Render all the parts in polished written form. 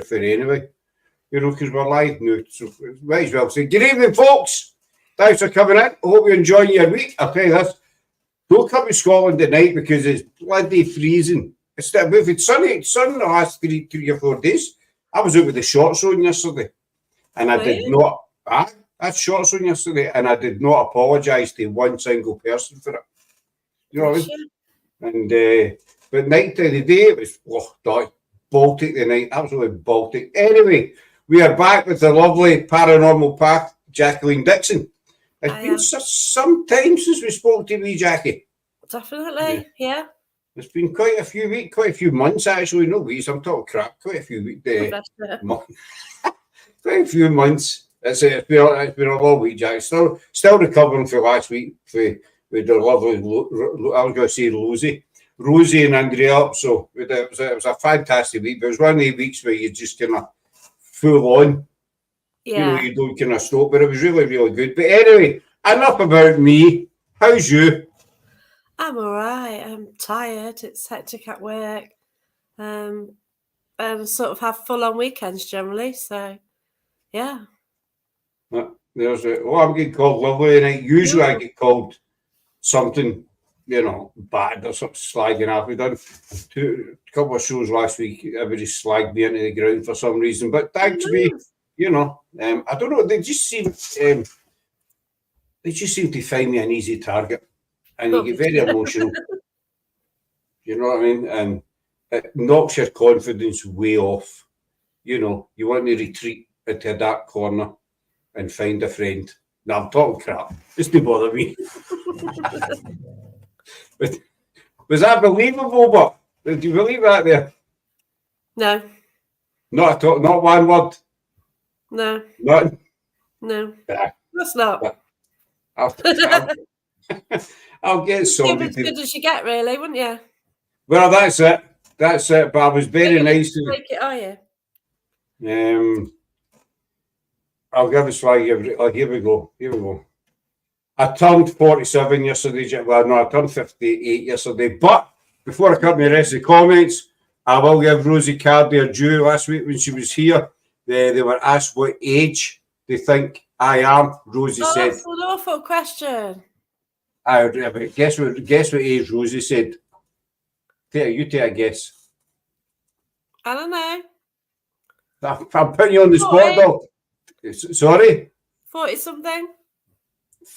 for anyway. You know, because we're live now, so might as well say, good evening, folks. Thanks for coming in. I hope you're enjoying your week. I'll tell you this, don't come to Scotland tonight because it's bloody freezing. We've had sun the last three or 4 days. I was out with the shorts on yesterday, and I did not. I had shorts on yesterday, and I did not apologise to one single person for it. You know what I mean? And but night of the day, it was Baltic the night, absolutely Baltic. Anyway, we are back with the lovely Paranormal Path, Jacqueline Dixon. It's been some time since we spoke to me, Jackie. Definitely, yeah. It's been quite a few months actually. No weeks, I'm talking crap. Quite a few weeks. Quite a few months. It's been a long week, Jack. Still recovering for last week. With the lovely, I was going to say Rosie and Andrea. So it was a fantastic week. But it was one of the weeks where you just kind of full on. Yeah. You know, you don't kind of stop. But it was really, really good. But anyway, enough about me. How's you? I'm all right. I'm tired. It's hectic at work. And sort of have full-on weekends generally. So, yeah. There's I'm getting called lovely, and usually I get called something, you know, bad or something slagging off. We've done a couple of shows last week. Everybody slagged me into the ground for some reason, but thanks to me, you know, I don't know. They just seem to find me an easy target. And you get very emotional. You know what I mean? And it knocks your confidence way off. You know, you want to retreat into a dark corner and find a friend. Now, I'm talking crap. Just don't bother me. But was that believable? But did you believe that there? No. Not at all. Not one word. No. Nothing. No. Yeah. That's not. I'll get sorted. As good as you get, really, wouldn't you? Well, that's it. That's it. But I was very nice to take it, are you? I'll give a slide. Here we go. I turned 47 yesterday. Well, no, I turned 58 yesterday. But before I cut my rest of the comments, I will give Rosie Cardi her due. Last week when she was here, they were asked what age they think I am. Rosie said. That's an awful question. Guess what age Rosie said? You take a guess. I don't know. I'm putting you on the spot, though. Sorry? 40-something.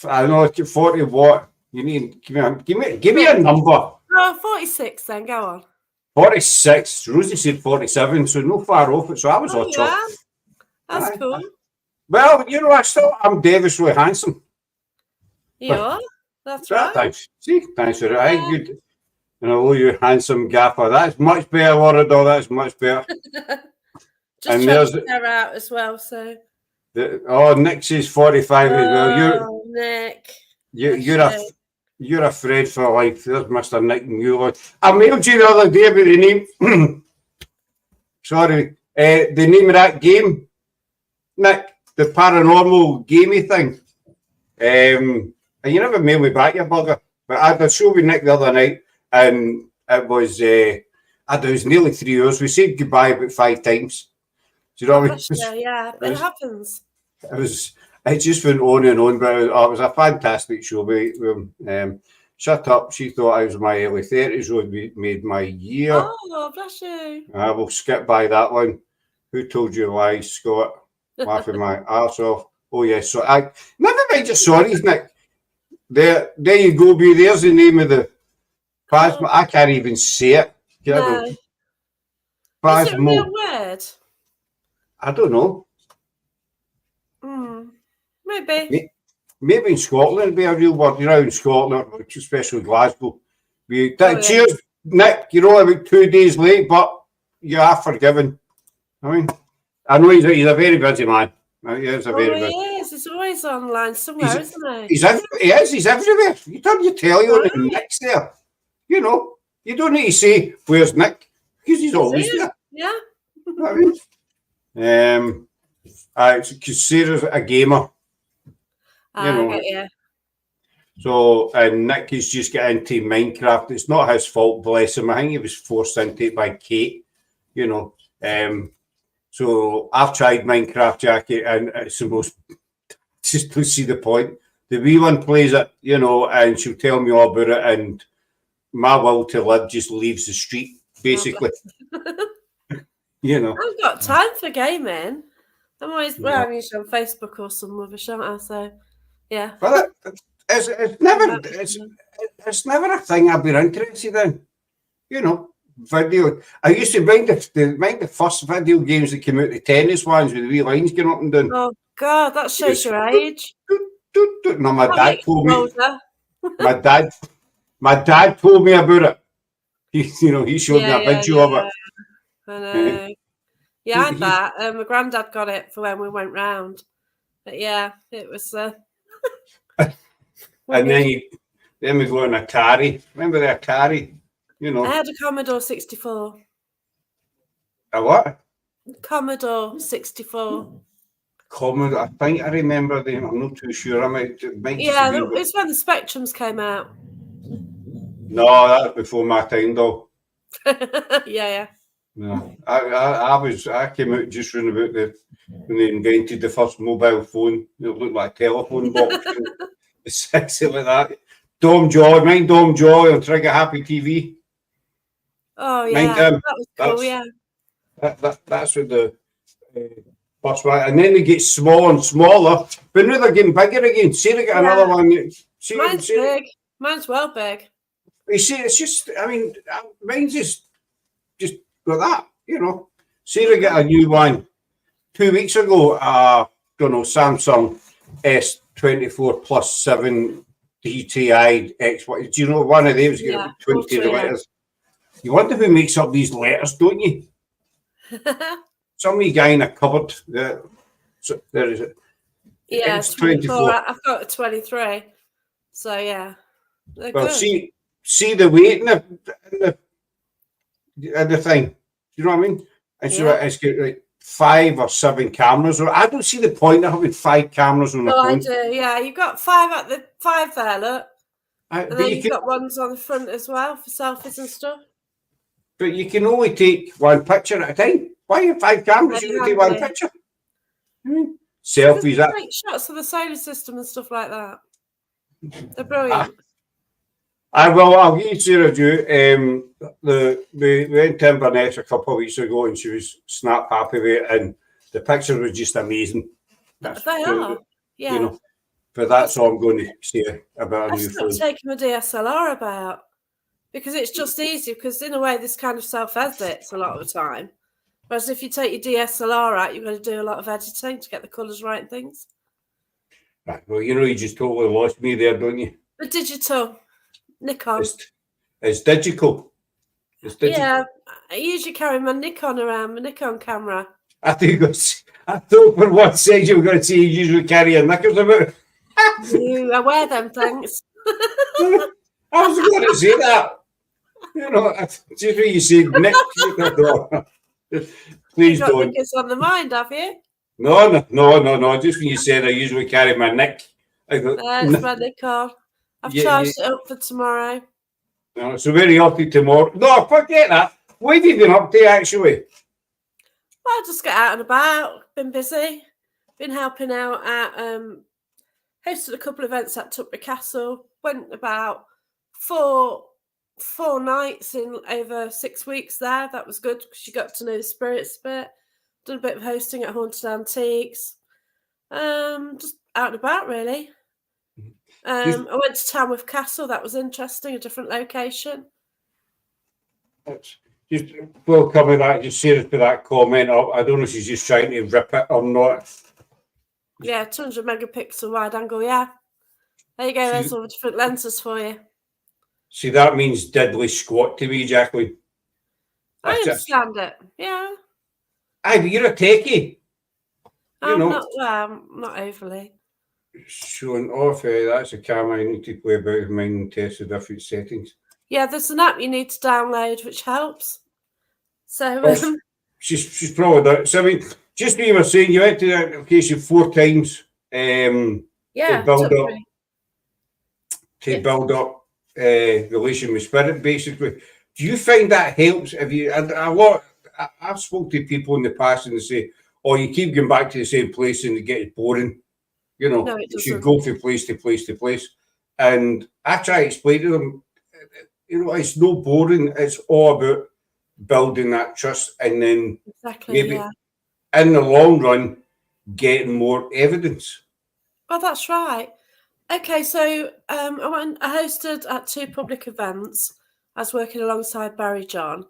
I know, 40 what? You need, give me a number. Oh, 46 then, go on. 46. Rosie said 47, so no far off it. So I was on top. That's cool. Well, you know, I'm devilishly handsome. You are? That's right. Thanks. See, thanks for that. Good. And although you're handsome gaffer, that's much better, Laura. That's much better. Just and there's her out as well. So. Nick says 45 as well. Nick. You're a Fred for life. There's Mr. Nick Mueller. I mailed you the other day about the name. Sorry, the name of that game, Nick, the paranormal gamey thing. And you never mailed me back, you bugger. But I had a show with Nick the other night, and it was nearly 3 hours. We said goodbye about 5 times. Do you know what I mean? Yeah, it happens. It just went on and on, but it was a fantastic show. Shut up. She thought I was my early 30s when we made my year. Oh, bless you. I will skip by that one. Who told you lies, Scott? Laughing my arse off. Oh, yes. So I never mind your sorries, Nick. There you go, B. There's the name of the plasma. I can't even say it. No. Is it a real word? I don't know. Maybe. Maybe in Scotland it'd be a real word. You know, in Scotland, especially Glasgow. Cheers, Nick. You're only about 2 days late, but you are forgiven. I mean, I know he's a very busy man. He is a very busy. He is. He's always online somewhere, isn't he? He's everywhere. You turn your telly on and Nick's there. You know, you don't need to say, where's Nick? Because he's always there. Yeah. You know what I mean? Because Sarah's a gamer. You know. Yeah. So, and Nick is just getting into Minecraft. It's not his fault, bless him. I think he was forced into it by Kate, you know. So I've tried Minecraft, Jackie, and it's the most, just to see the point. The wee one plays it, you know, and she'll tell me all about it, and my will to live just leaves the street, basically. You know. I've got time for gaming. I'm always, well, Yeah. I'm usually on Facebook or some rubbish, aren't I? So, yeah. But it's never a thing I've been interested in. You know, video. I used to mind the first video games that came out, the tennis ones with the wee lines going up and down. Oh, God, that shows your age. No, my That dad makes told you me. older. My dad told me about it. He showed me a video of it. I know. Yeah, I bet. My granddad got it for when we went round. But yeah, it was. And then we go on Atari. Remember the Atari? You know. I had a Commodore 64. A what? Commodore 64. Commodore. I think I remember them. I'm not too sure. Yeah, it's when the Spectrums came out. No, that was before my time, though. Yeah. No, I came out just round about when they invented the first mobile phone. It looked like a telephone box. Sexy like that. Dom Joy on Trigger Happy TV. Oh yeah, that was cool. Yeah, that's what the first one, and then they get smaller and smaller. But now they're getting bigger again. See, they get another one. Mine's big. Mine's well big. You see, it's just. I mean, mine's just got that. You know. See, they get a new one 2 weeks ago. Don't know, Samsung S24 Plus 7 DTI X. Do you know one of those? Yeah, 20 letters. You wonder who makes up these letters, don't you? Some wee guy in a cupboard. So there is it. Yeah, it's 24. I've got a 23. So yeah. They're well, good. see the weight in the thing. You know what I mean? And so it's got like 5 or 7 cameras. I don't see the point of having 5 cameras on the phone. I do. Yeah, you've got 5 there. Look. And then you've got ones on the front as well for selfies and stuff. But you can only take one picture at a time. Why have 5 cameras? You can take one picture. Selfies. Take shots of the solar system and stuff like that. They're brilliant. I'll give you a review. We went to Inverness a couple of weeks ago, and she was snap happy with it, and the picture was just amazing. They are. Yeah. You know, but that's all I'm going to say about a new phone. I've stopped taking my DSLR about. Because it's just easy, because in a way this kind of self-edits a lot of the time. Whereas if you take your DSLR out, you've got to do a lot of editing to get the colours right and things. Right, well, you just totally lost me there, don't you? The digital, Nikon. It's digital. It's digital. Yeah, I usually carry my Nikon around, my Nikon camera. I thought for one second you were going to say you usually carry your knickers about. I wear them, thanks. I was going to say that. You know, just when you say Nick, please don't. Knickers on the mind, have you? No. Just when you said I usually carry my Nick. It's my Nikon. I've charged it up for tomorrow. No, so where are you up to tomorrow? No, forget that. What have you been up to, actually? Well, I just get out and about. Been busy. Been helping out at hosted a couple of events at Tutbury Castle. Went about 4 nights in over 6 weeks there. That was good because you got to know the spirits a bit. Done a bit of hosting at Haunted Antiques. Just out and about, really. I went to Tamworth Castle. That was interesting. A different location. Just before coming back, just serious for that comment. I don't know if she's just trying to rip it or not. Yeah, 200 megapixel wide angle. Yeah, there you go. There's all the different lenses for you. See, that means diddly squat to me, Jacqueline. I understand it. Yeah. Aye, but you're a techie. I'm not overly. Showing off, that's a camera I need to play about with mine and test the different settings. Yeah, there's an app you need to download which helps. So she's probably done it. So I mean, just what you were saying, you went to that location 4 times. To build up relation with spirit, basically. Do you find that helps? Have you a I've spoken to people in the past and they say, "Oh, you keep going back to the same place and it gets boring." You know, No, it you should doesn't. go from place to place to place. And I try to explain to them, you know, it's no boring. It's all about building that trust, and then Exactly, maybe yeah. in the long run, getting more evidence. Oh, that's right. Okay, so I hosted at 2 public events. I was working alongside Barry John.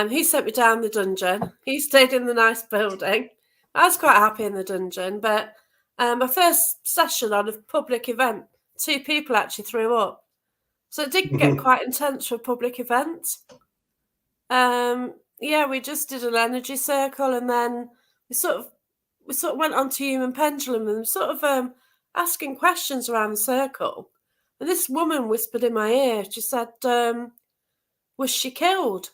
He sent me down the dungeon. He stayed in the nice building. I was quite happy in the dungeon, but my first session on a public event, 2 people actually threw up. So it did get quite intense for a public event. Yeah, we just did an energy circle, and then we sort of went on to human pendulum and sort of asking questions around the circle. And this woman whispered in my ear. She said, "Was she killed?"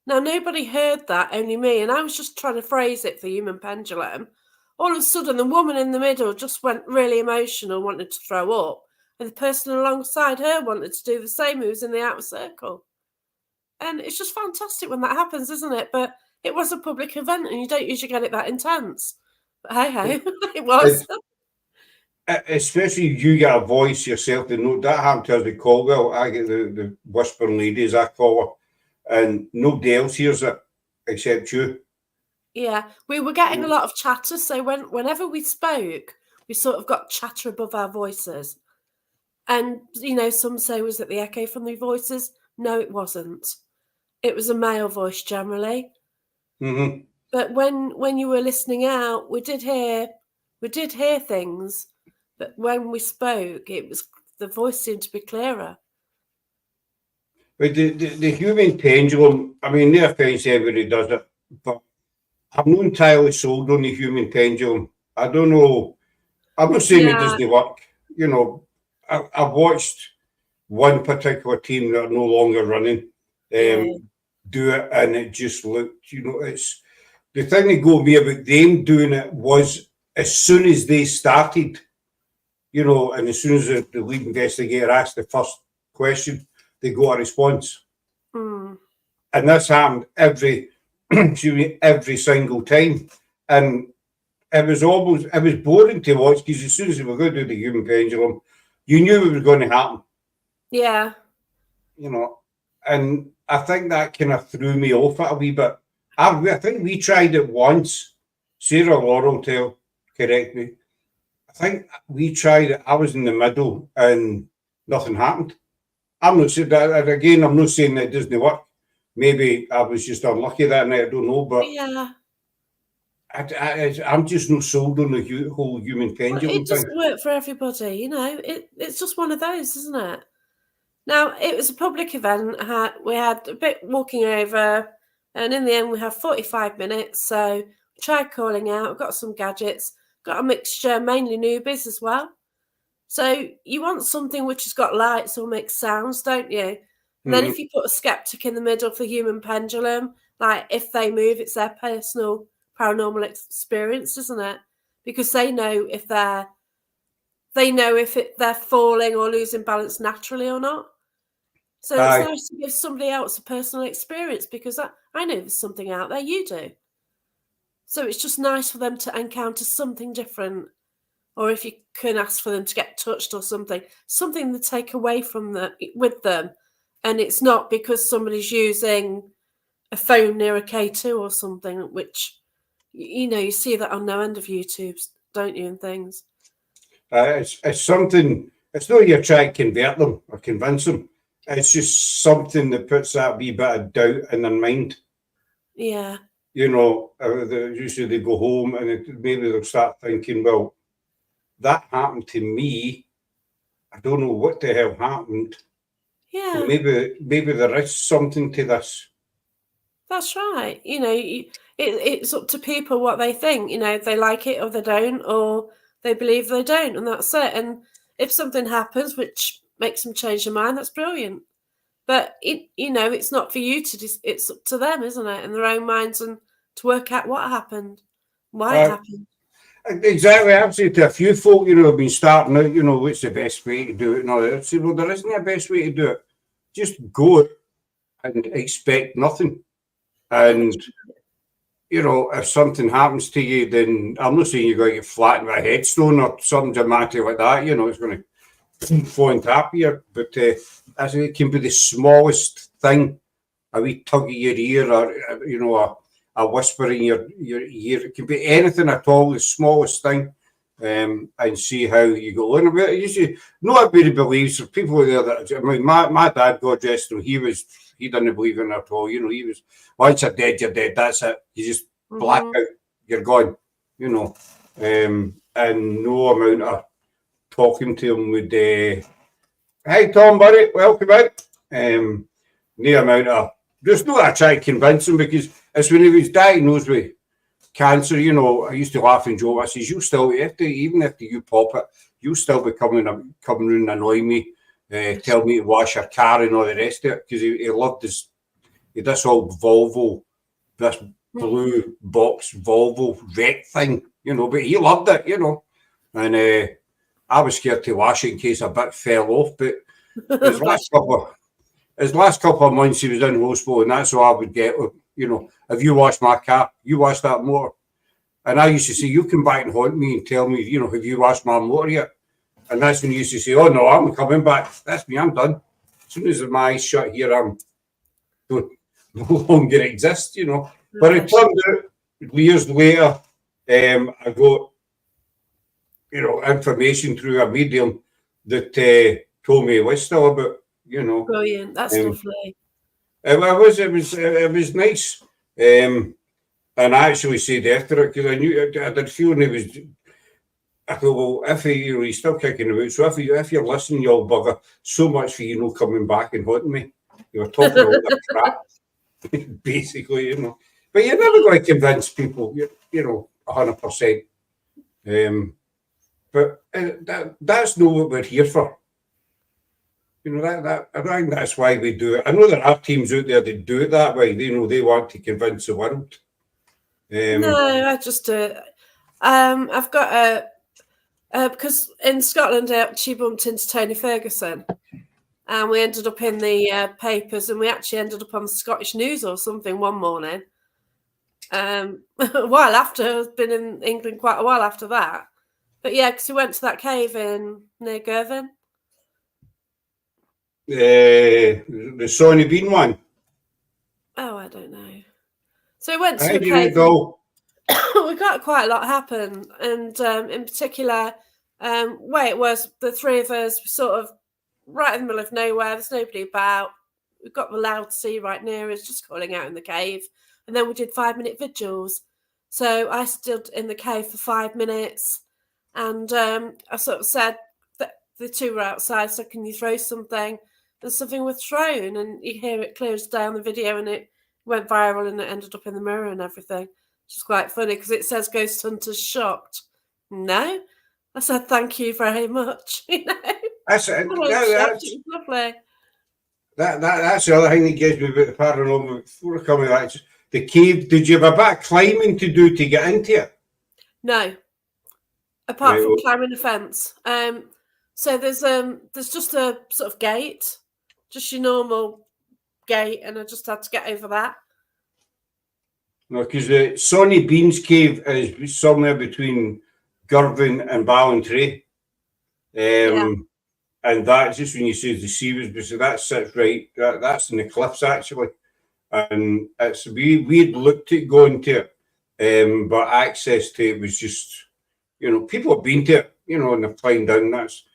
Now nobody heard that, only me, and I was just trying to phrase it for human pendulum. All of a sudden, the woman in the middle just went really emotional, wanted to throw up, and the person alongside her wanted to do the same, who was in the outer circle. And it's just fantastic when that happens, isn't it? But it was a public event, and you don't usually get it that intense. But hey ho, it was. Especially if you get a voice yourself. To know that happened to us at Caldwell. I get the whispering lady, as I call her, and nobody else hears it except you. Yeah, we were getting a lot of chatter. So whenever we spoke, we sort of got chatter above our voices. And, you know, some say, was it the echo from the voices? No, it wasn't. It was a male voice generally. Mm-hmm. But when you were listening out, we did hear things. But when we spoke, the voice seemed to be clearer. But the human pendulum, I mean, no offence, everybody does it, but I'm not entirely sold on the human pendulum. I don't know. I'm not saying it doesn't work. You know, I've watched one particular team that are no longer running do it, and it just looked, you know, it's the thing that got me about them doing it was as soon as they started, you know, and as soon as the lead investigator asked the first question, they got a response. Mm. And this happened every single time. And it was boring to watch, because as soon as we were going to do the human pendulum, you knew it was going to happen. Yeah. You know, and I think that kind of threw me off it a wee bit. I think we tried it once. Sarah Laurel correct me. I think we tried it. I was in the middle and nothing happened. I'm not saying that again. I'm not saying that it doesn't work. Maybe I was just unlucky that night. I don't know, but yeah, I'm just not sold on the whole human pendulum it doesn't thing. work for everybody. You know, it's just one of those, isn't it? Now, it was a public event. We had a bit walking over, and in the end, we had 45 minutes. So we tried calling out, got some gadgets, got a mixture, mainly newbies as well. So you want something which has got lights or makes sounds, don't you? And then if you put a skeptic in the middle for human pendulum, like if they move, it's their personal paranormal experience, isn't it? Because they know if they're falling or losing balance naturally or not. So it's nice to give somebody else a personal experience, because I know there's something out there, you do. So it's just nice for them to encounter something different. Or if you can ask for them to get touched or something to take away from with them. And it's not because somebody's using a phone near a K2 or something, which, you know, you see that on no end of YouTubes, don't you, and things. It's something, it's not you're trying to convert them or convince them. It's just something that puts that wee bit of doubt in their mind. Yeah. You know, usually they go home and maybe they'll start thinking, well, that happened to me. I don't know what the hell happened. Yeah. So maybe there is something to this. That's right. You know, it's up to people what they think. You know, they like it or they don't, or they believe they don't, and that's it. And if something happens which makes them change their mind, that's brilliant. But you know, it's not for you to. It's up to them, isn't it, in their own minds, and to work out what happened, why it happened. Exactly. I've said to a few folk, you know, have been starting out, you know, what's the best way to do it and all that. I said, well, there isn't a best way to do it. Just go and expect nothing. And you know, if something happens to you, then I'm not saying you're going to get flattened with a headstone or something dramatic like that. You know, it's going to fall and tap you. But as it can be the smallest thing, a wee tug of your ear, or you know, a whisper in your ear. It can be anything at all, the smallest thing. And see how you go on about it. Usually, not everybody believes. There's people there that, I mean, my dad, God rest him, he didn't believe in it at all. You know, he was, once you're dead, that's it. You just black out, you're gone, you know. And no amount of talking to him would, hey, Tom, buddy, welcome out. No amount of, just no, I try to convince him, because it's when he was diagnosed with cancer, you know, I used to laugh and joke. I says, you still, even if you pop it, you still be coming round and annoy me, tell me to wash your car and all the rest of it, because he loved this old Volvo, this blue box Volvo wreck thing, you know, but he loved it, you know. And I was scared to wash it in case a bit fell off, but his last couple of months he was in hospital, and that's all I would get, you know, if you wash my car, you wash that motor. And I used to say, you come back and haunt me and tell me, you know, have you washed my motor yet? And that's when you used to say, oh no, I'm coming back. That's me, I'm done. As soon as my eyes shut here, I'm no longer exist, you know. But it turned out years later, I got, you know, information through a medium that told me it was still about, you know. Brilliant. That's lovely. It was nice. And I actually said after it, because I knew I did feel, and it was, I thought, well, if he's still kicking about, so if you're listening, you old bugger, so much for you know coming back and haunting me. You were talking all that crap, basically, you know. But you're never going to convince people, you know, 100%. But that's not what we're here for. You know, I think that's why we do it. I know there are teams out there that do it that way. They know they want to convince the world. No, I just do it. I've got because in Scotland she bumped into Tony Ferguson, and we ended up in the papers, and we actually ended up on the Scottish News or something one morning. A while after, I've been in England quite a while after that. But yeah, because we went to that cave near Girvan. The Sonny Bean one. Oh, I don't know. So we went to How a did cave. it go? We got quite a lot happen, and in particular, where it was, the three of us were sort of right in the middle of nowhere. There's nobody about. We've got the loud sea right near us, just calling out in the cave. And then we did 5-minute vigils. So I stood in the cave for 5 minutes, and I sort of said that the two were outside, so can you throw something? And something was thrown, and you hear it clear as day on the video, and it went viral, and it ended up in the Mirror and everything. Which is quite funny because it says Ghost Hunters shocked. No, I said thank you very much. You know, That's lovely. That's the other thing that gets me about the paranormal. Before I come to that, the cave. Did you have a bit of climbing to do to get into it? No, apart from climbing a fence. So there's just a sort of gate, just your normal gate, and I just had to get over that. No, because the Sonny Bean's cave is somewhere between Girvan and Ballantrae. And that's just when you say the sea was, that sits right, that's in the cliffs actually. And it's we'd looked at going to it, but access to it was just, you know, people have been to it, you know, and they've climbed down. That's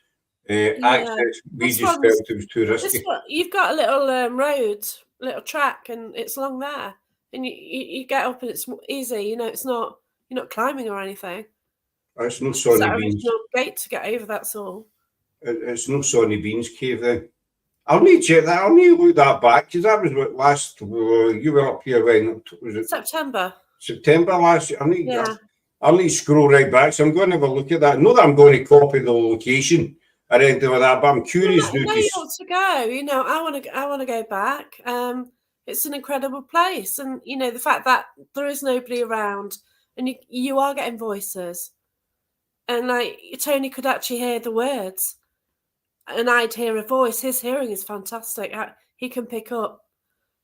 access. We just felt it was too risky. You've got a little road, little track, and it's along there. And you get up and it's easy, you know, it's not, you're not climbing or anything. It's no Sonny Beans. It's a gate to get over, that's all. It's no Sonny Beans cave then. I'll need to check that. I'll need to look that back, because that was what last, you were up here when, was it? September last year. I'll need to scroll right back, so I'm going to have a look at that. Not that I'm going to copy the location or anything like that, but I'm curious. No, you want to go. You know, I want to go back. It's an incredible place, and you know the fact that there is nobody around, and you are getting voices, and like Tony could actually hear the words, and I'd hear a voice. His hearing is fantastic. He can pick up,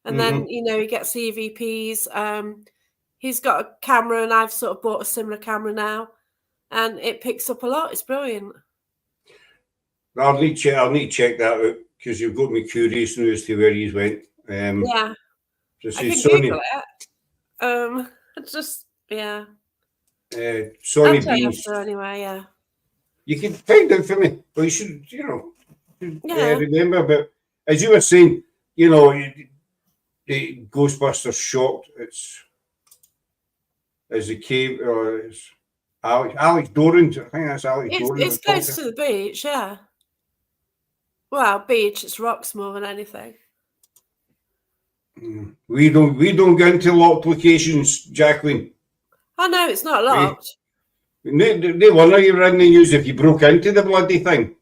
And then, you know, he gets EVPs. He's got a camera, and I've sort of bought a similar camera now, and it picks up a lot. It's brilliant. I'll need to check that out, because you've got me curious now as to where he's went. Yeah, So I can Sony, Google it. Just yeah. Sony I'll tell you Beams. after anyway. Yeah. You can find out for me, but you should, you know, Yeah. remember. But as you were saying, you know, the Ghostbusters shot. It's as the cave, or it's Alex Doran. I think that's Alex Doran. It's close to the beach. Yeah. Well, beach. It's rocks more than anything. We don't go into locked locations, Jacqueline. I know it's not locked. They wonder you were in the news if you broke into the bloody thing.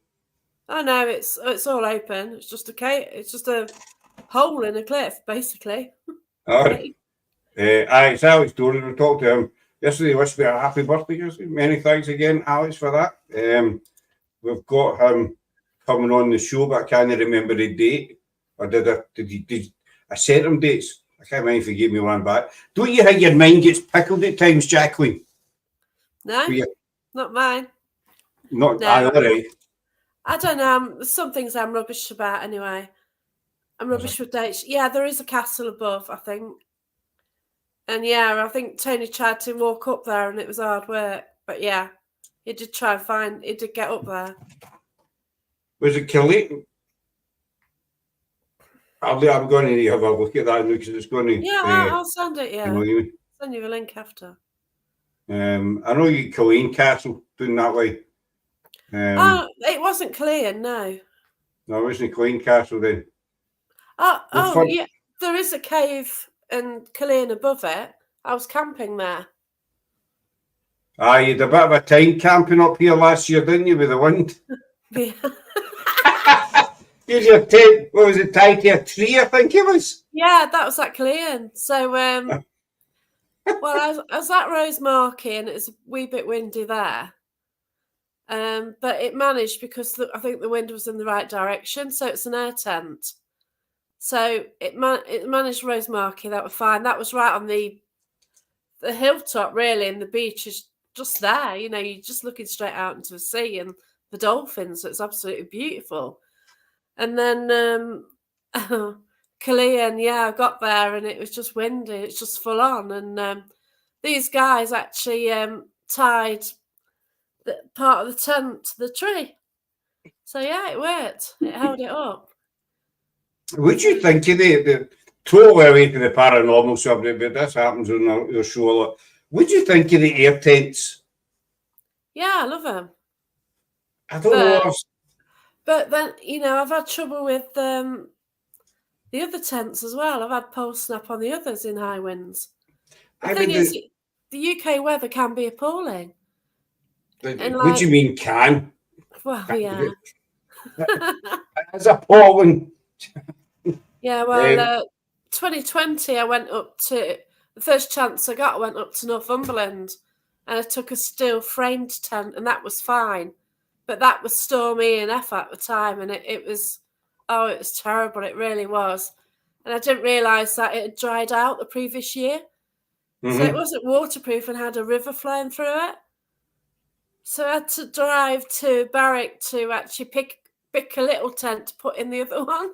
I know it's all open. It's just it's just a hole in a cliff, basically. All right. It's Alex Doran. We talked to him yesterday. Wished me a happy birthday. Yesterday. Many thanks again, Alex, for that. We've got him coming on the show, but I can't remember the date. Or did I set him dates? I can't remember if he gave me one back. Don't you think your mind gets pickled at times, Jacqueline? No, not mine. Not No. all right. I don't know. Some things I'm rubbish about anyway. I'm rubbish with dates. Yeah, there is a castle above, I think. And yeah, I think Tony tried to walk up there and it was hard work. But yeah, he did try and he did get up there. Was it Killeen? I'm going to have a look at that now, because it's going to. Yeah, I'll send it. Yeah, send you a link after. I know you get Killeen Castle doing that way. It wasn't Killeen, no. No, it wasn't Killeen Castle then. Yeah, there is a cave in Killeen above it. I was camping there. You had a bit of a time camping up here last year, didn't you, with the wind? Yeah. Here's your tent. What was it, tied to a tree, I think it was? Yeah, that was at Killeen. So, well, I was at Rosemarkie and it's a wee bit windy there. But it managed because I think the wind was in the right direction. So it's an air tent. So it managed Rosemarkie. That was fine. That was right on the hilltop, really, and the beach is just there. You know, you're just looking straight out into the sea and the dolphins. So it's absolutely beautiful. And then Killeen, yeah, I got there and it was just windy. It's just full on. And these guys actually tied part of the tent to the tree. So yeah, it worked. It held it up. Would you think of the totally away to the paranormal subject, but this happens on your show a lot. Would you think of the air tents? Yeah, I love them. I don't know. But then, you know, I've had trouble with the other tents as well. I've had pole snap on the others in high winds. The thing is, the UK weather can be appalling. What do you mean can? Well, yeah. It's appalling. Yeah, well, 2020, I went up to, the first chance I got, I went up to Northumberland and I took a steel framed tent and that was fine. But that was stormy enough at the time and it was terrible. It really was. And I didn't realise that it had dried out the previous year. Mm-hmm. So it wasn't waterproof and had a river flowing through it. So I had to drive to Barrack to actually pick a little tent to put in the other one.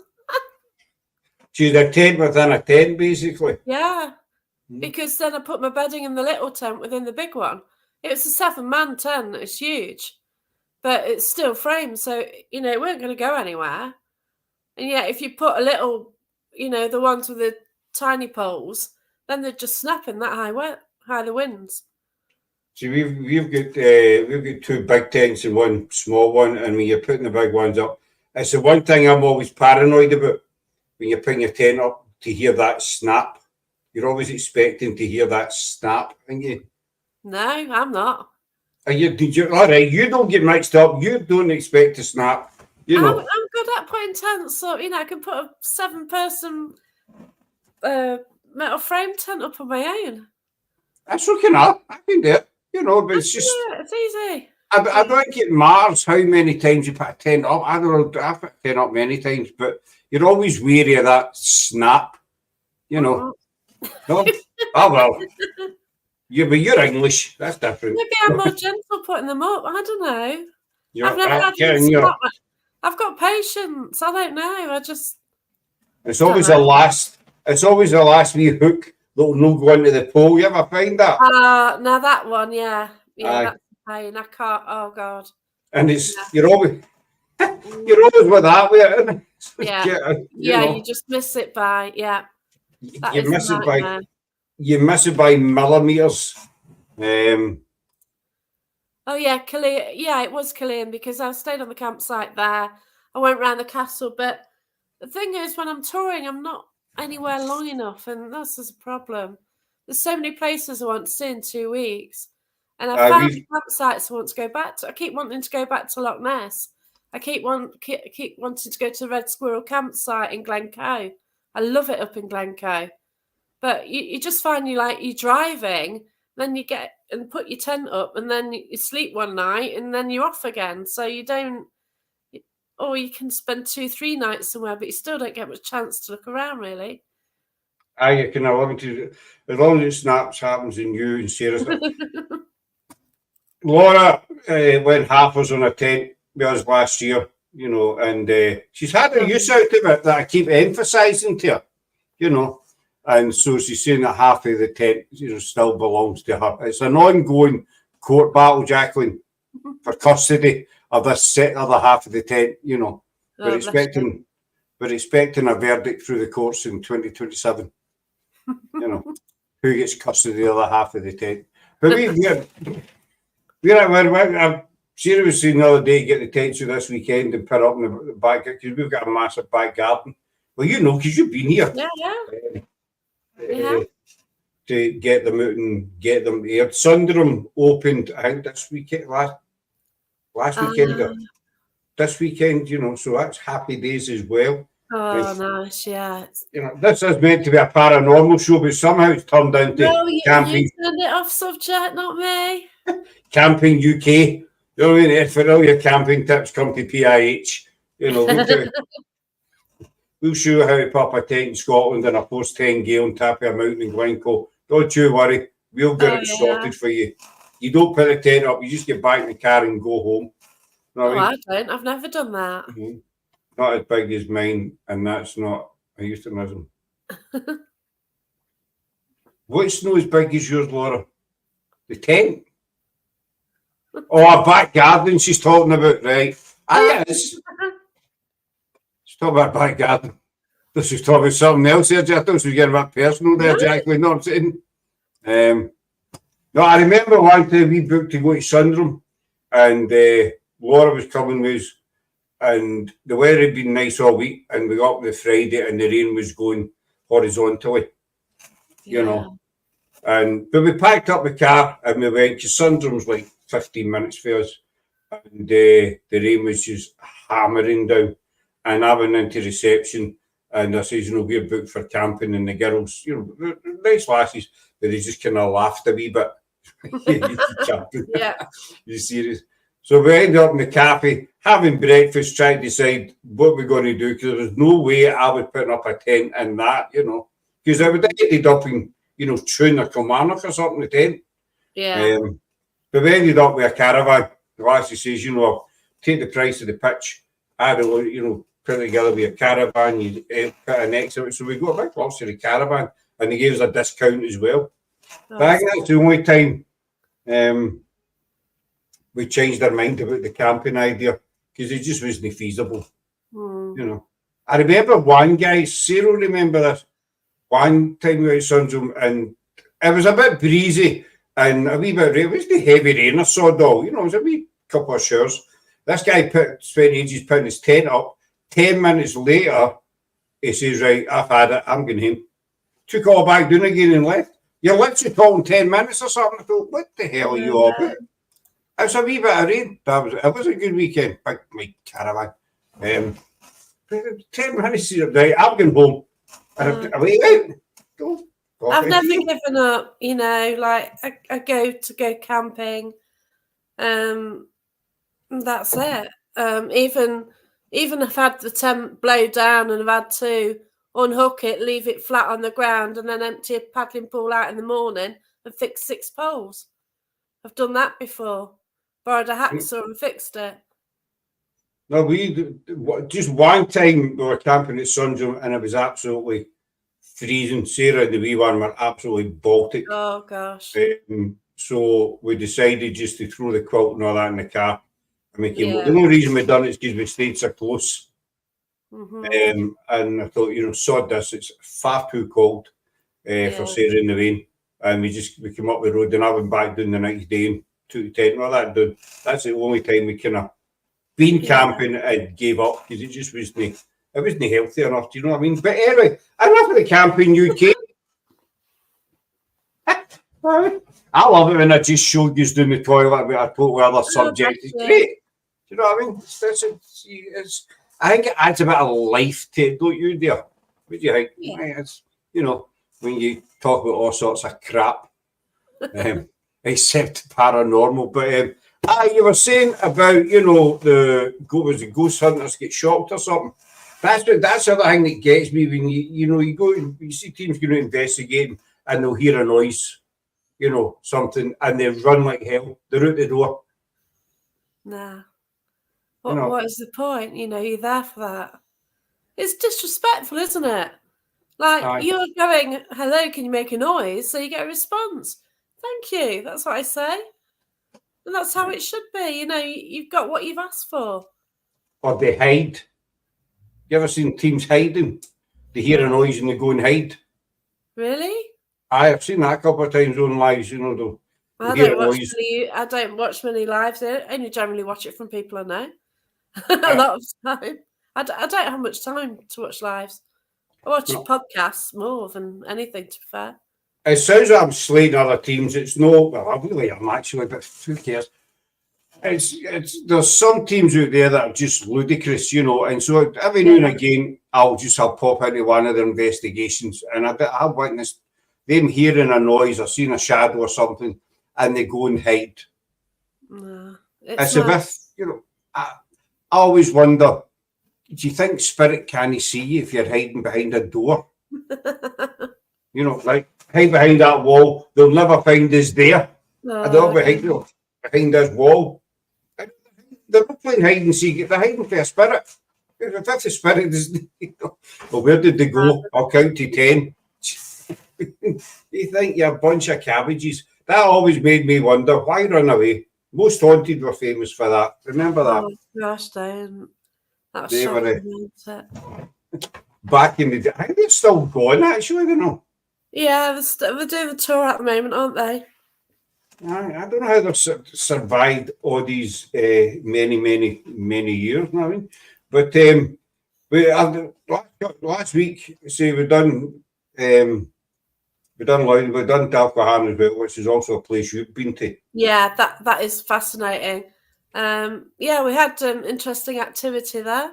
She's a tent within a tent, basically. Yeah, because then I put my bedding in the little tent within the big one. It was a 7-man tent. It's huge, but it's still framed, so you know it weren't going to go anywhere. And yet, if you put a little, you know, the ones with the tiny poles, then they're just snapping that high the winds. See, we've got 2 big tents and 1 small one, and when you're putting the big ones up, it's the one thing I'm always paranoid about. When you're putting your tent up, to hear that snap, you're always expecting to hear that snap, aren't you? No, I'm not. All right, you don't get mixed up. You don't expect to snap. You know. I'm good at putting tents up. You know, I can put a 7-person metal frame tent up on my own. That's okay enough. I can do it. You know, but it's just... Yeah, it's easy. I don't think it matters how many times you put a tent up. I don't know, I've put a tent up many times, but you're always wary of that snap. you know. No? Oh, well. But you're English. That's different. Maybe I'm more gentle putting them up. I don't know. You're I've never had getting one your. stop. I've got patience. I don't know. I just It's always the last. It's always the last wee hook that'll not go into the pole. You ever find that? now that one, yeah, Aye. that's pain. I can't. Oh God. And it's you're always with that way, isn't it? Yeah. You just miss it by You miss it by millimeters. Oh yeah, Killeen. Yeah, it was Killeen because I stayed on the campsite there. I went around the castle, but the thing is, when I'm touring, I'm not anywhere long enough, and that's just a problem. There's so many places I want to see in 2 weeks, and I found campsites I want to go back to. I keep wanting to go back to Loch Ness. I keep wanting to go to the Red Squirrel campsite in Glencoe. I love it up in Glencoe, but you just find you're driving, then you get and put your tent up, and then you sleep one night, and then you're off again. So you don't. Or you can spend 2-3 nights somewhere, but you still don't get much chance to look around, really. You can have limited, as long as it happens in you and Sarah. Laura went halfers on a tent with us last year, you know, and she's had her use out of it that I keep emphasising to her, you know, and so she's saying that half of the tent, you know, still belongs to her. It's an ongoing court battle, Jacqueline, for custody of this other half of the tent, you know. We're expecting a verdict through the courts in 2027. You know, who gets custody of the other half of the tent. But Sarah was saying the other day, get the tents for this weekend and put up in the back, because we've got a massive back garden. Well, you know, because you've been here. To get them out and get them aired. Sunderland opened, I think, this weekend, last weekend. This weekend, you know, so that's happy days as well. Oh, nice, yeah. You know, this is meant to be a paranormal show, but somehow it's turned into camping. You turned it off subject, not me. Camping UK. You know what I mean? For all your camping tips, come to PIH. You know, we'll show you how to pop a tent in Scotland in a post-10 gale on top of a mountain in Glencoe. Don't you worry. We'll get it sorted for you. You don't put a tent up, you just get back in the car and go home. I don't. I've never done that. Mm-hmm. Not as big as mine, and that's not a euphemism. What's not as big as yours, Laura? The tent? Oh, a back garden she's talking about, right? Yes. She's talking about back garden. This is talking about something else here, I thought she was getting a bit personal there, Jacqueline. You know what I'm saying? No, I remember one time we booked to go to Sunderland, and Laura was coming with us, and the weather had been nice all week, and we got up on the Friday and the rain was going horizontally, you know. But we packed up the car and we went, because Sunderland was like 15 minutes for us, and the rain was just hammering down. And I went into reception and I says, you know, we're booked for camping, and the girls, you know, nice lasses, but they just kind of laughed a wee bit. You serious? So we ended up in the cafe, having breakfast, trying to decide what we're going to do, because there was no way I was putting up a tent in that, you know, because I would have ended up in, you know, Troon or Kilmarnock or something, the tent. But we ended up with a caravan. The lassie says, you know, take the price of the pitch, add a, you know, put it together with a caravan, you put an extra. So we got a big lots of the caravan, and they gave us a discount as well. But I think that's the only time we changed our mind about the camping idea, because it just wasn't feasible. You know, I remember one guy, Cyril, remember this? One time we went to Sunderland, and it was a bit breezy and a wee bit rain. It wasn't heavy rain or sod all, you know, it was a wee couple of showers. This guy spent ages putting his tent up. 10 minutes later, he says, right, I've had it, I'm going home. Took all back down again and left. You're literally talking 10 minutes or something. I thought, what the hell are you all about? It was a wee bit of rain. It was a good weekend. Big my caravan. 10 minutes, right, I'm going home. Away out. I've never given up, you know, like I go camping. That's it. Even I've had the tent blow down and I've had to unhook it, leave it flat on the ground, and then empty a paddling pool out in the morning and fix 6 poles. I've done that before. Borrowed a hacksaw and fixed it. No, just one time we were camping at Sundrum and it was absolutely freezing. Sarah and the wee one were absolutely Baltic. Oh gosh. So we decided just to throw the quilt and all that in the car. And we came. Yeah. The only reason we done it is because we stayed so close. Mm-hmm. And I thought, you know, sod this. It's far too cold for Sarah in the rain. And we came up the road and I went back down the next day and took the tent and all that done. That's the only time we kind of been camping and gave up because it just wasn't healthy enough. Do you know what I mean? But anyway, enough of the camping UK. I love it when I just showed you doing the toilet with a total other subject. It's great. Do you know what I mean? I think it adds a bit of life to it, don't you, dear? What do you think? Yeah. It's, you know, when you talk about all sorts of crap, except paranormal. But you were saying about, you know, the ghost hunters get shocked or something. That's the other thing that gets me when you see teams going to investigate and they'll hear a noise, you know, something, and they run like hell. They're out the door. Nah. What is the point? You know, you're there for that. It's disrespectful, isn't it? Like, you're going, hello, can you make a noise? So you get a response. Thank you. That's what I say. And that's how it should be. You know, you've got what you've asked for. Or they hide. You ever seen teams hiding? They hear a noise and they go and hide. Really? I have seen that a couple of times on lives, you know. I don't watch many lives. I only generally watch it from people I know. A lot of time. I don't have much time to watch lives. I watch podcasts more than anything, to be fair. It sounds like I'm slating other teams. It's no, well, I really am actually, but who cares? There's some teams out there that are just ludicrous, you know, and so every now and again I'll pop into one of their investigations, and I've witnessed them hearing a noise or seeing a shadow or something, and they go and hide. No, it's a bit, you know. I always wonder, do you think spirit can't see you if you're hiding behind a door? You know, like hide behind that wall, they'll never find us there. And they'll be behind this wall. They're not playing hide and seek, they're hiding for a spirit. If that's a spirit, well, where did they go? I'll count to 10. You think you're a bunch of cabbages? That always made me wonder, why run away? Most Haunted were famous for that. Remember that? Oh gosh, Dan. That was shocking, back in the day. I think they're still going, actually, you know. Yeah, they're doing the tour at the moment, aren't they? I don't know how they've survived all these many years now. I mean. But last week, see, we've done Loudon, we've done Dalquahan as well, which is also a place you've been to. Yeah, that is fascinating. Yeah, we had interesting activity there.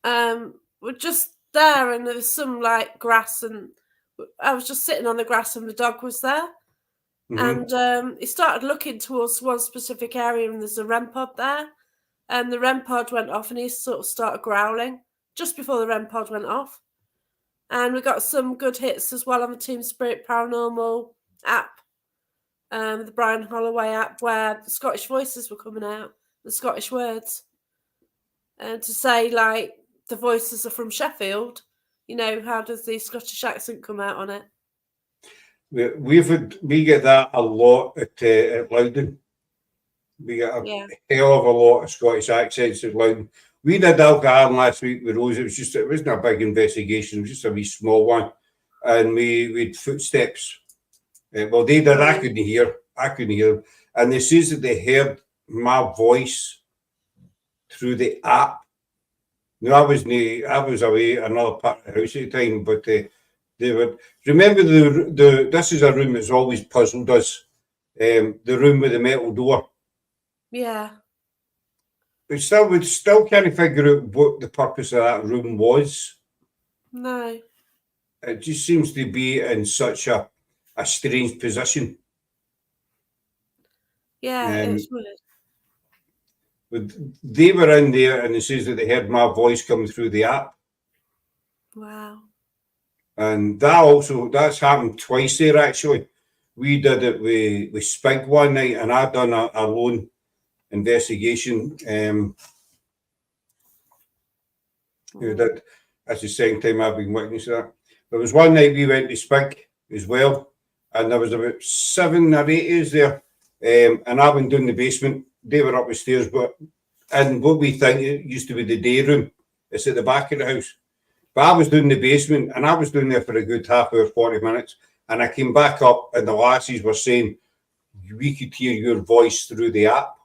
We're just there, and there was some like grass, and I was just sitting on the grass, and the dog was there. Mm-hmm. And he started looking towards one specific area, and there's a REM pod there. And the REM pod went off, and he sort of started growling just before the REM pod went off. And we got some good hits as well on the Team Spirit Paranormal app, the Brian Holloway app, where the Scottish voices were coming out, the Scottish words. And to say, like, the voices are from Sheffield, you know, how does the Scottish accent come out on it? We get that a lot at Loudon. We get a hell of a lot of Scottish accents at Loudon. We did Dalquahan last week with Rose. It wasn't a big investigation, it was just a wee small one. And we had footsteps. Well, they did, I couldn't hear them. And they says that they heard my voice through the app. No, I was away another part of the house at the time, but they would remember this is a room that's always puzzled us. The room with the metal door. Yeah. We still can't figure out what the purpose of that room was. No. It just seems to be in such a strange position. Yeah, it's weird. But they were in there, and it says that they heard my voice coming through the app. Wow. And that's happened twice there actually. We did it with Spig one night, and I done a lone investigation. Who did? That's the second time I've been witness to that. There was one night we went to Spig as well, and there was about 7 or 8 of us there. And I went down the basement. They were up the stairs, but and what we think it used to be the day room. It's at the back of the house. But I was down the basement, and I was down there for a good half hour, 40 minutes. And I came back up, and the lassies were saying, we could hear your voice through the app.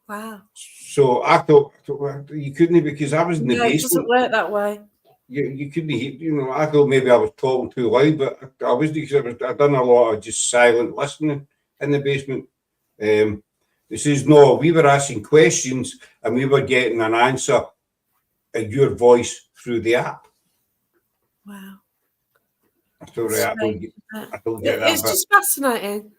Wow. So I thought well, you couldn't, because I was in the basement. It doesn't work that way. You couldn't hear, I thought maybe I was talking too loud, but I wasn't, because I'd done a lot of just silent listening in the basement. This is no, we were asking questions, and we were getting an answer in your voice through the app. Wow. I thought, I don't get that. It's just fascinating.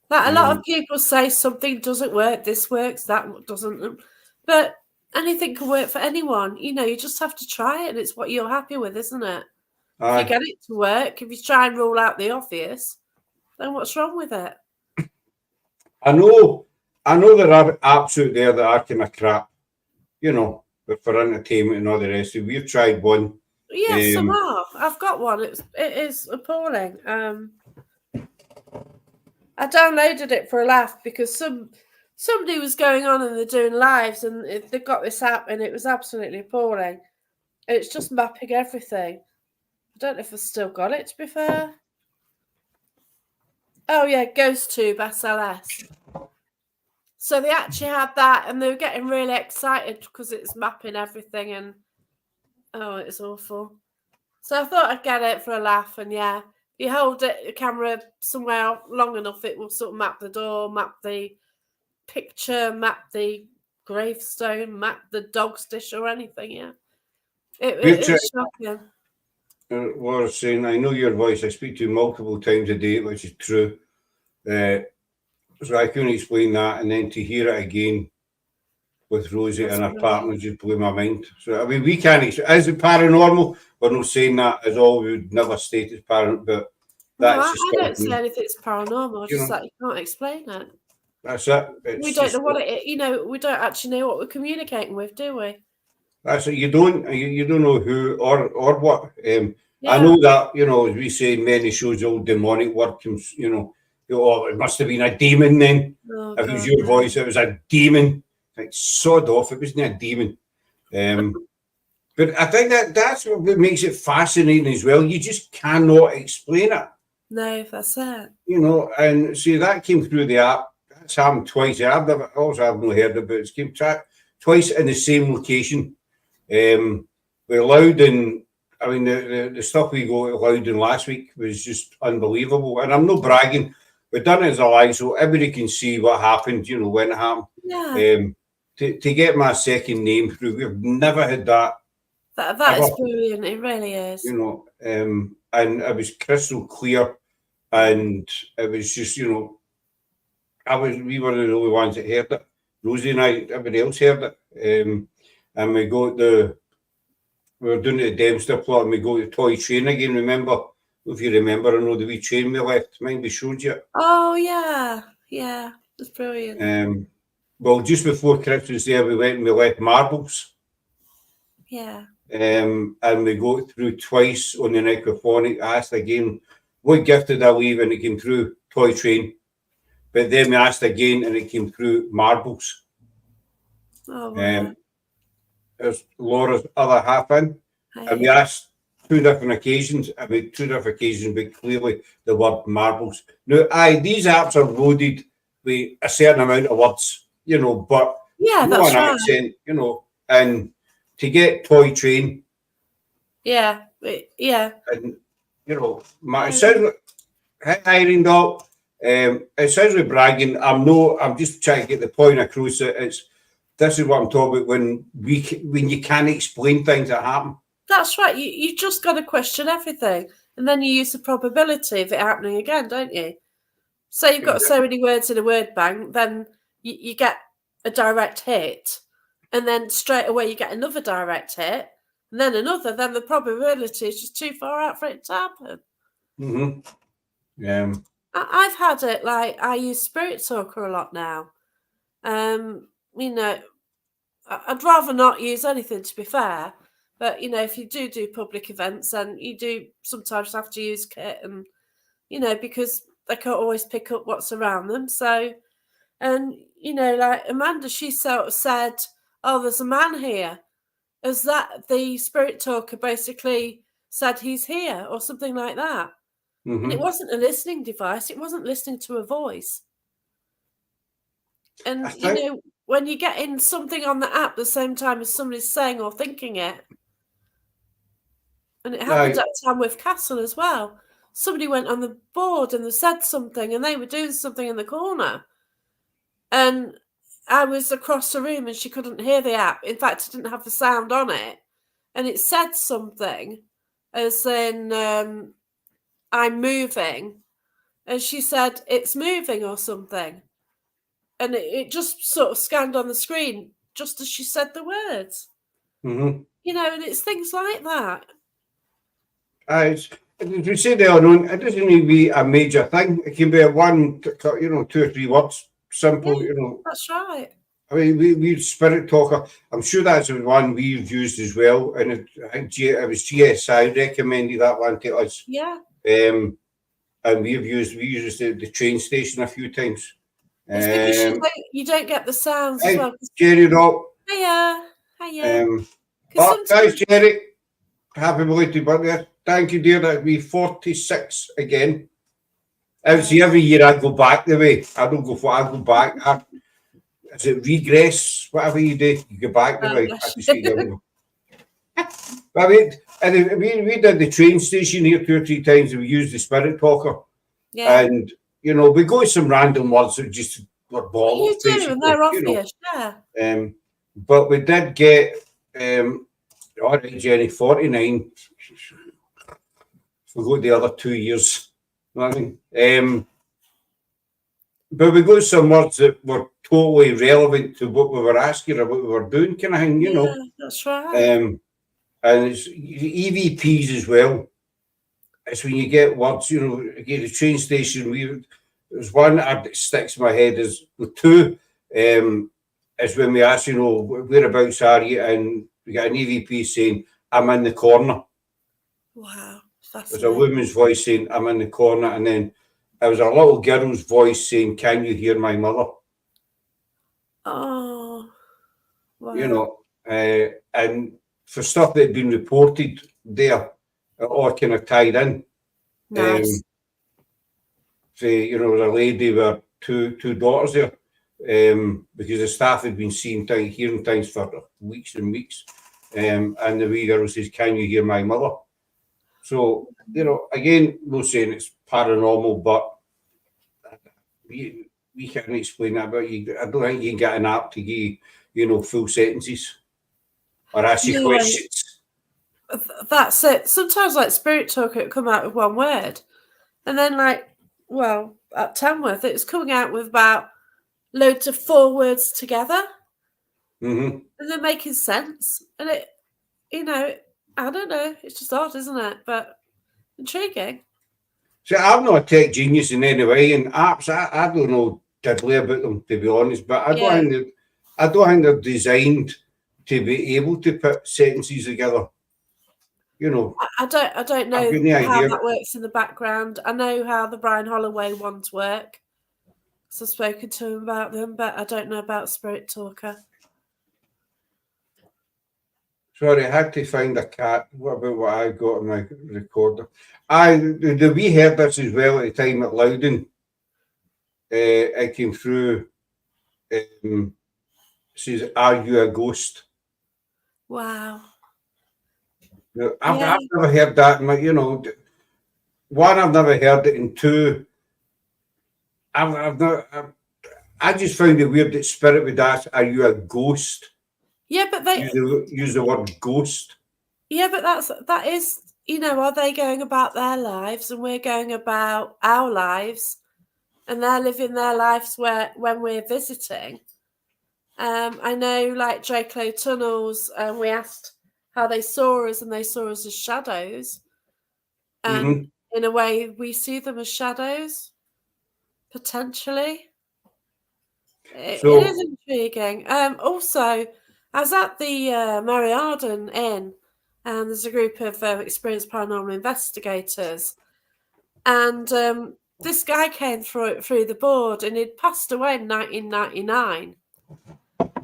Like a lot of people say something doesn't work, this works, that doesn't. But anything can work for anyone. You just have to try it, and it's what you're happy with, isn't it? If you get it to work, if you try and rule out the obvious, then what's wrong with it? I know there are apps out there that are kind of crap, but for entertainment and all the rest. So we've tried one. Yes, some are. I've got one. It is appalling. I downloaded it for a laugh because somebody was going on and they're doing lives, and they got this app, and it was absolutely appalling. And it's just mapping everything. I don't know if I've still got it, to be fair. Oh yeah, GhostTube SLS. So they actually had that, and they were getting really excited because it's mapping everything, and it's awful. So I thought I'd get it for a laugh, and yeah, you hold the camera somewhere long enough, it will sort of map the door, map the picture, map the gravestone, map the dog's dish or anything. Yeah, it was shocking. What I was saying, I know your voice. I speak to you multiple times a day, which is true. So I couldn't explain that, and then to hear it again with Rosie and her partner just blew my mind. So I mean, we can't. Is it paranormal? We're not saying that as all. We would never state it's paranormal, but that's I don't say anything's paranormal. Just that you can't explain it. That's it. We don't know what it is. We don't actually know what we're communicating with, do we? That's it. You don't know who or what. I know that, as we say in many shows, all demonic workings, it must have been a demon then. If it was your voice, it was a demon. Like, sod off, it wasn't a demon. But I think that's what makes it fascinating as well. You just cannot explain it. No, that's it. And see, that came through the app. That's happened twice. I've not heard of it. It's came twice in the same location. With Loudon, I mean, the stuff we got at Loudon last week was just unbelievable. And I'm not bragging. We've done it as a live, so everybody can see what happened, when it happened. Yeah. To get my second name through, we've never had that. That is brilliant. It really is. And it was crystal clear, and it was just, we were the only ones that heard it. Rosie and I, everybody else heard it. And we were doing it at Dempster Plot, and we go to Toy Train again, remember? If you remember, I know the wee train we left. Mind we showed you. Oh, yeah. Yeah, that's brilliant. Well, just before Christmas there, we went and we left marbles. Yeah. And we go through twice on the necrophonic. I asked again, what gift did I leave? And it came through Toy Train. But then we asked again, and it came through marbles. Oh, wow. There's Laura's other half in. And we asked 2 different occasions, but clearly the word marbles. Now, these apps are loaded with a certain amount of words, but yeah, no that's right. accent, and to get Toy Train. Yeah. And, it sounds like, hi, Rindal. It sounds like bragging. I'm just trying to get the point across that this is what I'm talking about when you can't explain things that happen. That's right. You just got to question everything, and then you use the probability of it happening again, don't you? So you've got so many words in a word bank, then you get a direct hit, and then straight away you get another direct hit, and then another, then the probability is just too far out for it to happen. Yeah. I've had it, like, I use Spirit Talker a lot now. You know, I'd rather not use anything, to be fair. But, you know, if you do public events, then you do sometimes have to use kit, and, you know, because they can't always pick up what's around them. So, and, you know, like Amanda, she sort of said, oh, there's a man here. As that the Spirit Talker basically said he's here or something like that. And it wasn't a listening device. It wasn't listening to a voice. And, you know, when you get in something on the app at the same time as somebody's saying or thinking it, and it happened at Tamworth Castle as well. Somebody went on the board and they said something and they were doing something in the corner. And I was across the room and she couldn't hear the app. In fact, it didn't have the sound on it. And it said something as in, I'm moving. And she said, it's moving or something. And it just sort of scanned on the screen just as she said the words. You know, and it's things like that. As you say there on, it doesn't need to be a major thing. It can be a one, you know, 2 or 3 words, simple, Yeah, you know. That's right. I mean, we Spirit Talker. I'm sure that's the one we've used as well, and I think it was GSI recommended that one to us. Yeah. And we used the train station a few times. It's because you don't get the sounds as well. Jerry Rock. Hiya. Guys, Jerry, happy belated birthday. Thank you, dear. That'll be 46 again. Obviously, every year I go back the way. I don't go for. I go back. Is it regress? Whatever you do, you go back the way. I just get I mean, and we did the train station here 2 or 3 times, and we used the Spirit Talker. Yeah. And you know, we go some random ones that just were balls. You do, and they're obvious, yeah. But we did get all right, Jenny, 49. We go the other 2 years. You know what I mean? But we got some words that were totally relevant to what we were asking or what we were doing, kind of thing, you know. That's right. And it's EVPs as well. It's when you get words, you know, again, the train station, there's one that sticks in my head is with 2, is when we ask, you know, whereabouts are you? And we got an EVP saying, I'm in the corner. Wow. There's a woman's voice saying, I'm in the corner. And then there was a little girl's voice saying, can you hear my mother? Oh, wow. You know, and for stuff that had been reported there, it all kind of tied in. Nice. You know, there was a lady with two daughters there, because the staff had been hearing things for weeks and weeks. And the wee girl says, can you hear my mother? So, you know, again, we're saying it's paranormal, but we can't explain that. But I don't think you can get an app to give you know, full sentences or ask you questions. That's it. Sometimes, like Spirit Talker, it come out with one word, and then, like, well, at Tamworth, it was coming out with about loads of 4 words together, and they're making sense. And it, you know, I don't know. It's just odd, isn't it? But intriguing. So I'm not a tech genius in any way, and apps, I don't know diddly about them, to be honest. But I don't think they're designed to be able to put sentences together. You know, I don't know how that works in the background. I know how the Brian Holloway ones work, so I've spoken to him about them, but I don't know about Spirit Talker. Sorry, I had to find a cat. What about what I got on my recorder? We heard this as well at the time at Loudon. It came through. Says, "Are you a ghost?" Wow. Now, I've never heard that. You know, 1, I've never heard it, and 2, I just found it weird that Spirit would ask, "Are you a ghost?" Yeah, but they use the word ghost. Yeah, but that is, you know, are they going about their lives and we're going about our lives, and they're living their lives when we're visiting. I know, like Drakelow Tunnels, we asked how they saw us and they saw us as shadows. And in a way, we see them as shadows, potentially. It is intriguing. Also, I was at the Loudon Inn, and there's a group of experienced paranormal investigators. And this guy came through the board, and he'd passed away in 1999.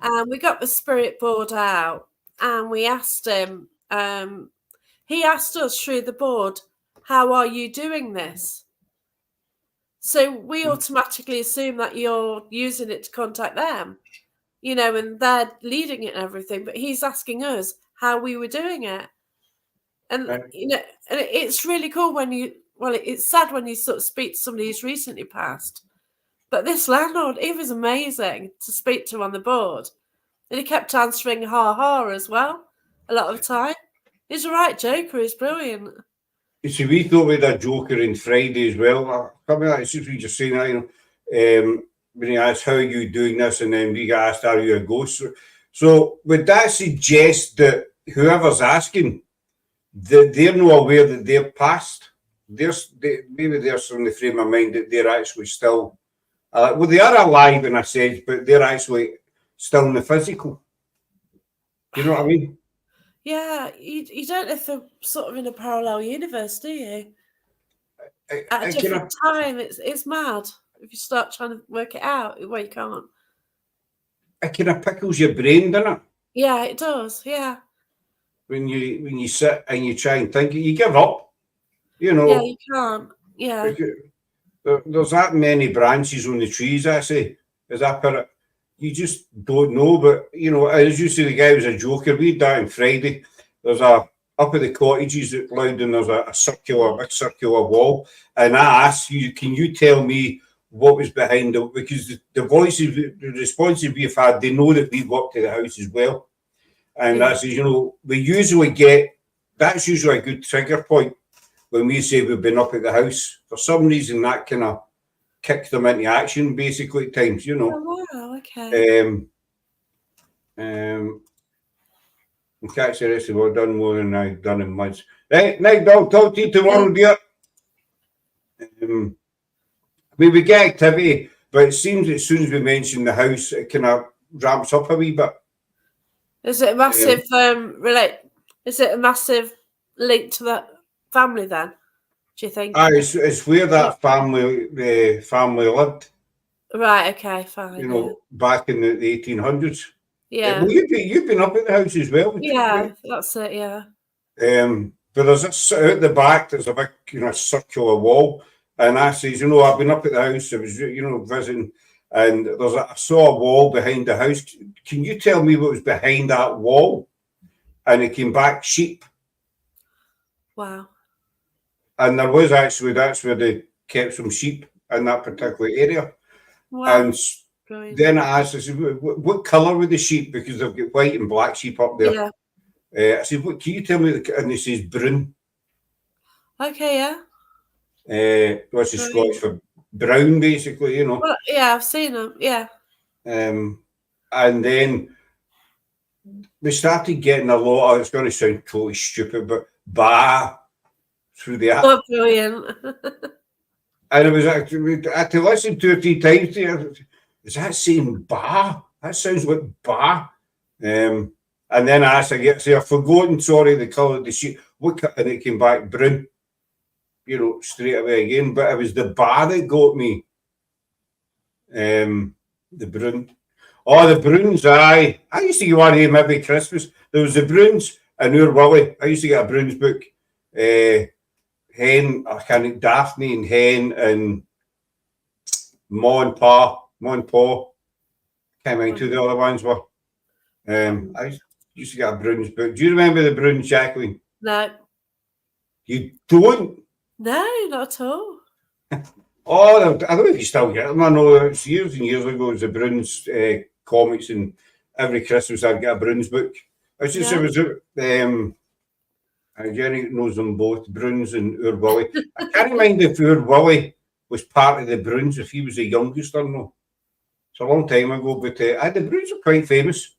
And we got the spirit board out, and we asked him. He asked us through the board, "How are you doing this?" So we automatically assume that you're using it to contact them, and they're leading it and everything. But he's asking us how we were doing it, and and it's really cool when you. Well, it's sad when you sort of speak to somebody who's recently passed. But this landlord, he was amazing to speak to on the board. And he kept answering ha as well, a lot of the time. He's a right joker, he's brilliant. You see, we thought we had a joker in Friday as well. I mean, it's just we just saying that, when he asked, how are you doing this? And then we got asked, are you a ghost? So would that suggest that whoever's asking, they're not aware that they're past? Maybe they're in the frame of mind that they're actually still, well, they are alive in a sense, but they're actually still in the physical. You know what I mean? Yeah, you don't know if they're sort of in a parallel universe, do you? At a different time, it's mad if you start trying to work it out. Well, you can't. It kind of pickles your brain, doesn't it? Yeah, it does. Yeah. When you sit and you try and think, you give up. Yeah, you can't. Yeah. There's that many branches on the trees, I say. Is that part? You just don't know. But, as you say, the guy was a joker. We had that on Friday. There's up at the cottages at Loudon, there's a big circular wall. And I asked you, can you tell me what was behind it? Because the voices, the responses we've had, they know that we've walked to the house as well. And that's, we usually that's usually a good trigger point when we say we've been up at the house. For some reason, that kind of kicks them into action, basically, at times, Oh, wow, okay. Catch the rest of it, done more than I've done in months. Right, night, I'll talk to you tomorrow, dear. We get activity, but it seems as soon as we mention the house, it kind of ramps up a wee bit. Is it a massive Is it a massive link to that family then? Do you think? It's where that family lived. Right. Okay. Fine. Back in the 1800s. Yeah. Well, you've been up at the house as well. Yeah, that's it. Yeah. But there's this out the back. There's a big, circular wall, and I says, I've been up at the house. I was, visiting, and I saw a wall behind the house. Can you tell me what was behind that wall? And it came back sheep. Wow. And there was actually, that's where they kept some sheep in that particular area. Wow. And then I asked, I said, what colour were the sheep? Because they've got white and black sheep up there. Yeah. I said, can you tell me? And he says, brown. Okay, yeah. What's the Scottish for brown, basically, Well, yeah, I've seen them, yeah. And then we started getting a lot of, it's going to sound totally stupid, but bah through the app. Oh, brilliant. And it was actually, I had to listen 2 or 3 times to it. Is that saying bah? That sounds like bah. And then I asked, I've forgotten, sorry, the colour of the sheep. And it came back brown, straight away again. But it was the bah that got me. The brown. Oh, the Bruins, aye. I used to get one of them every Christmas. There was the Bruins and Ur Willie. I used to get a Bruins book. Daphne and Hen and Ma and Pa. Can't mind who the other ones were. I used to get a Bruins book. Do you remember the Bruins, Jacqueline? No. You don't? No, not at all. Oh, I don't know if you still get them. I know it's years and years ago. It was the Bruins comics, and every Christmas I'd get a Bruins book. It's just, it was, Jenny knows them both, Bruins and Ur Willie. I can't mind if Ur Willie was part of the Bruins, if he was the youngest or no. It's a long time ago, but the Bruins are quite famous.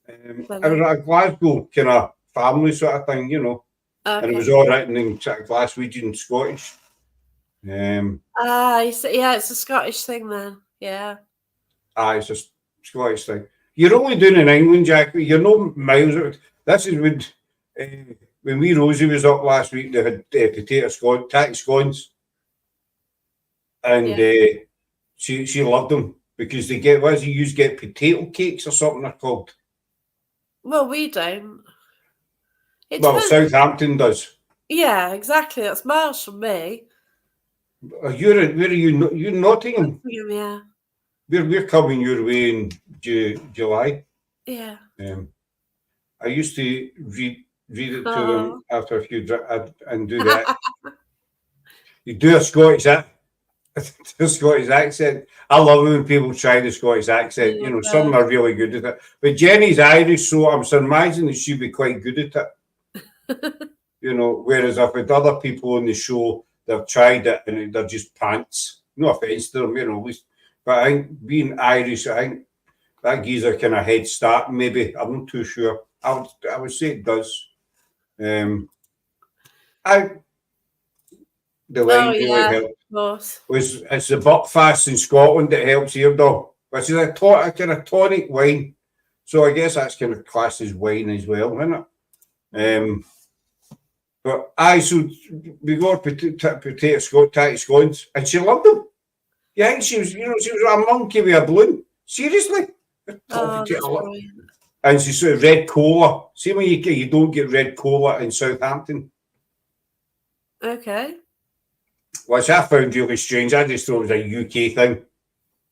I was a Glasgow kind of family sort of thing, you know. Okay. And it was all written in sort of Glaswegian Scottish. You see, yeah, it's a Scottish thing then. Yeah. It's a Scottish thing. You're only doing in England, Jack. You're no miles out. This is when we Rosie was up last week. They had tacky scones, and she loved them because they get get potato cakes or something they're called. Well, we don't. Southampton does. Yeah, exactly. That's miles from me. Where are you? You're Nottingham. Yeah. We're coming your way in July. Yeah. I used to read it to them after a few and do that. You do a Scottish accent. I love it when people try the Scottish accent. You know, some are really good at it. But Jenny's Irish, so I'm surmising that she'd be quite good at it. You know, whereas I've had other people on the show, they've tried it and they're just pants. No offence to them, you know. But I think being Irish, I think that gives a kind of head start. Maybe I'm not too sure. I would say it does. The line really helped. It's the Buckfast in Scotland that helps here, though, which is a kind of tonic wine. So I guess that's kind of classed as wine as well, isn't it? But so we got tacky scones, and she loved them. Yeah, I think she was a monkey with a balloon. Seriously. And she said red cola. See when you don't get red cola in Southampton. Okay. Which I found really strange. I just thought it was a UK thing,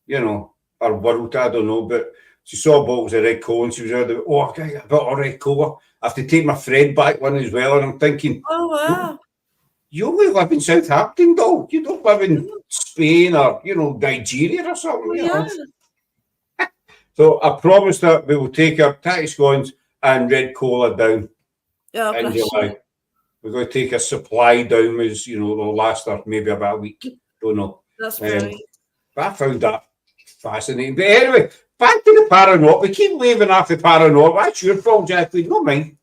you know, or world. I don't know. But she saw bottles of red cola and she was out there. Oh, I got a bottle of red cola. I have to take my friend back one as well. And I'm thinking, oh wow, you only live in Southampton, though. You don't live in Spain or Nigeria or something. You know? So I promised her we will take her tacky scones and red cola down in July. We're going to take a supply down, as they'll last her maybe about a week. Don't know. That's brilliant. But I found that fascinating. But anyway, back to the paranormal. We keep waving off the paranormal. That's your fault, Jacqueline. Not mine.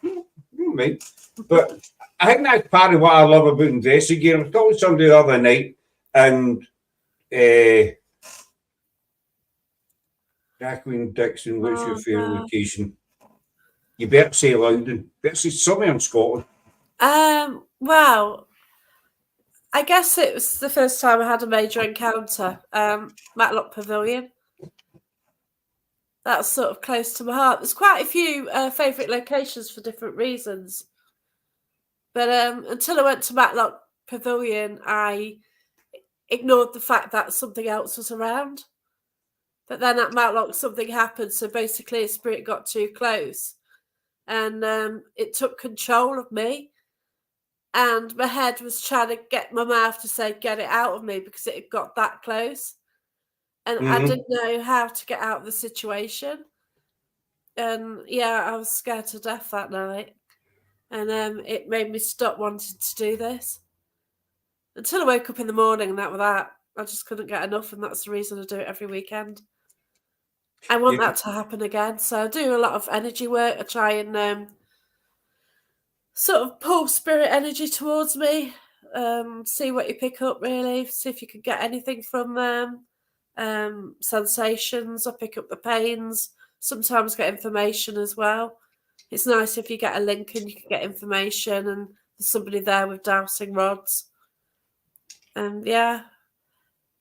Not mine. But I think that's part of what I love about investigating. I was talking to somebody the other night, and Jacqueline Dixon, what's your favourite location? You better say Loudon. Better say somewhere in Scotland. Well, I guess it was the first time I had a major encounter. Matlock Pavilion. That's sort of close to my heart. There's quite a few favourite locations for different reasons. But until I went to Matlock Pavilion, I ignored the fact that something else was around. But then at Matlock, something happened. So basically, a spirit got too close. And it took control of me. And my head was trying to get my mouth to say, get it out of me, because it had got that close. And I didn't know how to get out of the situation. And yeah, I was scared to death that night. And it made me stop wanting to do this. Until I woke up in the morning, and that was that. I just couldn't get enough, and that's the reason I do it every weekend. I want that to happen again. So I do a lot of energy work. I try and sort of pull spirit energy towards me. See what you pick up, really. See if you can get anything from them. Sensations. I pick up the pains. Sometimes get information as well. It's nice if you get a link and you can get information, and there's somebody there with dowsing rods. And yeah.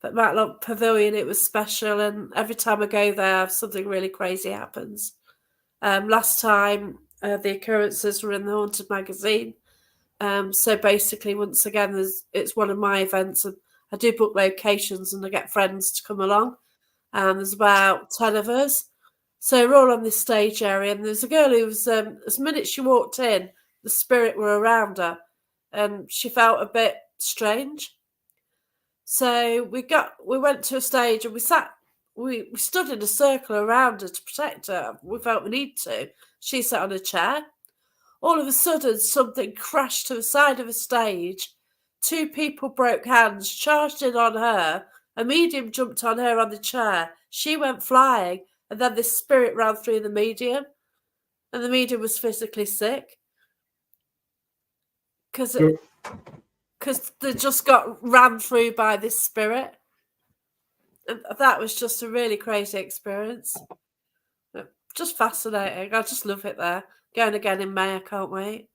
But Matlock Pavilion, it was special, and every time I go there, something really crazy happens. Last time, the occurrences were in the Haunted magazine. So basically, once again, it's one of my events. I do book locations, and I get friends to come along. There's about 10 of us. So we're all on this stage area, and there's a girl who was, as the minute she walked in, the spirit were around her, and she felt a bit strange. So we went to a stage, and we stood in a circle around her to protect her. We felt we need to. She sat on a chair. All of a sudden, something crashed to the side of the stage. 2 people broke hands, charged in on her. A medium jumped on her on the chair. She went flying, and then this spirit ran through the medium. and the medium was physically sick because they just got ran through by this spirit. And that was just a really crazy experience. Just fascinating. I just love it there. Going again in May, I can't wait.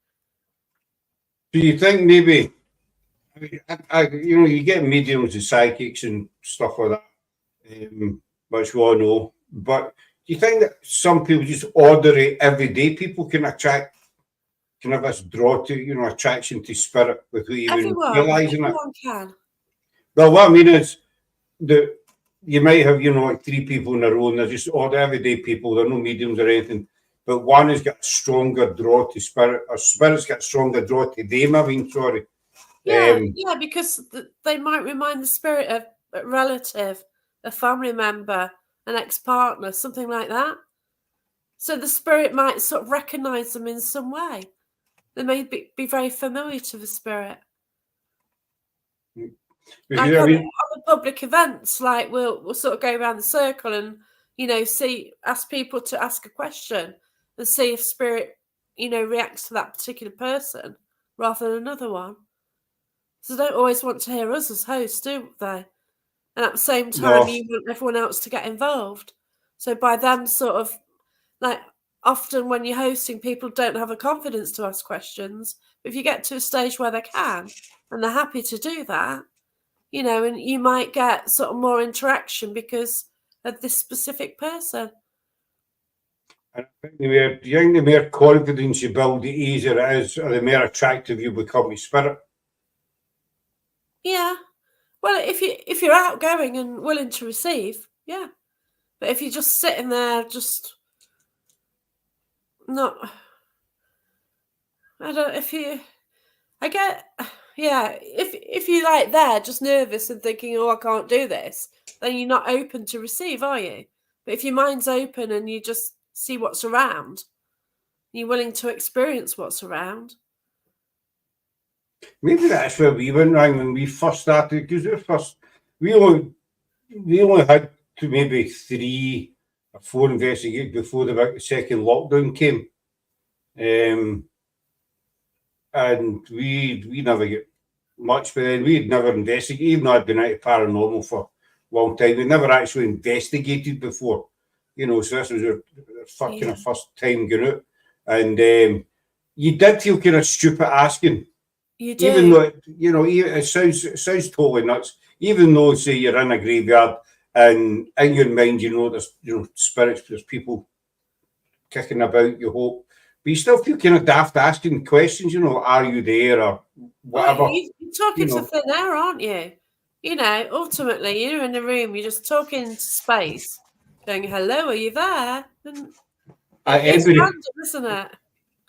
Do you think maybe, you get mediums and psychics and stuff like that, which we all know, but do you think that some people, just ordinary, everyday people, can have this draw to, attraction to spirit without even realising it? Everyone can. Well, what I mean is that you might have, like 3 people in a row and they're just everyday people, they're no mediums or anything, but one has got a stronger draw to spirit, or spirit's got a stronger draw to them, sorry. Yeah, because they might remind the spirit of a relative, a family member, an ex-partner, something like that. So the spirit might sort of recognise them in some way. They may be very familiar to the spirit. Like on the public events, like we'll sort of go around the circle and, ask people to ask a question and see if spirit, reacts to that particular person rather than another one. So they don't always want to hear us as hosts, do they? And at the same time, you want everyone else to get involved. So by them sort of, like, often when you're hosting, people don't have the confidence to ask questions. But if you get to a stage where they can, and they're happy to do that, and you might get sort of more interaction because of this specific person. I think the more confidence you build, the easier it is, or the more attractive you become with spirit. Yeah. Well, if you're outgoing and willing to receive, yeah. But if you're just sitting there, just not, if you like there just nervous and thinking, oh, I can't do this, then you're not open to receive, are you? But if your mind's open and you just see what's around, you're willing to experience what's around. Maybe that's where we went wrong when we first started, because we only had to maybe 3 or 4 investigations before the second lockdown came. And we never get much, but then we'd never investigated, even though I'd been out of paranormal for a long time. We'd never actually investigated before, so this was our fucking first time going out. And you did feel kind of stupid asking. You do. Even though, it sounds totally nuts. Even though, say, you're in a graveyard and in your mind, there's, spirits, there's people kicking about, you hope. But you still feel kind of daft asking questions, are you there or whatever. Well, you're talking to thin air, aren't you? Ultimately, you're in the room, you're just talking to space, going, hello, are you there? And it's random, isn't it?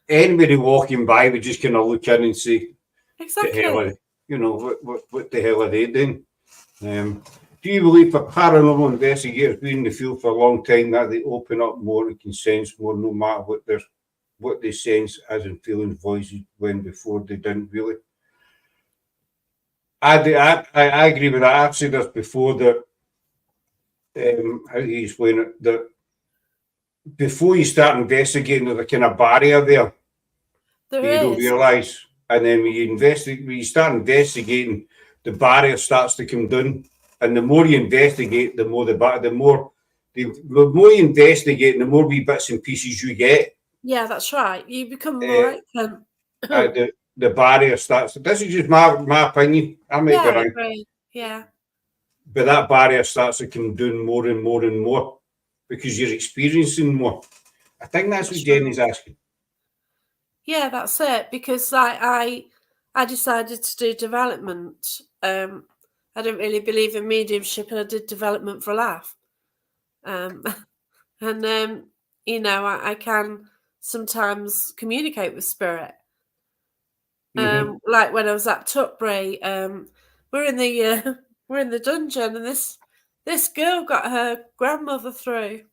Anybody walking by would just kind of look in and say, exactly. What the hell are they doing? Do you believe for paranormal investigators being in the field for a long time that they open up more and can sense more, no matter what they sense, as in feeling voices, when before they didn't really? I agree with that. I've said this before, that how do you explain it? That before you start investigating, there's a kind of barrier there that you don't realise. And then when you start investigating, the barrier starts to come down. And the more you investigate, the more you investigate, the more wee bits and pieces you get. Yeah, that's right. You become more open. The barrier starts. This is just my opinion. I might be wrong. Agree. Yeah. But that barrier starts to come down more and more and more because you're experiencing more. I think that's what Jenny's asking. Yeah, that's it. Because I decided to do development. I don't really believe in mediumship, and I did development for a laugh. I can sometimes communicate with spirit. Like when I was at Tutbury, we're in the dungeon, and this girl got her grandmother through,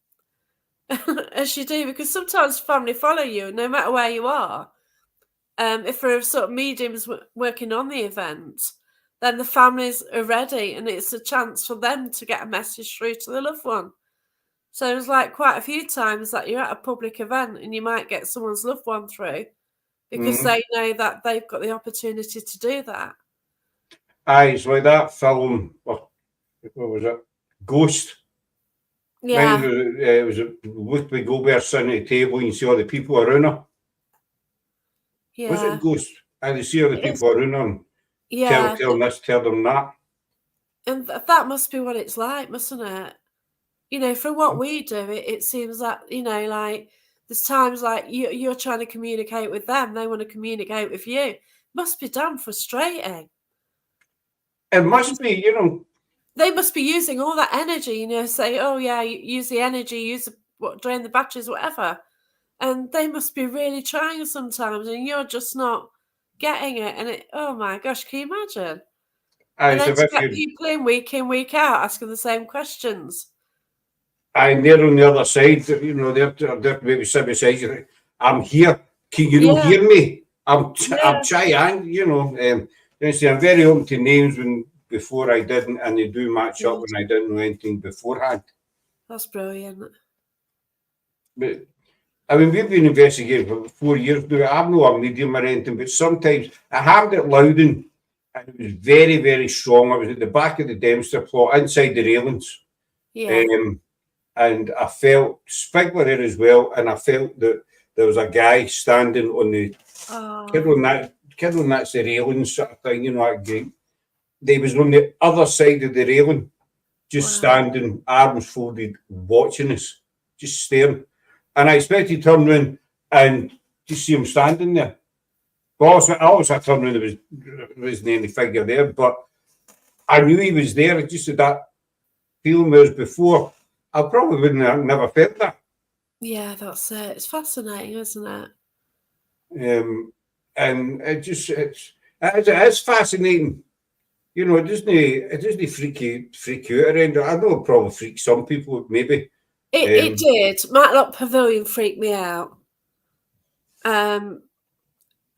as you do, because sometimes family follow you, no matter where you are. If there are sort of mediums working on the event, then the families are ready, and it's a chance for them to get a message through to the loved one. So there's like quite a few times that you're at a public event and you might get someone's loved one through because Mhm. they know that they've got the opportunity to do that. Aye, it's like that film. What was it? Ghost. Mine Yeah, was a Whoopi Goldberg sitting at the table and you see all the people around her. Was it yeah. Ghost? And you see all the It is. people around her and Yeah, tell them this, tell them that. and that must be what it's like, mustn't it? You know, for what we do, it seems that, you know, like there's times like you're trying to communicate with them, they want to communicate with you. Must be damn frustrating It because must be, you know. they must be using all that energy, you know, say, oh yeah, use the energy, drain the batteries, whatever. And they must be really trying sometimes, and you're just not getting it. And oh my gosh, can you imagine? And As then if to if get you, people in, week out, asking the same questions. and they're on the other side, you know, they're maybe sitting beside you. Like, I'm here. Can you not Yeah, hear me? I'm yeah, trying, you know. You see, I'm very open to names when before I didn't, and they do match up good. when I didn't know anything beforehand. That's brilliant. But I mean, we've been investigating for 4 years now. I'm not a medium or anything, but sometimes I happened at Loudon, and it was very, very strong. I was at the back of the Dempster plot, inside the railings. Yeah. Um, and I felt Spigler there as well, and I felt that there was a guy standing on the Oh, kid on that's the railing sort of thing, you know, that great. They was on the other side of the railing, just wow. standing, arms folded, watching us, just staring. And I expected to turn around and just see him standing there. But also I turned around, there wasn't any figure there, but I knew he was there. I just had that feeling, whereas before, I probably wouldn't have never felt that. Yeah, that's it. It's fascinating, isn't it? And it is fascinating. You know, it doesn't freak you out around. I know it probably freaks some people, maybe. It Um, did. Matlock Pavilion freaked me out. Um,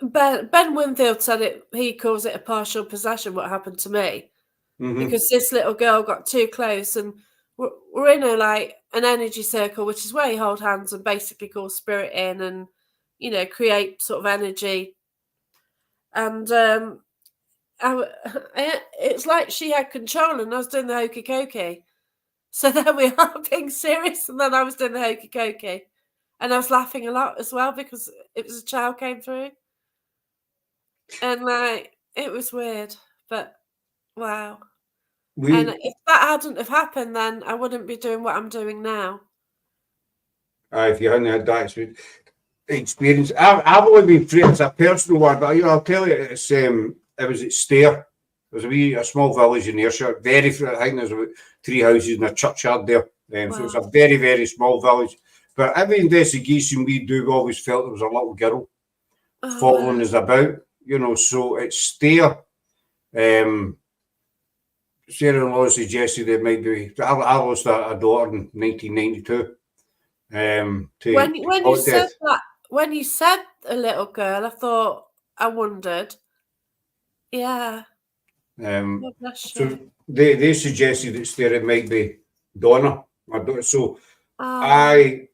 Ben Winfield said he calls it a partial possession, what happened to me. mhm. Because this little girl got too close and we're in an energy circle, which is where you hold hands and basically call spirit in and, you know, create sort of energy. And it's like she had control and I was doing the hokey cokey. So then we are being serious and then I was doing the hokey cokey. And I was laughing a lot as well because it was a child came through. And it was weird, but wow. And We, if that hadn't have happened, then I wouldn't be doing what I'm doing now. if you hadn't had that experience, I've only been free. It's a personal one, but I'll tell you, it was at Stair. There's a small village in Ayrshire. Very, I think there's about 3 houses and a churchyard there. So it's Wow. a very, very small village. But every investigation we do, we always felt there was a little girl Oh, following wow. us about. You know, so it's Stair. Sarah-in-law suggested it might be. I lost a daughter in 1992 to When you cot said death. that, when you said a little girl, I wondered. Yeah. Um, God bless so you. they suggested that Sarah might be Donna, my daughter. So Oh, I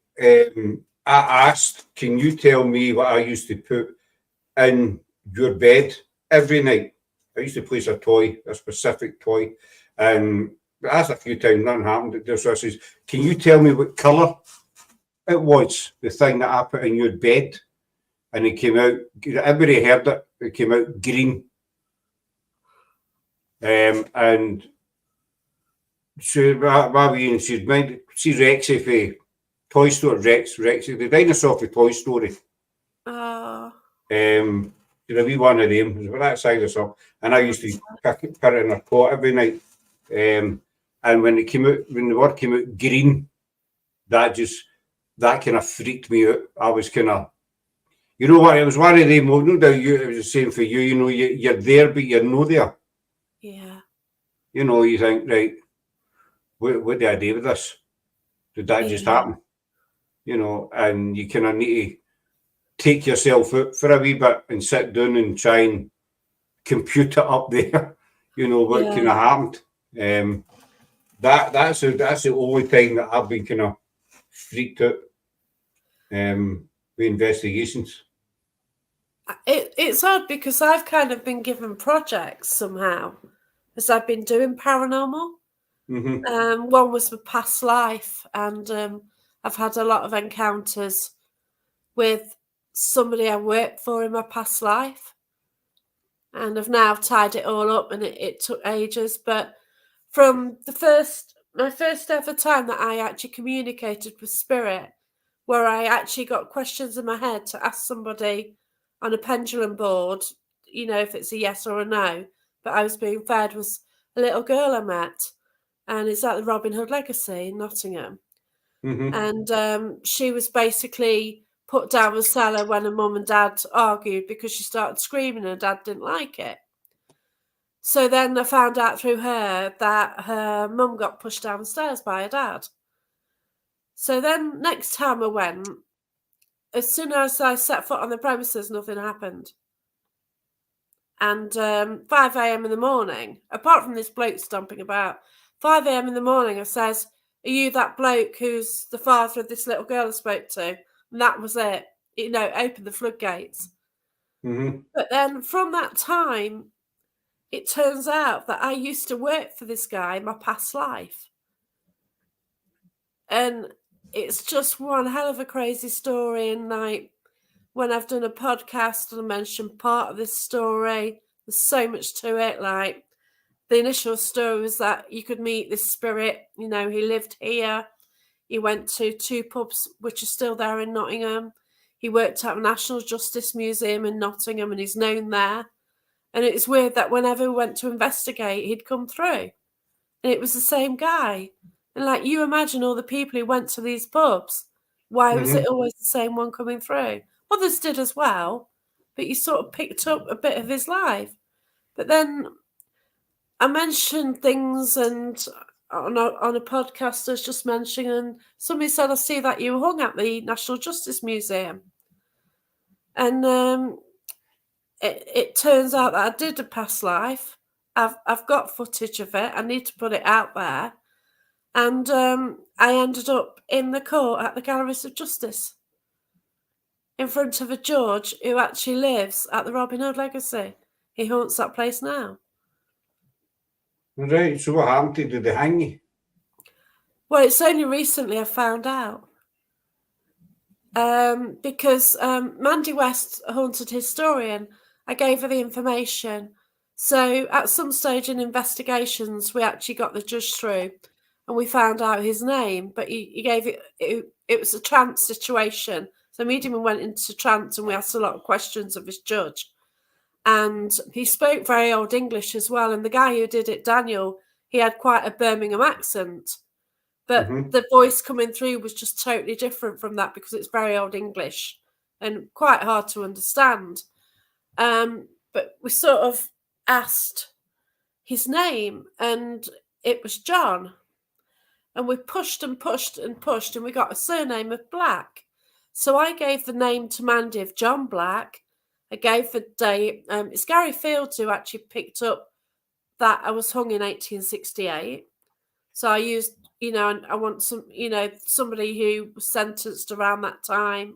asked, can you tell me what I used to put in your bed every night? I used to place a toy, a specific toy, and I asked a few times, nothing happened. So I says, can you tell me what colour it was, the thing that I put in your bed? And it came out, everybody heard it, it came out green. And so my wee and she'd mind, see Rexy for Toy Story, Rexy, the dinosaur for Toy Story. oh, A wee one of them, it was about that size or something. And I used to put it in her cot every night. And when the word came out green, that kind of freaked me out. I was kind of, you know what, it was one of them, well, no doubt it was the same for you, you know, you're there, but you're not there. yeah, You know, you think, right, what did I do with this? Did that just yeah, happen? You know, and you kind of need to take yourself out for a wee bit and sit down and try and compute it up there, you know, what kind yeah. of happened. That's the only time that I've been kind of freaked out with investigations. It's odd because I've kind of been given projects somehow as I've been doing paranormal. One was my past life, and I've had a lot of encounters with somebody I worked for in my past life, and I've now tied it all up, and it took ages, but from my first ever time that I actually communicated with spirit, where I actually got questions in my head to ask somebody on a pendulum board, if it's a yes or a no, but I was being fed, was a little girl I met, and it's at the Robin Hood Legacy in Nottingham. And she was basically put down the cellar when her mum and dad argued because she started screaming and her dad didn't like it. So then I found out through her that her mum got pushed downstairs by her dad. So then next time I went, as soon as I set foot on the premises, nothing happened. And 5 a.m. in the morning, apart from this bloke stomping about, 5 a.m. in the morning, I says, "Are you that bloke who's the father of this little girl I spoke to?" And that was it. Opened the floodgates. But then from that time, it turns out that I used to work for this guy in my past life. And it's just one hell of a crazy story. And when I've done a podcast and I mentioned part of this story, there's so much to it. Like the initial story was that you could meet this spirit. He lived here. He went to 2 pubs, which are still there in Nottingham. He worked at the National Justice Museum in Nottingham and he's known there. And it's weird that whenever we went to investigate, he'd come through. And it was the same guy. And you imagine all the people who went to these pubs. Why was it always the same one coming through? Others did as well, but you sort of picked up a bit of his life. But then I mentioned things, and on a podcast I was just mentioning, and somebody said, "I see that you hung at the National Justice Museum." And it turns out that I did a past life. I've got footage of it. I need to put it out there. And I ended up in the court at the Galleries of Justice in front of a judge who actually lives at the Robin Hood Legacy. He haunts that place now. Right, so what happened to you? Did they hang you? Well, it's only recently I found out. Because Mandy West, a haunted historian, I gave her the information. So at some stage in investigations, we actually got the judge through and we found out his name, but he gave it was a trance situation. So medium went into trance and we asked a lot of questions of his judge. And he spoke very old English as well. And the guy who did it, Daniel, he had quite a Birmingham accent. But the voice coming through was just totally different from that because it's very old English and quite hard to understand. But we sort of asked his name and it was John. And we pushed and pushed and pushed and we got a surname of Black. So I gave the name to Mandy of John Black. I gave the date. It's Gary Fields who actually picked up that I was hung in 1868. So I used, and I want somebody who was sentenced around that time,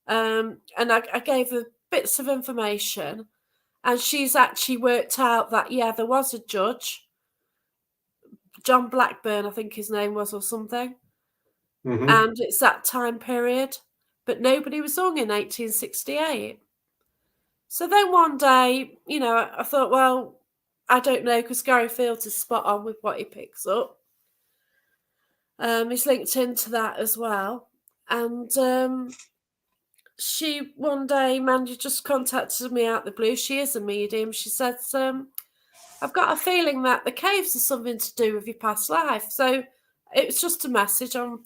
and I gave her bits of information, and she's actually worked out that, there was a judge, John Blackburn, I think his name was, or something, and it's that time period, but nobody was hung in 1868. So then one day, I thought, well, I don't know, because Gary Fields is spot on with what he picks up. He's linked into that as well. And one day, Mandy just contacted me out the blue. She is a medium. She said, I've got a feeling that the caves are something to do with your past life. So it was just a message on,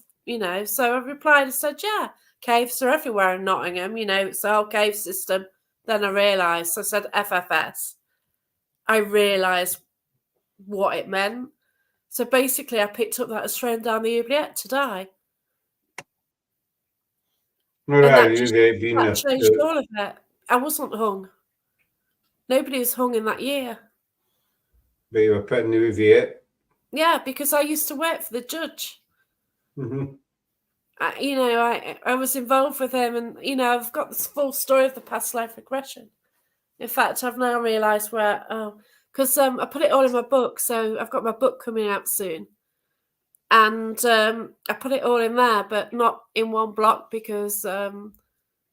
so I replied and said, yeah, caves are everywhere in Nottingham. It's the whole cave system. Then I realised, I said FFS. I realised what it meant. So basically, I picked up that I was thrown down the oubliette to die. Right, and that changed all of it. I wasn't hung. Nobody was hung in that year. But you were put in the oubliette. Yeah, because I used to work for the judge. I was involved with him, and I've got this full story of the past life regression. In fact, I've now realised because I put it all in my book, so I've got my book coming out soon, and I put it all in there, but not in one block because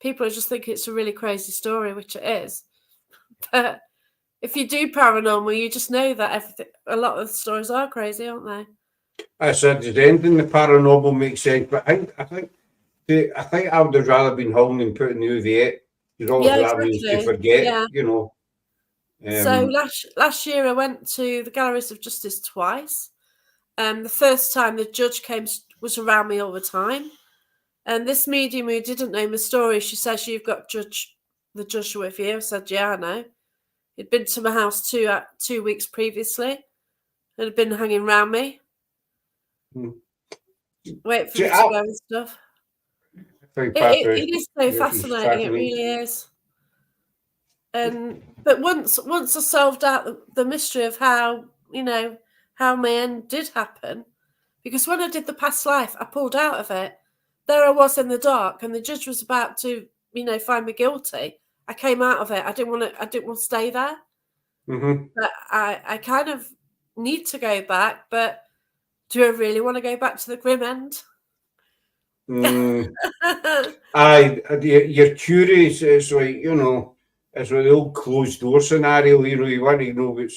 people just think it's a really crazy story, which it is. But if you do paranormal, you just know that a lot of the stories are crazy, aren't they? I said, the ending the paranormal makes sense, but I think I would have rather been home than put in the UV8. Because all Yeah, that means to exactly. forget, Yeah. So Um, last year I went to the Galleries of Justice twice. The first time the judge was around me all the time. And this medium who didn't know my story, she says, "You've got the judge with you." I said, "Yeah, I know." He'd been to my house 2 weeks previously and had been hanging around me, hmm. waiting for See, me to go and stuff. I think It is so this is fascinating. It fascinating. really is. But once I solved out the mystery of how my end did happen, because when I did the past life, I pulled out of it. There I was in the dark, and the judge was about to find me guilty. I came out of it. I didn't want to stay there. Mm-hmm. But I kind of need to go back. But do I really want to go back to the grim end? Mm. You're curious. It's like, it's like the old closed door scenario. You want to know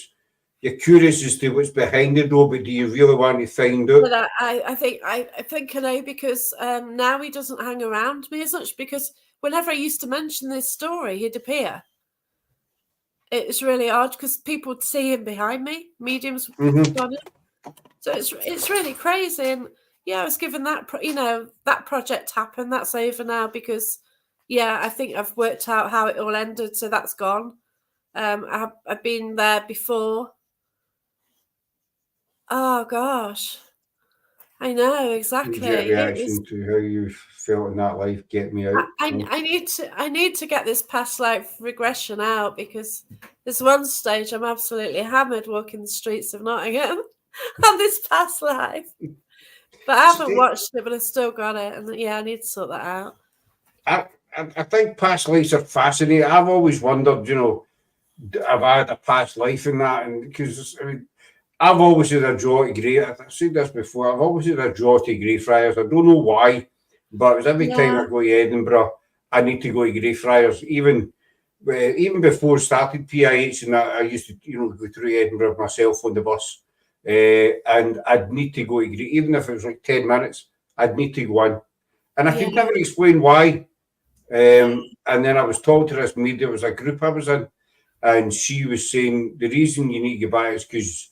you're curious as to what's behind the door, but do you really want to find out? But I think I know because now he doesn't hang around me as much, because whenever I used to mention this story, he'd appear. It's really odd because people would see him behind me. Mediums would pick up on him. So it's really crazy. And I was given that that project happened. That's over now because I think I've worked out how it all ended. So that's gone. I've been there before. Oh gosh. I know exactly. Your It was. reaction to how you felt in that life, get me out. I need to get this past life regression out, because there's one stage I'm absolutely hammered walking the streets of Nottingham on this past life. But I haven't watched it, but I still got it, and I need to sort that out. I think past lives are fascinating. I've always wondered, I've had a past life in that, and because I've always had a draw to Grey. I've said this before. I've always had a draw to Greyfriars. I don't know why, but it was every time I go to Edinburgh, I need to go to Greyfriars. Even before I started PIH, and I used to go through Edinburgh myself on the bus, and I'd need to go to Grey, even if it was like 10 minutes. I'd need to go in, and I could never explain why. And then I was told to this media, it was a group I was in, and she was saying the reason you need to get back is because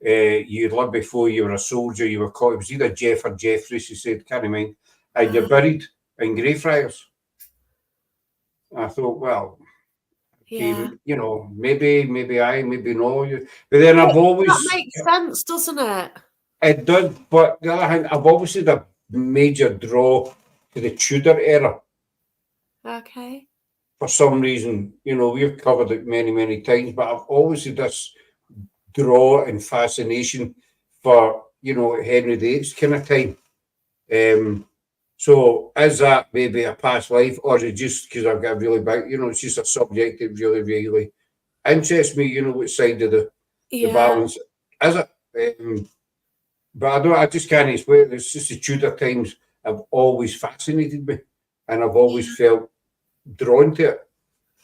you lived before you were a soldier, you were caught. It was either Jeff or Jeffrey, she said, can't mind, and you're buried in Greyfriars. I thought, well, maybe no. But then I've always. That makes sense, doesn't it? It did, but the other hand, I've always had a major draw to the Tudor era. Okay. For some reason, we've covered it many, many times, but I've always had this draw and fascination for, Henry VIII kind of time. So is that maybe a past life, or is it just because I've got a really big, it's just a subject that really, really interests me, which side of the balance is it? But I just can't explain it. It's just the Tudor times have always fascinated me, and I've always felt drawn to it.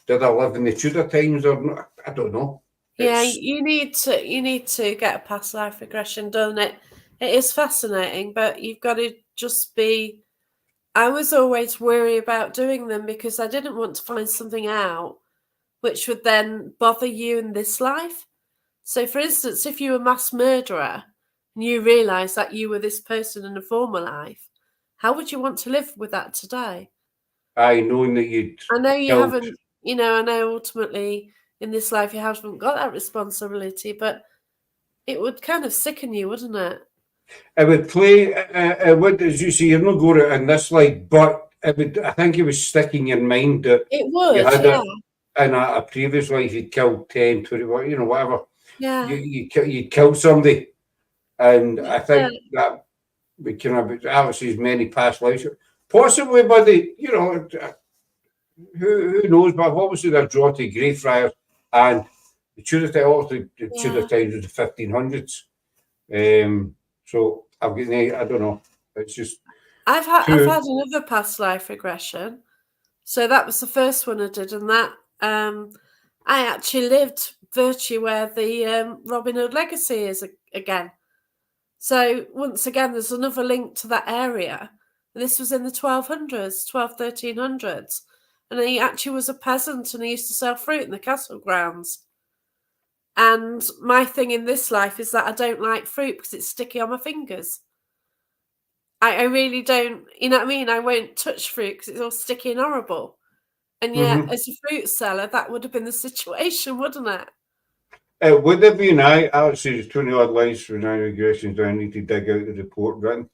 Did I live in the Tudor times or not? I don't know. You need to get a past life regression done. It is fascinating, but you've got to just be. I was always worried about doing them because I didn't want to find something out which would then bother you in this life. So, for instance, if you were a mass murderer and you realise that you were this person in a former life, how would you want to live with that today? Knowing that you'd. I know you haven't. I know ultimately in this life you haven't got that responsibility, but it would kind of sicken you, wouldn't it? It would play. It would, as you say, you're not going to in this life, but it would. I think it was sticking in mind that it would. You had in a previous life, you'd killed 10, 20, whatever. Yeah. You'd killed somebody, and I think that we can have Alex's many past lives. Possibly, buddy, you know, who knows? But I've always seen a draw to Greyfriars and the Tudor also the Tudor times was the 1500s. So I've got I don't know. It's just I've had another past life regression. So that was the first one I did, and that I actually lived virtually where the Robin Hood legacy is again. So once again, there's another link to that area. And this was in the 1300s. And he actually was a peasant and he used to sell fruit in the castle grounds. And my thing in this life is that I don't like fruit because it's sticky on my fingers. I really don't, you know what I mean? I won't touch fruit because it's all sticky and horrible. And yet, as a fruit seller, that would have been the situation, wouldn't it? Would there be actually there's 20 odd lines for nine regressions I need to dig out the report written.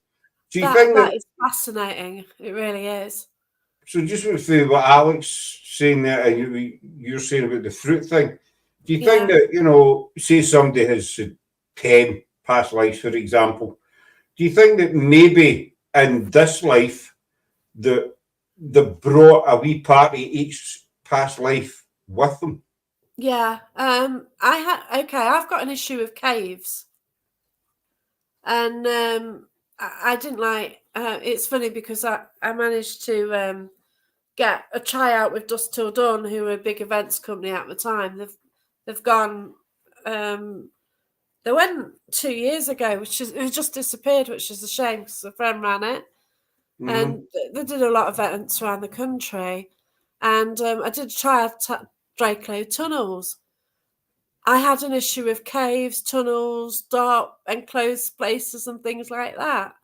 Do you think that is fascinating? It really is. So just with what Alex saying there and you're saying about the fruit thing, do you think that, you know, say somebody has 10 past lives, for example, do you think that maybe in this life they brought a wee part of each past life with them? Yeah. I've got an issue with caves. And I didn't like it's funny because I managed to get a tryout with Dusk Till Dawn, who were a big events company at the time. They've gone they went 2 years ago, it just disappeared, which is a shame because a friend ran it. And they did a lot of events around the country. And I did try out Draco tunnels. I had an issue with caves, tunnels, dark, enclosed places and things like that.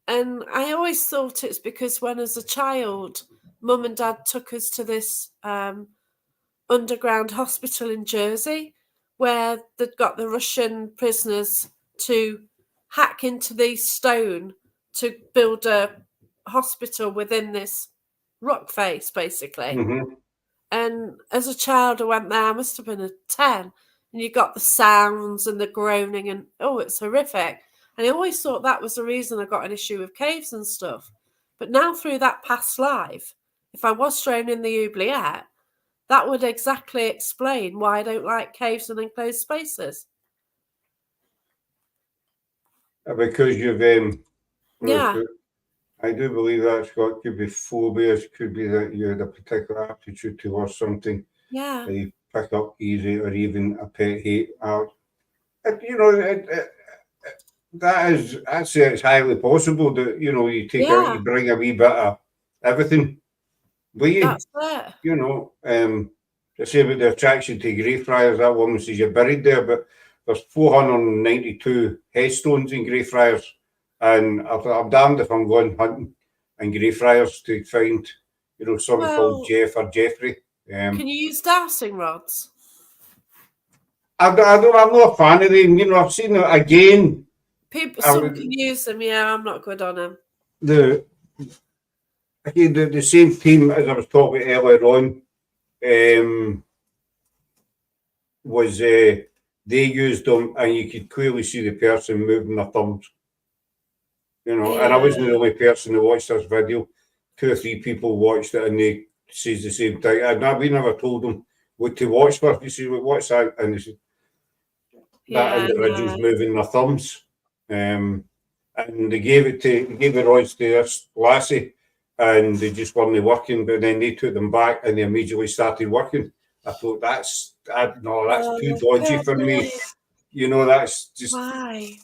And I always thought it's because when as a child, Mum and Dad took us to this underground hospital in Jersey where they'd got the Russian prisoners to hack into the stone to build a hospital within this rock face, basically. And as a child, I went there, I must have been a 10, and you got the sounds and the groaning and, it's horrific. And I always thought that was the reason I got an issue with caves and stuff. But now through that past life, if I was thrown in the oubliette, that would exactly explain why I don't like caves and enclosed spaces. Because you've, I do believe that, Scott, could be phobias, could be that you had a particular aptitude towards something that you pick up easy, or even a pet hate. You know, I'd say it's highly possible that, you know, you take out, you bring a wee bit of everything with you. That's it. You know, I say about the attraction to Greyfriars, that woman says you're buried there, but there's 492 headstones in Greyfriars, and I'm damned if I'm going hunting in Greyfriars to find, you know, something called Jeff or Jeffrey. Can you use dowsing rods? I'm not a fan of them. You know, I've seen it again. Some can use them. Yeah, I'm not good on them. The same team as I was talking about earlier on was they used them, and you could clearly see the person moving their thumbs. You know, and I wasn't the only person who watched this video. 2 or 3 people watched it, and they says the same thing. We never told them what to watch for. You see, what's that? And they said that individual's moving their thumbs. And they gave the rods to this lassie, and they just weren't working. But then they took them back, and they immediately started working. I thought that's too dodgy for me. You know, that's just why.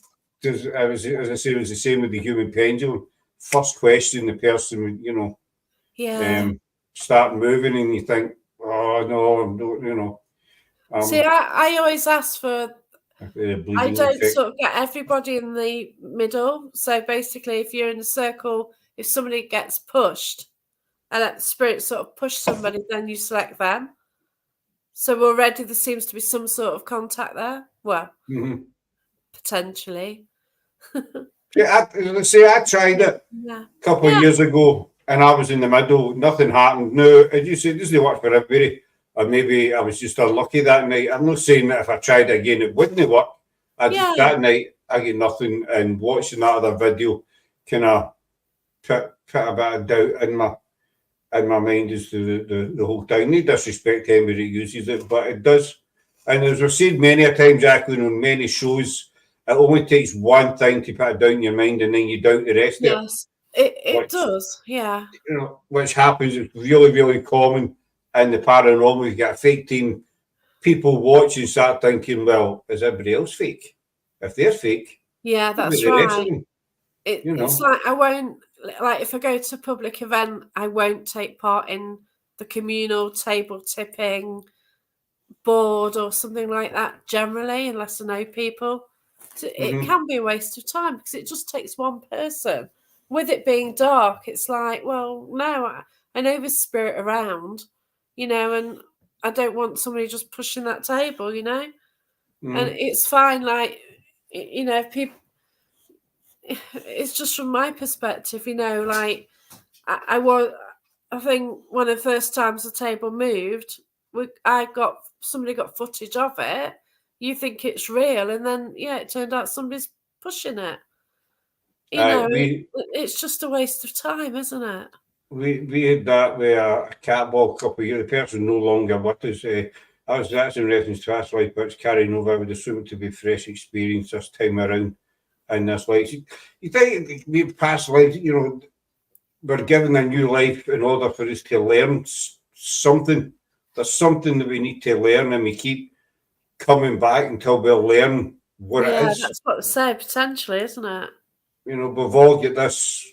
As I say, it was the same with the human pendulum. First question, the person would, you know, start moving, and you think, oh no, you know. See, I always ask for. I don't sort of get everybody in the middle. So basically, if you're in a circle, if somebody gets pushed, and that spirit sort of push somebody, then you select them. So already there seems to be some sort of contact there. Well, potentially. I tried it a couple of years ago, and I was in the middle. Nothing happened. No, as you say, it doesn't work for everybody. Or maybe I was just unlucky that night. I'm not saying that if I tried it again, it wouldn't work. That night, I get nothing. And watching that other video kind of put a bit of doubt in my mind as to the whole thing. No disrespect to anybody that uses it, but it does. And as I've said many a time, Jacqueline, on many shows, it only takes one thing to put it down in your mind, and then you doubt the rest of it. Yes, it does. Yeah. You know, which happens. It's really, really common in the paranormal. You get a fake team. People watch and start thinking, well, is everybody else fake? If they're fake, Yeah, that's the rest of right. them, It's like I won't, like if I go to a public event, I won't take part in the communal table tipping board or something like that generally, unless I know people. So it can be a waste of time because it just takes one person. With it being dark, it's like, well, no, I know there's spirit around, you know, and I don't want somebody just pushing that table, you know. And it's fine, like, you know, people. It's just from my perspective, you know, like I think one of the first times the table moved, somebody got footage of it. You think it's real, and then it turned out somebody's pushing it. You know, it's just a waste of time, isn't it? We had that with a cat ball a couple of years. The person no longer with us. That's in reference to us life, but it's carrying over. I would assume it to be fresh experience this time around. In this life, you think we past lives, you know, we're given a new life in order for us to learn something. There's something that we need to learn, and we keep coming back until we learn what it is. Yeah, that's what I say, potentially, isn't it? You know, we've all got this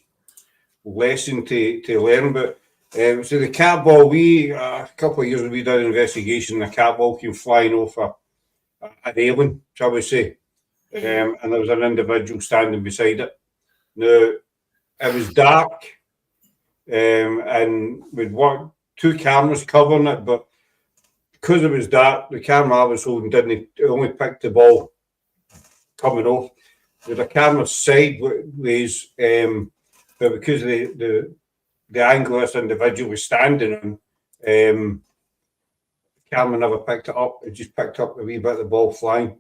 lesson to learn. But so the cat ball, a couple of years ago, we did an investigation. The cat ball came flying off a railing, shall we say. And there was an individual standing beside it. Now, it was dark, and we'd two cameras covering it, but because it was dark, the camera I was holding only picked the ball coming off. With a camera sideways, but because of the angle this individual was standing on, the camera never picked it up. It just picked up a wee bit of the ball flying.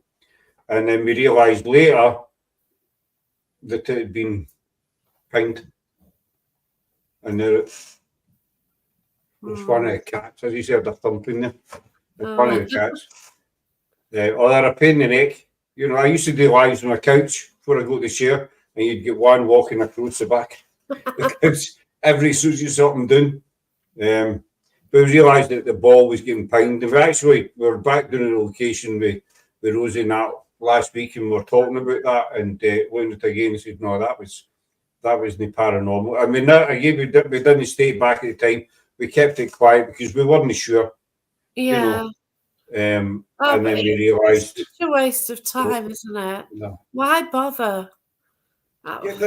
And then we realised later that it had been pinged. And there it was one of the cats. As you said, they're thumping there. It's one of the cats. Or they're a pain in the neck. You know, I used to do lives on my couch before I go to the chair, and you'd get one walking across the back. Because every suits you something doing. But we realised that the ball was getting pinged. And we were back doing a location with Rosie and that last week, and we were talking about that, and learned it again and said, no, that was the paranormal. I mean, again, we didn't stay back at the time. We kept it quiet because we weren't sure. Yeah. You know, and then we realised it's such a waste of time, isn't it? No. Why bother? You're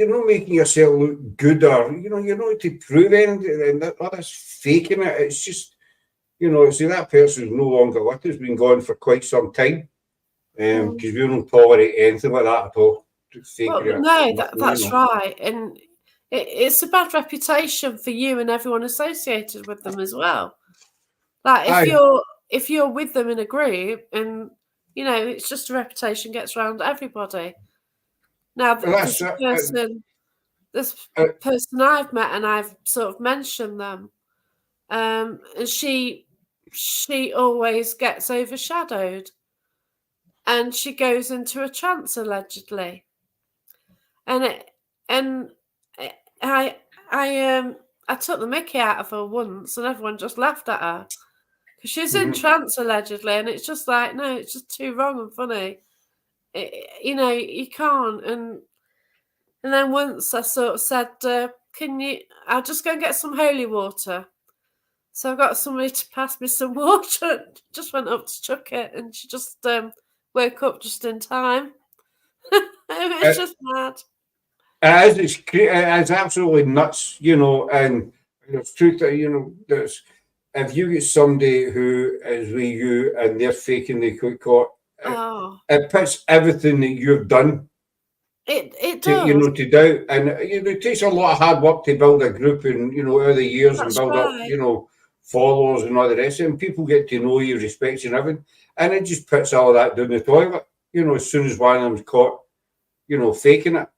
not making yourself look good, or you're not to prove anything, and others faking it. It's just. See, that person's no longer with us, been gone for quite some time. Because we don't tolerate anything like that at all. That's right. And it's a bad reputation for you and everyone associated with them as well. Like if you're with them in a group, and it's just a reputation gets around everybody. Now this person I've met, and I've sort of mentioned them. And she always gets overshadowed, and she goes into a trance allegedly. And I took the mickey out of her once, and everyone just laughed at her because she's in trance allegedly, and it's just like, no, it's just too wrong and funny. You can't. And then once I sort of said, I'll just go and get some holy water. So I got somebody to pass me some water. Just went up to chuck it, and she just woke up just in time. It's just mad. It's absolutely nuts, and it's true that, if you get somebody who is with you and they're faking the caught, it puts everything that you've done. It does. To doubt, and it takes a lot of hard work to build a group, and over the years, and build up, followers and all the rest of it, and people get to know you, respect you and everything, and it just puts all that down the toilet, as soon as one of them's caught, faking it.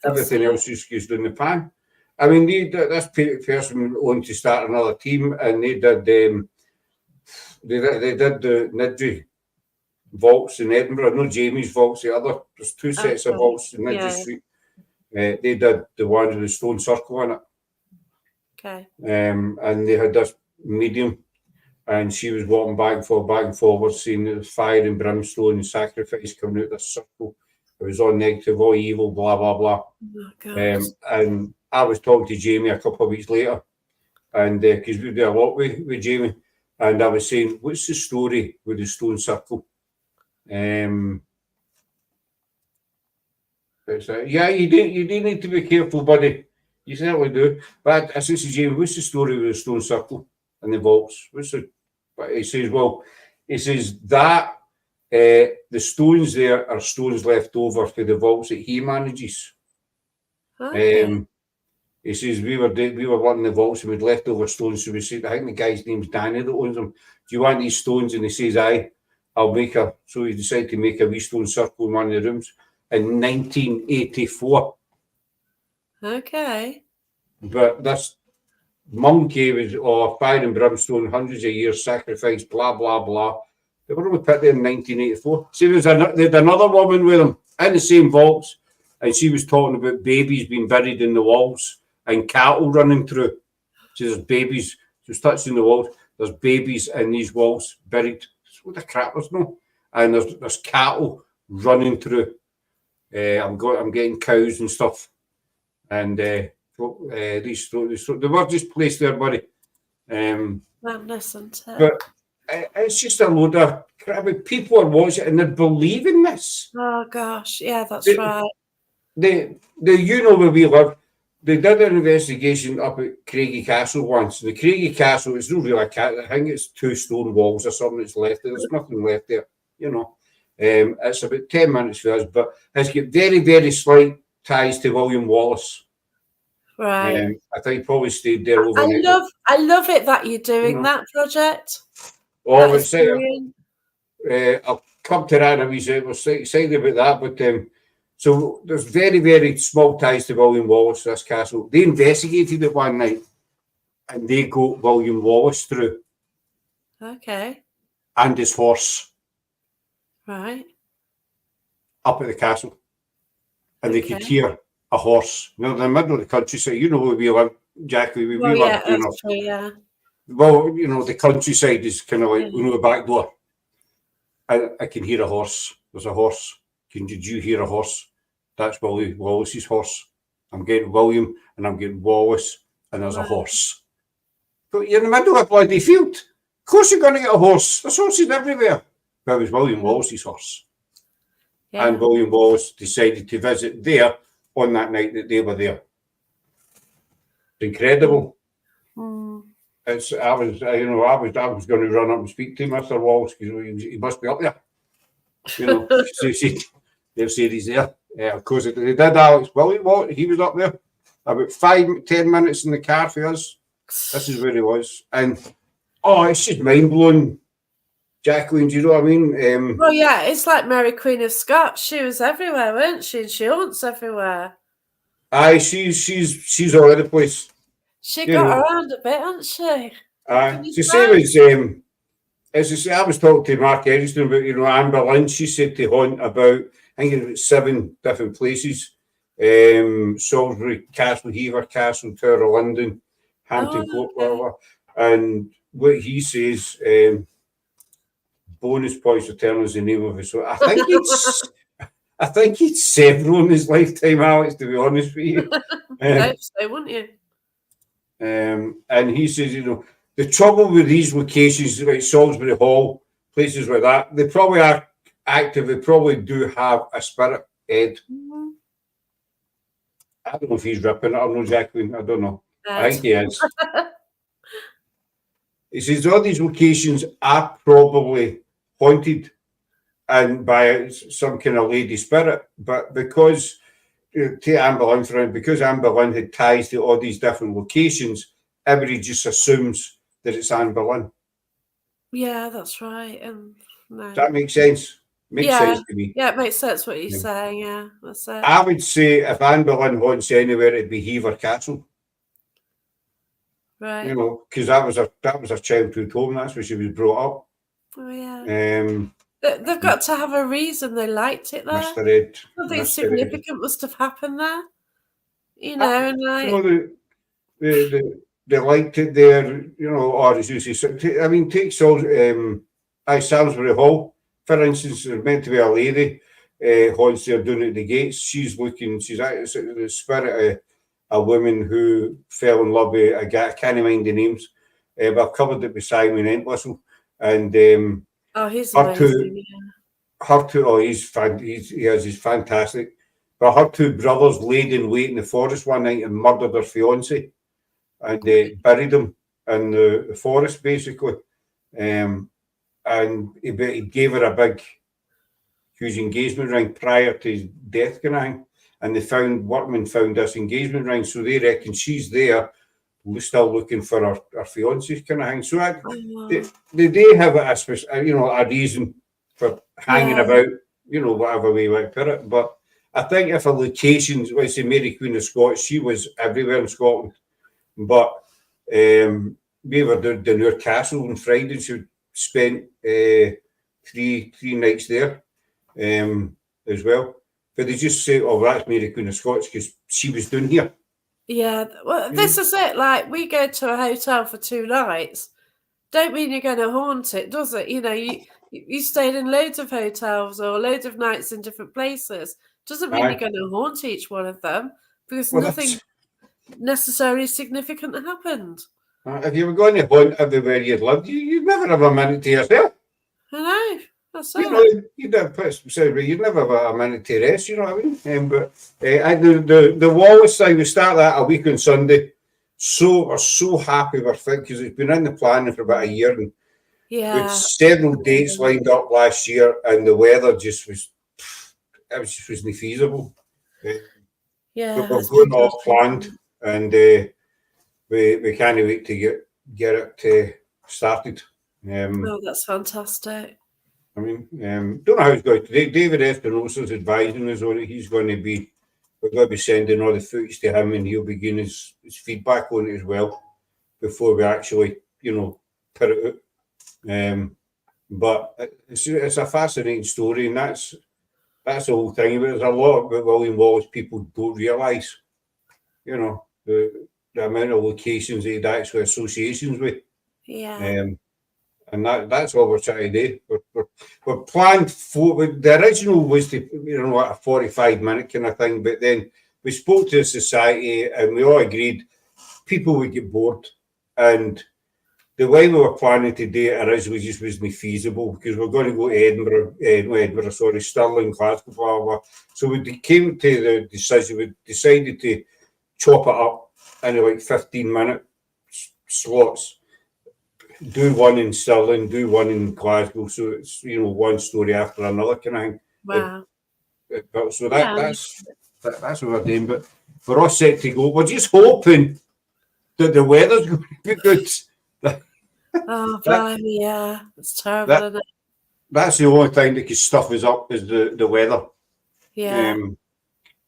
Everything else just goes down the pan. I mean, this person wanted to start another team, and they did the Nidri vaults in Edinburgh, no Jamie's vaults, there's two sets of vaults in Nidri Street. They did the one with the stone circle in it. Okay. And they had this medium, and she was walking back and forward, seeing the fire and brimstone and sacrifice coming out of this circle. It was all negative, all evil, blah, blah, blah. Oh, and I was talking to Jamie a couple of weeks later, and because we do a lot with Jamie, and I was saying, what's the story with the stone circle? It's you do need to be careful, buddy. You certainly do. But I said to Jamie, what's the story with the stone circle and the vaults? But he says, that the stones there are stones left over for the vaults that he manages. okay. He says we were wanting the vaults and we'd left over stones, so we said, I think the guy's name's Danny that owns them. Do you want these stones? And he says, aye, I'll make a. So he decided to make a wee stone circle in one of the rooms in 1984. Okay. But this monkey was fire and brimstone, hundreds of years, sacrifice, blah, blah, blah. They were only put there in 1984. See, they had another woman with them in the same vaults, and she was talking about babies being buried in the walls and cattle running through. So there's babies, she was touching the walls, there's babies in these walls buried. What the crap was no? And there's cattle running through. I'm getting cows and stuff. And these they were just placed there, buddy. Madness, isn't it? But it's just a load of crap. People are watching and they're believing this. Oh gosh, yeah, that's right. Where we live, they did an investigation up at Craigie Castle once. And the Craigie Castle is not really a castle. I think it's 2 stone walls or something that's left there. There's nothing left there, It's about 10 minutes for us, but it's got very, very slight ties to William Wallace. Right. I think he probably stayed there overnight. I love it that you're doing that project. Oh, I'll come to that in a wee second. We're excited about that, but so there's very, very small ties to William Wallace, this castle. They investigated it one night, and they got William Wallace through. Okay. And his horse. Right. Up at the castle. And they could hear a horse. In the middle of the countryside, where we live, Jackie. We live, that's true, yeah. Well, the countryside is kind of like, the back door. I can hear a horse. There's a horse. Did you hear a horse? That's Wallace's horse. I'm getting William and I'm getting Wallace, and there's a horse. But you're in the middle of a bloody field. Of course you're going to get a horse. There's horses everywhere. But it was William Wallace's horse. Yeah. And William Wallace decided to visit there on that night that they were there. It's incredible. I was going to run up and speak to Mr. Wallace because he must be up there. They'll say he's there. Of course, they did. Alex William Wallace, he was up there about 5-10 minutes in the car for us. This is where he was, and it's just mind blowing. Jacqueline, do you know what I mean? Well, yeah, it's like Mary Queen of Scots. She was everywhere, wasn't she? And she haunts everywhere. Aye, she's all over the place. She got around a bit, hasn't she? The same as I was talking to Mark Edison about, Amber Lynn. She said to haunt about, I think it was 7 different places. Salisbury Castle, Hever Castle, Tower of London, Hampton Court, whatever. And what he says, bonus points for telling us the name of it. So I think it's several in his lifetime, Alex, to be honest with you. I'd say, wouldn't you? And he says, the trouble with these locations, like Salisbury Hall, places like that, they probably are active. They probably do have a spirit head. Mm-hmm. I don't know if he's ripping it or no, Jacqueline. I don't know. I think he is. He says all these locations are probably haunted and by some kind of lady spirit, but because to Amber Lynn, because Amber Lynn had ties to all these different locations, everybody just assumes that it's Anne Boleyn. Yeah, that's right. No. Does that make sense? Makes sense to me. Yeah, it makes sense what you're Yeah. saying. Yeah, that's it. I would say if Anne Boleyn haunts anywhere, it'd be Hever Castle. Right. You know, because that was her childhood home. That's where she was brought up. Oh yeah. They've got to have a reason they liked it there. Mr. Ed. Something Mr. significant must have happened there. You know, and like, you know, they liked it there, you know, or as you say, I mean, take Salisbury Hall, for instance, there's meant to be a lady haunts there down at the gates. She's the spirit of a woman who fell in love with a guy, I can't mind the names, but I've covered it with Simon Entwistle. And he's amazing. He's fantastic. But her two brothers laid in wait in the forest one night and murdered their fiance, and buried him in the forest, basically. And he gave her a big, huge engagement ring prior to his death, kind of thing. And workmen found this engagement ring, so they reckon she's there, still looking for her fiance, kind of thing. So they have a reason for hanging about, you know, whatever way you want to put it. But I think if a location, let's say Mary Queen of Scots, she was everywhere in Scotland. But we were down her castle on Friday. She spent 3 nights there as well. But they just say, "Oh, that's Mary Queen of Scots," because she was down here. Yeah, well, this is it. Like, we go to a hotel for 2 nights. Don't mean you're going to haunt it, does it? You know, you stayed in loads of hotels or loads of nights in different places. Doesn't mean you're going to haunt each one of them, because nothing necessarily significant happened. If you were going to haunt everywhere you'd lived, you'd never have a minute to yourself. I know. That's it. You know, you'd never have a minute to rest, you know what I mean? But the Wallace thing, we start that a week on Sunday. We're so happy with it because it's been in the planning for about a year, and with several dates lined up last year, and the weather just wasn't feasible. Yeah, but we're going all planned, and we can't wait to get it started. That's fantastic. I mean, don't know how it's going today. David Espinosa's advising us on it. We're going to be sending all the footage to him, and he'll begin his feedback on it as well before we actually, you know, put it out. But it's a fascinating story, and that's the whole thing. There's a lot about William Wallace people don't realise, you know, the amount of locations he'd actually associations with. Yeah. And that's what we're trying to do. We're planned for the original was to, you know, a 45-minute kind of thing, but then we spoke to the society and we all agreed people would get bored, and the way we were planning to do it originally just wasn't feasible because we're going to go to Stirling, Glasgow, blah, blah. So we came to the decision, we decided to chop it up into like 15-minute slots. Do one in Stirling, do one in Glasgow, so it's, you know, one story after another kind of thing. Wow. So that's what we're doing. But we're all set to go. We're just hoping that the weather's going to be good. Blimey, yeah, it's terrible, isn't it? That's the only thing that can stuff us up is the weather. Yeah.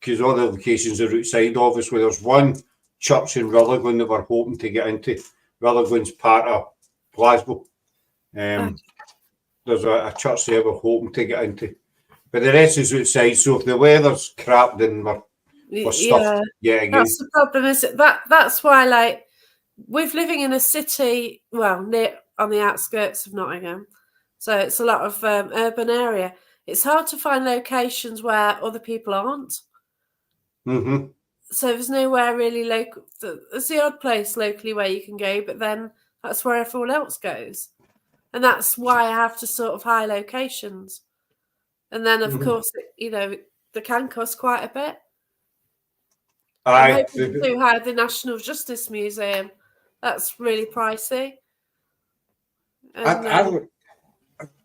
Because all the locations are outside. Obviously, there's one church in Rutherglen that we're hoping to get into. Rutherglen's part of Glasgow. There's a church there we're hoping to get into, but the rest is outside. So if the weather's crap, then we're stuffed. Yeah, again. That's the problem, is it? That's why, like, we're living in a city, well, near on the outskirts of Nottingham, so it's a lot of urban area. It's hard to find locations where other people aren't. Mm-hmm. So there's nowhere really local. There's the odd place locally where you can go, but then that's where everyone else goes. And that's why I have to sort of high locations. And then, of course, you know, they can cost quite a bit. I'm hoping to hire the National Justice Museum. That's really pricey. And,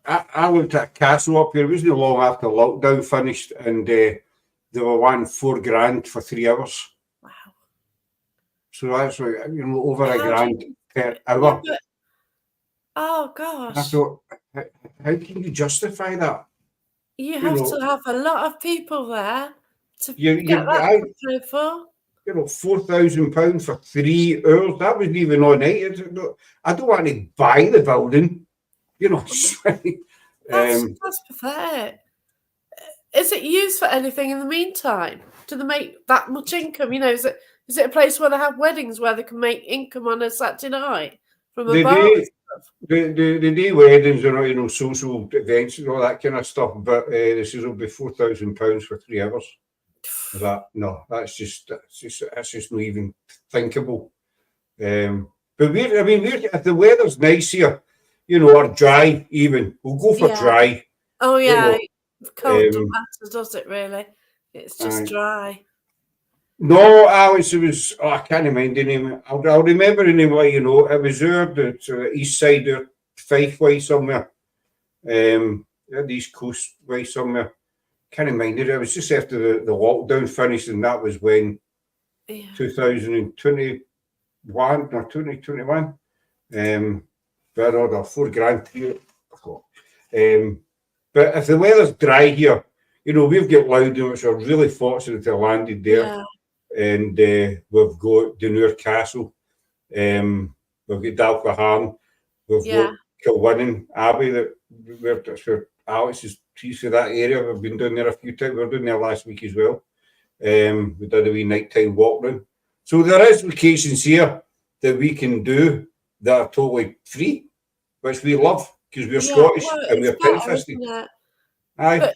I looked at a castle up here. It wasn't long after lockdown finished, and they were wanting $4,000 for 3 hours. Wow. So that's like, you know, over $1,000 per hour. Oh And I gosh. thought, how can you justify that? You You have to know, have a lot of people there to get you that I, to pay for. £4,000 for 3 hours. That wasn't even all night. I don't want to buy the building. You know, um, That's pathetic. Is it used for anything in the meantime? Do they make that much income? Is it a place where they have weddings where they can make income on a Saturday night from a the bar and day stuff? the day weddings and social events and all that kind of stuff. But this is will be £4,000 for 3 hours. No, that's just not even thinkable. But if the weather's nice here, or dry even, we'll go for Yeah. dry. Oh You yeah. know, Cold doesn't matter, does it really? It's just aye. dry. No, Alex, it was. Oh, I can't mind the name. I'll remember the name. It was there, the east side of Fife way somewhere. The east coast way somewhere. Can't mind it. It was just after the lockdown finished, and that was when Yeah. 2021 or 2021. But order £4,000 here. But if the weather's dry here, we've got Loudon, which are really fortunate to have landed there. Yeah. And we've got Dunure Castle, we've got Dalcahan, we've got Kilwinning Abbey, that's where Alex is, he's for that area. We've been down there a few times. We were down there last week as well. We did a wee nighttime walk round. So there is locations here that we can do that are totally free, which we love because we're Scottish and we're pit-fisted. Aye.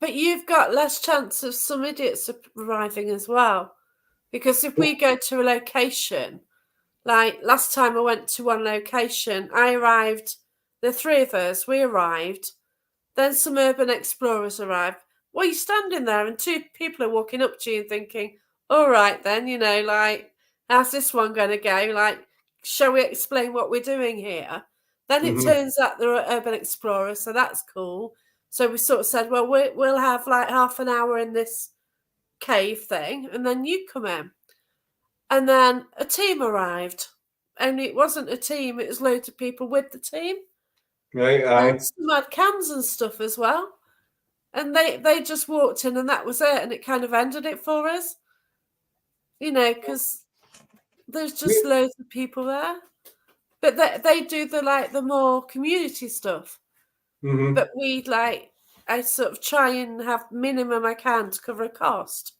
But you've got less chance of some idiots arriving as well. Because if we go to a location, like last time I went to one location, I arrived, the three of us, we arrived, then some urban explorers arrived. Well, you're standing there and two people are walking up to you and thinking, all right then, how's this one going to go? Like, shall we explain what we're doing here? Then it turns out there are urban explorers, so that's cool. So we sort of said, well, we'll have like half an hour in this cave thing, and then you come in. And then a team arrived, and it wasn't a team; it was loads of people with the team. Right, aye. And some had cans and stuff as well. And they just walked in, and that was it. And it kind of ended it for us, because there's just loads of people there. But they do the more community stuff. But I sort of try and have minimum I can to cover a cost.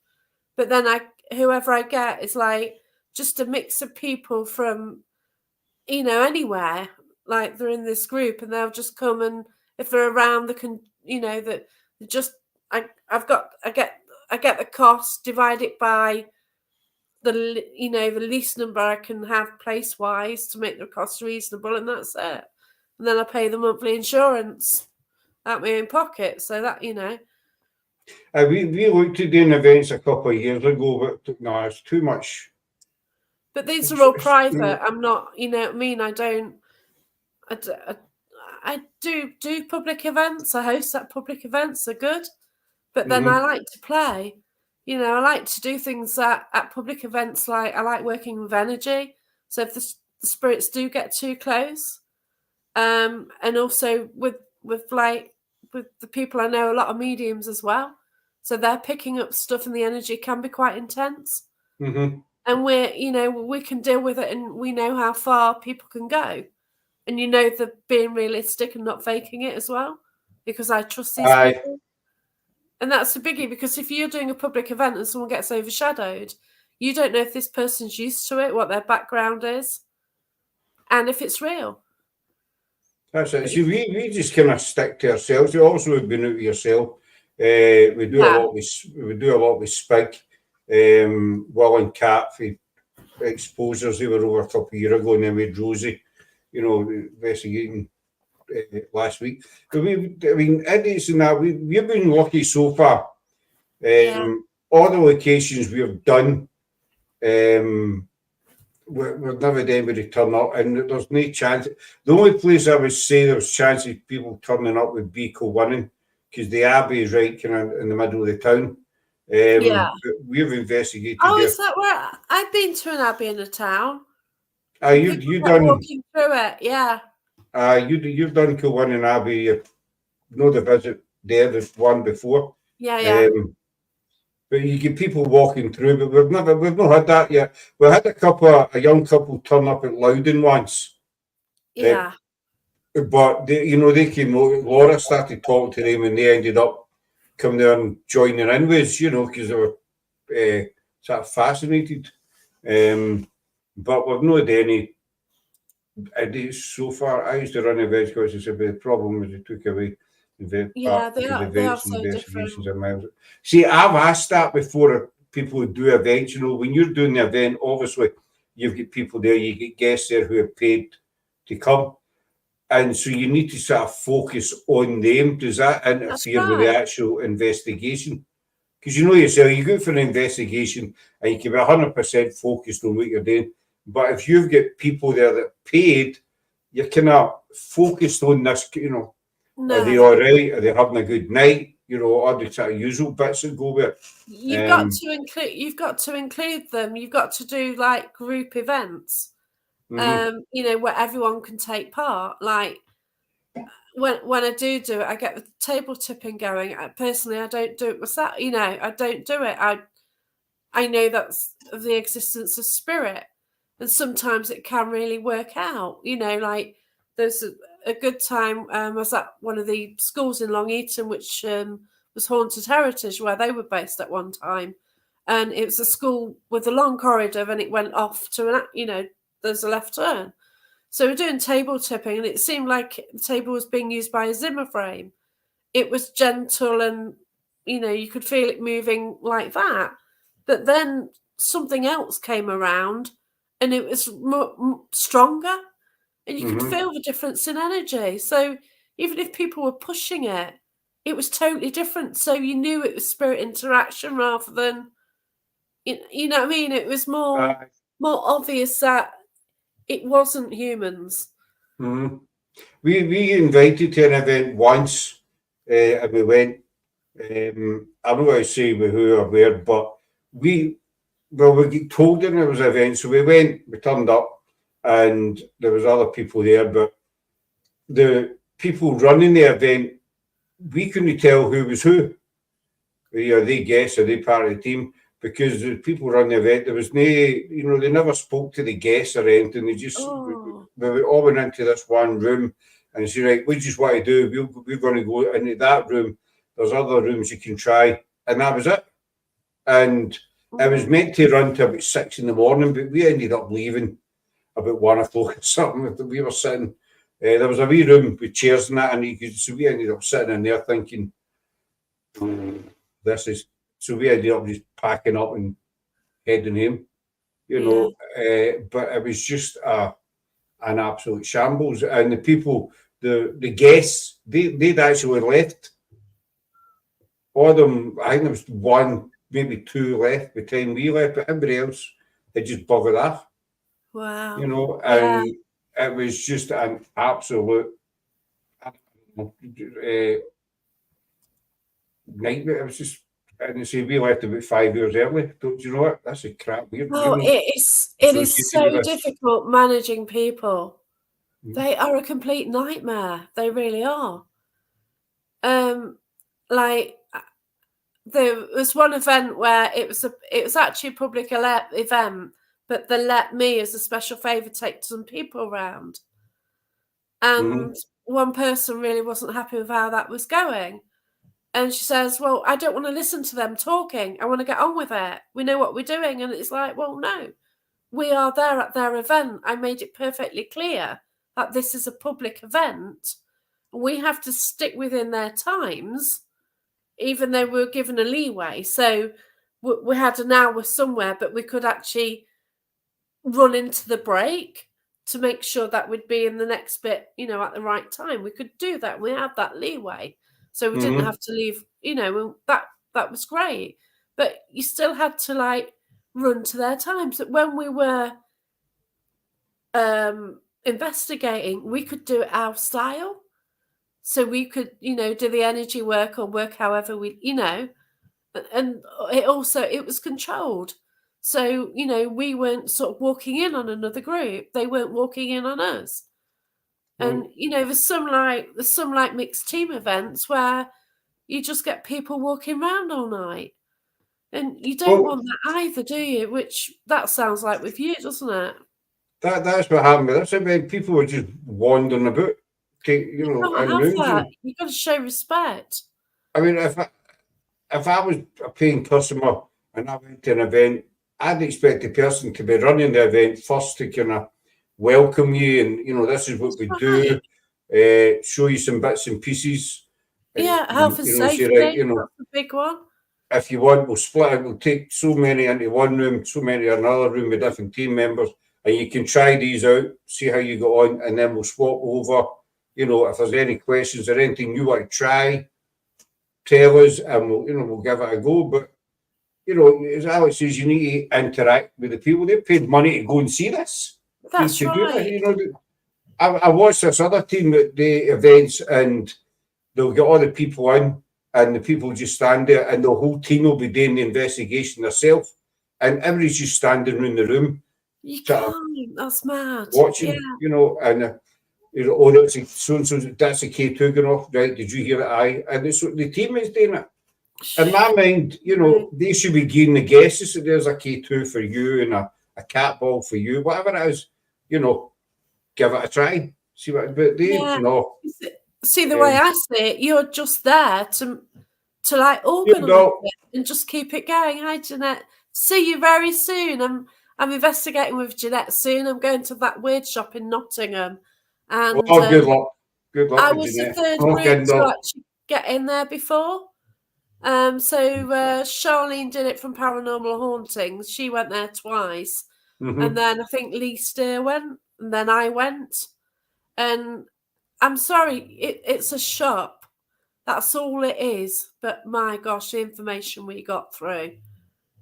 But then whoever I get is like just a mix of people from, anywhere. Like they're in this group and they'll just come, and if they're around, they can, that just I get the cost, divide it by the least number I can have place wise to make the cost reasonable, and that's it. And then I pay the monthly insurance out my own pocket. So that, we looked at doing events a couple of years ago, but no, it's too much. But these are all private. I'm not, I mean, I do public events. I host at public events. Are good. But then I like to play. I like to do things at public events. Like I like working with energy. So if the spirits do get too close, and also with the people I know, a lot of mediums as well. So they're picking up stuff, and the energy can be quite intense. And we can deal with it, and we know how far people can go. And they're being realistic and not faking it as well, because I trust these people. And that's a biggie, because if you're doing a public event and someone gets overshadowed, you don't know if this person's used to it, what their background is, and if it's real. That's it. See, we just kind of stick to ourselves. You also have been out with yourself. We do a lot with Spig, Will and Cat for exposures. They were over a couple of years ago, and then with Rosie, investigating last week. But idiots and that, we've been lucky so far. All the locations we've done, we've never had anybody turn up, and there's no chance. The only place I would say there's chance of people turning up would be Kilwinning, because the Abbey is right kind of in the middle of the town. We've investigated. Oh, is that where I've been to an abbey in a town? And you people you kept done walking through it. Yeah. you've done Kilwin and Abbey. You know the visit there. There's one before. Yeah. Yeah. Um, but you get people walking through, but we've not had that yet. We had a young couple turn up at Loudon once, uh, Yeah. but they came over. Laura started talking to them, and they ended up coming there and joining in with us, because they were sort of fascinated. But we've not had any ideas so far. I used to run events because it's a bit problem was they took away the part Yeah. They for the are. They are events and so investigations different. and miles. See, I've asked that before people who do events. When you're doing the event, obviously you've got people there, you get guests there who have paid to come. And so you need to sort of focus on them. Does that That's interfere with the right. actual investigation? Because you know yourself, you go for an investigation and you can be 100% focused on what you're doing. But if you've got people there that paid, you're kind of focused on this, are they No. all right? Are they having a good night? All the sort of usual bits that go with it. You've got to include. You've got to include them. You've got to do like group events. Mhm, Where everyone can take part. Like when I do it, I get the table tipping going. Personally, I don't do it myself. I don't do it. I know that's the existence of spirit, and sometimes it can really work out. Like there's a good time. I was at one of the schools in Long Eaton, which was Haunted Heritage, where they were based at one time, and it was a school with a long corridor, and it went off to there's a left turn. So we're doing table tipping, and it seemed like the table was being used by a Zimmer frame. It was gentle, and you could feel it moving like that. But then something else came around, and it was stronger, and you could mhm, feel the difference in energy. So even if people were pushing it, it was totally different. So you knew it was spirit interaction rather than you know what I mean. It was uh, more obvious that it wasn't humans. mhm. We invited to an event once, and we went. I'm not going to say who or where, but we we got told that there was an event, so we went. We turned up, and there was other people there, but the people running the event, we couldn't tell who was who. Are they guests? Are they part of the team? Because the people running the event, there was no, they never spoke to the guests or anything. They just, Oh, we all went into this one room and said, right, we just want to do, we're going to go into that room. There's other rooms you can try. And that was it. And it was mm. meant to run to about 6 in the morning, but we ended up leaving about 1 o'clock or something. We were sitting, there was a wee room with chairs and that, and so we ended up sitting in there thinking, this is, so we ended up just packing up and heading home, Yeah. but it was just an absolute shambles. And the people, the guests, they'd actually left. All of them, I think there was one, maybe two left by the time we left, but everybody else had just buggered off, Wow. Yeah. and it was just an absolute nightmare. It was just, and they say we left about 5 years early. Don't you know what? That's a crap. We're Oh, not it is associated so with this. difficult managing people. Mhm. They are a complete nightmare. They really are. Like there was one event where it was actually a public event, but they let me as a special favour take some people around. Mhm. And one person really wasn't happy with how that was going. And she says, well, I don't want to listen to them talking. I want to get on with it. We know what we're doing. And it's like, well, no, we are there at their event. I made it perfectly clear that this is a public event. We have to stick within their times, even though we were given a leeway. So we had an hour somewhere, but we could actually run into the break to make sure that we'd be in the next bit, at the right time. We could do that. We had that leeway. So we didn't Mhm. have to leave, and that was great. But you still had to run to their times. That when we were investigating, we could do it our style. So we could, do the energy work or work however we, and it was controlled. So, we weren't sort of walking in on another group. They weren't walking in on us. And, there's some like mixed team events where you just get people walking around all night. And you don't want that either, do you? Which that sounds like with you, doesn't it? That's what happened with this event. People were just wandering about, You and can't have that. lounging. You've got to show respect. I mean, if I was a paying customer and I went to an event, I'd expect the person to be running the event first to kind of welcome you and, this is what we do, show you some bits and pieces. Yeah, health and safety, say, right, that's a big one. If you want, we'll split it. We'll take so many into one room, so many in another room with different team members, and you can try these out, see how you go on, and then we'll swap over. If there's any questions or anything you want to try, tell us, and we'll give it a go. But as Alex says, you need to interact with the people. They've paid money to go and see this. That's to right. Do that. I watched this other team at the events, and they'll get all the people in, and the people just stand there, and the whole team will be doing the investigation themselves, and everybody's just standing around the room. You can't. That's mad. Watching, and that's so-and-so, that's a K2 going off, right? Did you hear it? Aye. And it's the teammates doing it. In my mind, they should be giving the guesses that there's a K2 for you and a cat ball for you, whatever it is, give it a try. See what, but they, no. See, the way I see it, you're just there to like organise it and just keep it going. Hi, Jeanette. See you very soon. I'm investigating with Jeanette soon. I'm going to that weird shop in Nottingham. And good luck. Good luck. I was the third group to actually get in there before. So Charlene did it from Paranormal Hauntings. She went there twice. And then I think Lee Steer went, and then I went. And I'm sorry, it's a shop. That's all it is. But my gosh, the information we got through.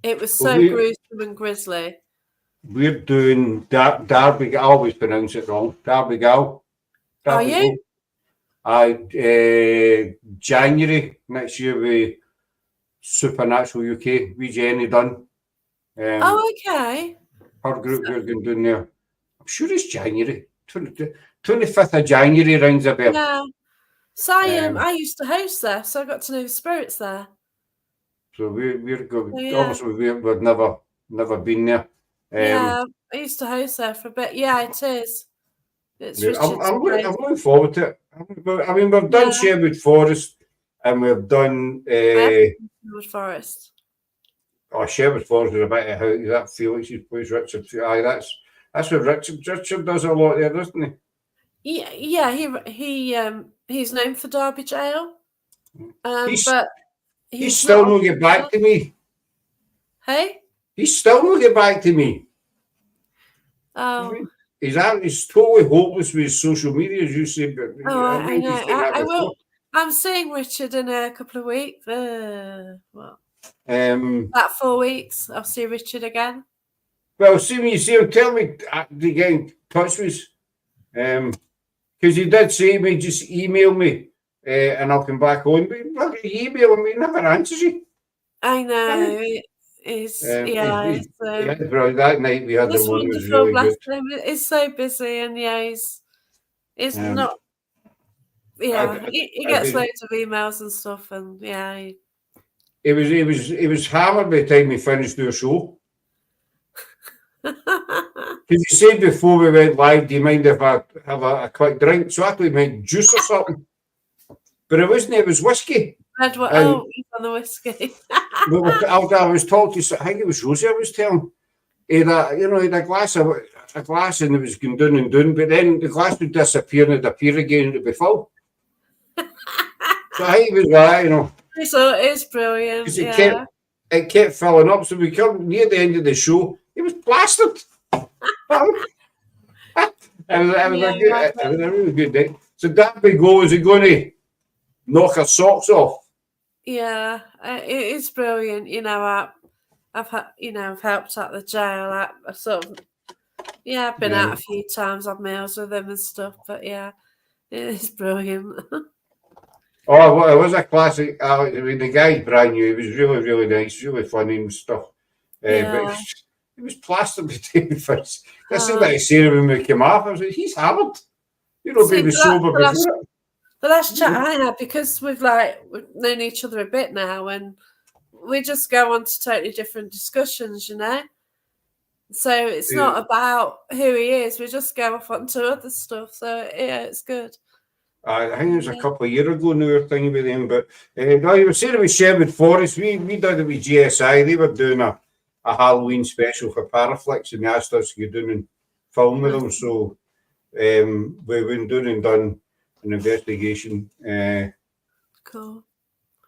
It was so gruesome and grisly. We're doing Derby. I always pronounce it wrong. Derby Gal. Are you? January next year with Supernatural UK. We Jenny done. Okay. Her group we're going down there. I'm sure it's January. 25th of January rings a bell. Yeah. So I used to host there, so I got to know the spirits there. So we're good. Obviously, we've never been there. I used to host there for a bit. Yeah, it is. It's I'm looking forward to it. I mean, we've done Sherwood Forest, and we've done Sherwood Forest. Oh, Sherwood Forest is a bit of how that Felix's place, Richard. Aye, that's what Richard does a lot there, doesn't he? Yeah. He's known for Derby Jail. But he's still not get back to me. Hey? He's still not get back to me. Oh. He's totally hopeless with his social media, as you say. But I know. I will. I'm seeing Richard in a couple of weeks. About 4 weeks. I'll see Richard again. Well, see when you see him, tell me to get in touch with us. Because he did say to me, just email me and I'll come back on. But look at email him, he never answers you. I know. That night we had the one was really good. He's so busy, and he's not. Yeah, he gets loads of emails and stuff, and He was hammered by the time we finished our show. Because he said before we went live, do you mind if I have a quick drink? So I thought he meant juice or something. But it wasn't, it was whiskey. He's on the whiskey. I was talking to, I think it was Rosie I was telling. He had a glass and it was going down and down, but then the glass would disappear and it'd appear again and it'd be full. So I think it was that, So it is brilliant. It kept filling up. So we come near the end of the show, it was plastered. It was a really good day. So that big goal, is he going to knock her socks off? Yeah, it is brilliant. I've helped at the jail. I've sort of, I've been out a few times, had meals with him and stuff. But it is brilliant. Oh, well, it was a classic. I mean, the guy's brand new. He was really, really nice, really funny and stuff. But He was plastered with David Fitz. This is what I said when we came off. I was like, he's hammered. You know, See, being sober before it. the last chat I had, because we've known each other a bit now, and we just go on to totally different discussions, you know. So it's not about who he is. We just go off onto other stuff. So yeah, it's good. I think it was a couple of years ago now we were thinking with him, but no, you were saying it was Sherwood Forest. We did it with GSI. They were doing a Halloween special for Paraflix, and they asked us to go down and film with them. So we went down and done an investigation. Cool.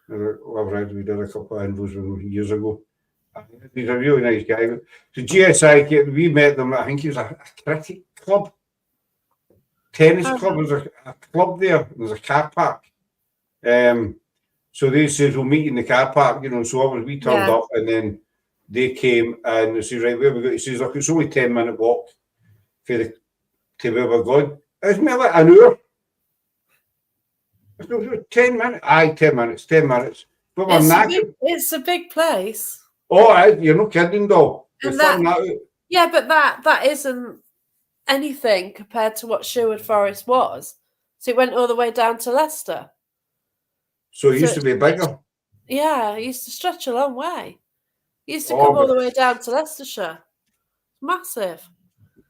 We did a couple of infos with him years ago. He's a really nice guy. So GSI, we met them. I think he was a cricket club. Tennis club. There's a club there. There's a car park. So they said we'll meet in the car park. You know, so we turned up, and then they came and they said, right, where we go? He says, look, it's only 10-minute walk to where we're going. It's maybe like an hour. 10 minutes. Aye, 10 minutes. 10 minutes. But we're it's a big place. Oh, you're not kidding, though. Yeah, but that isn't anything compared to what Sherwood Forest was. So it went all the way down to Leicester. So it used to be bigger? Yeah, it used to stretch a long way. It used to come all the way down to Leicestershire. Massive.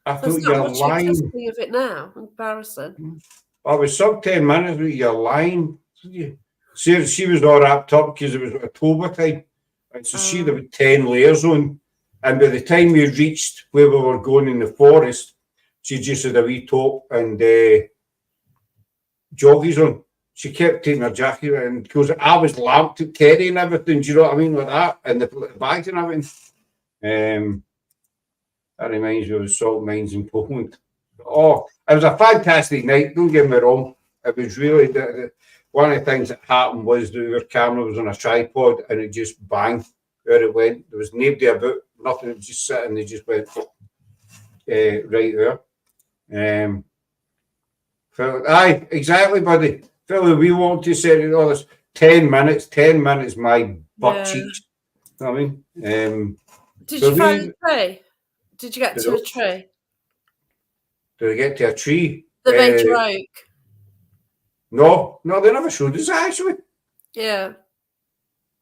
I thought you're lying. Of it now, in comparison. I was sub 10 minutes, but you're lying. She was all wrapped up because it was October time. And so she had 10 layers on. And by the time we reached where we were going in the forest, she just had a wee top and joggies on. She kept taking her jacket and because I was lamped at Kerry and everything, do you know what I mean, with that, and the bags and everything. That reminds me of the salt mines in Poland. Oh, it was a fantastic night, don't get me wrong. It was really, one of the things that happened was that our camera was on a tripod and it just banged where it went. There was nobody about, nothing, it was just sitting, they just went right there. Aye, exactly, buddy. Philly, we want to say all this 10 minutes, my butt cheeks. You know what I mean? Did you find the tree? Did you get to a tree? Did I get to a tree? The major oak? No, they never showed us actually. Yeah.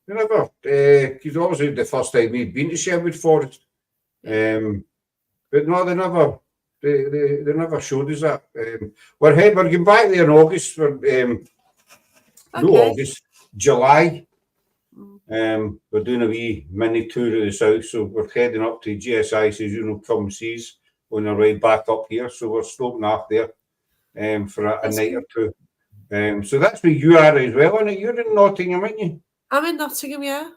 They never, because obviously the first time we'd been to Sherwood Forest. But no, they never showed us that. We're going back there in August. August, July. We're doing a wee mini tour of the south, so we're heading up to GSI. Says come see us on our way back up here. So we're stopping off there for a night or two. So that's where you are as well, and you're in Nottingham, aren't you? I'm in Nottingham, yeah.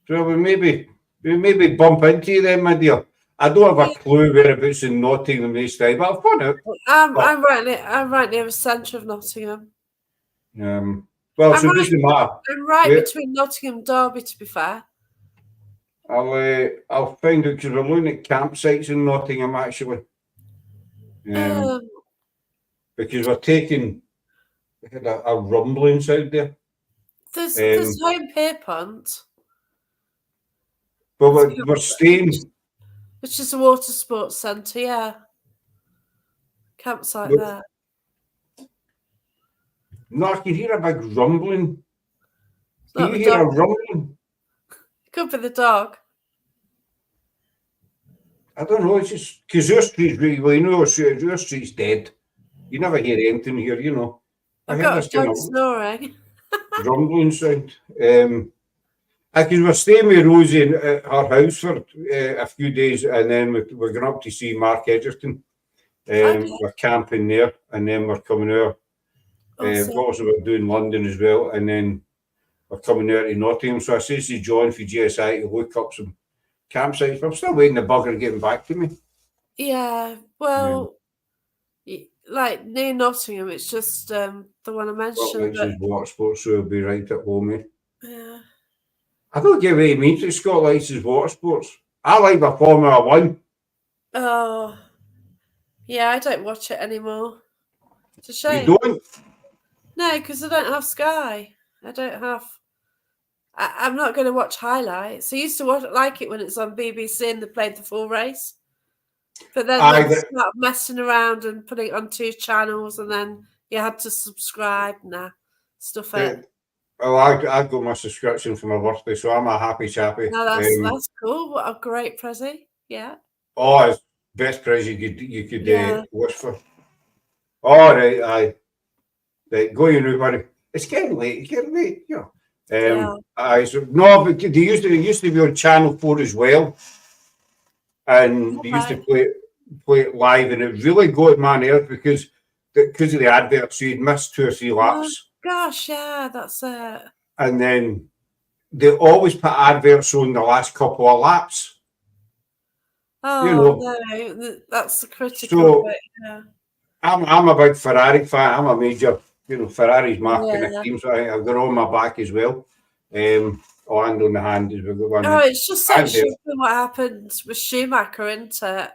So we maybe bump into you then, my dear. I don't have a clue whereabouts in Nottingham this time, but I've gone out. I'm right near the centre of Nottingham. Well, so it doesn't matter. I'm right between Nottingham and Derby, to be fair. I'll find out because we're looking at campsites in Nottingham actually. Because we're taking a rumblings out there. There's Home Pierpont. But we're staying. Which is a water sports centre, yeah. Campsite there. No, I can hear a big rumbling. Can you hear a rumbling? It could be the dog. I don't know, it's just because your street's really, well, you know, your street's dead. You never hear anything here, you know. I've got a dog snoring. Rumbling sound. Because we're staying with Rosie in her house for a few days, and then we're going up to see Mark Edgerton. We're camping there, and then we're coming out. Also, we're doing London as well, and then we're coming out to Nottingham. So I says to John for GSI to look up some campsites. I'm still waiting the bugger getting back to me. Yeah, well, like near Nottingham, it's just the one I mentioned. Scotland's water sports, so it'll be right at home. Yeah. I don't get what he means that Scotland's is water sports. I like the Formula 1. Oh, yeah, I don't watch it anymore. It's a shame. You don't? No, because I don't have Sky. I don't have I'm not going to watch highlights. I used to like it when it's on BBC and they played the full race. But then they started messing around and putting it on 2 channels, and then you had to subscribe. Stuff it. Oh, I got my subscription for my birthday, so I'm a happy chappy. No, that's cool. What a great present. Yeah. Oh, it's best present you could wish for. All right, aye. Right, go you know, buddy. It's getting late. You know. So, no, but they used to be on Channel 4 as well, and they used to play it live, and it really got my nerves because of the adverts. So you'd miss 2 or 3 laps. Gosh, yeah, that's it. And then they always put adverts on the last couple of laps. Oh, no, that's the critical bit. Yeah. I'm a big Ferrari fan. I'm a major, Ferrari's my kind of team, so I've got on my back as well. And on the hand as we've got one. Oh, it's just so stupid what happened with Schumacher, isn't it?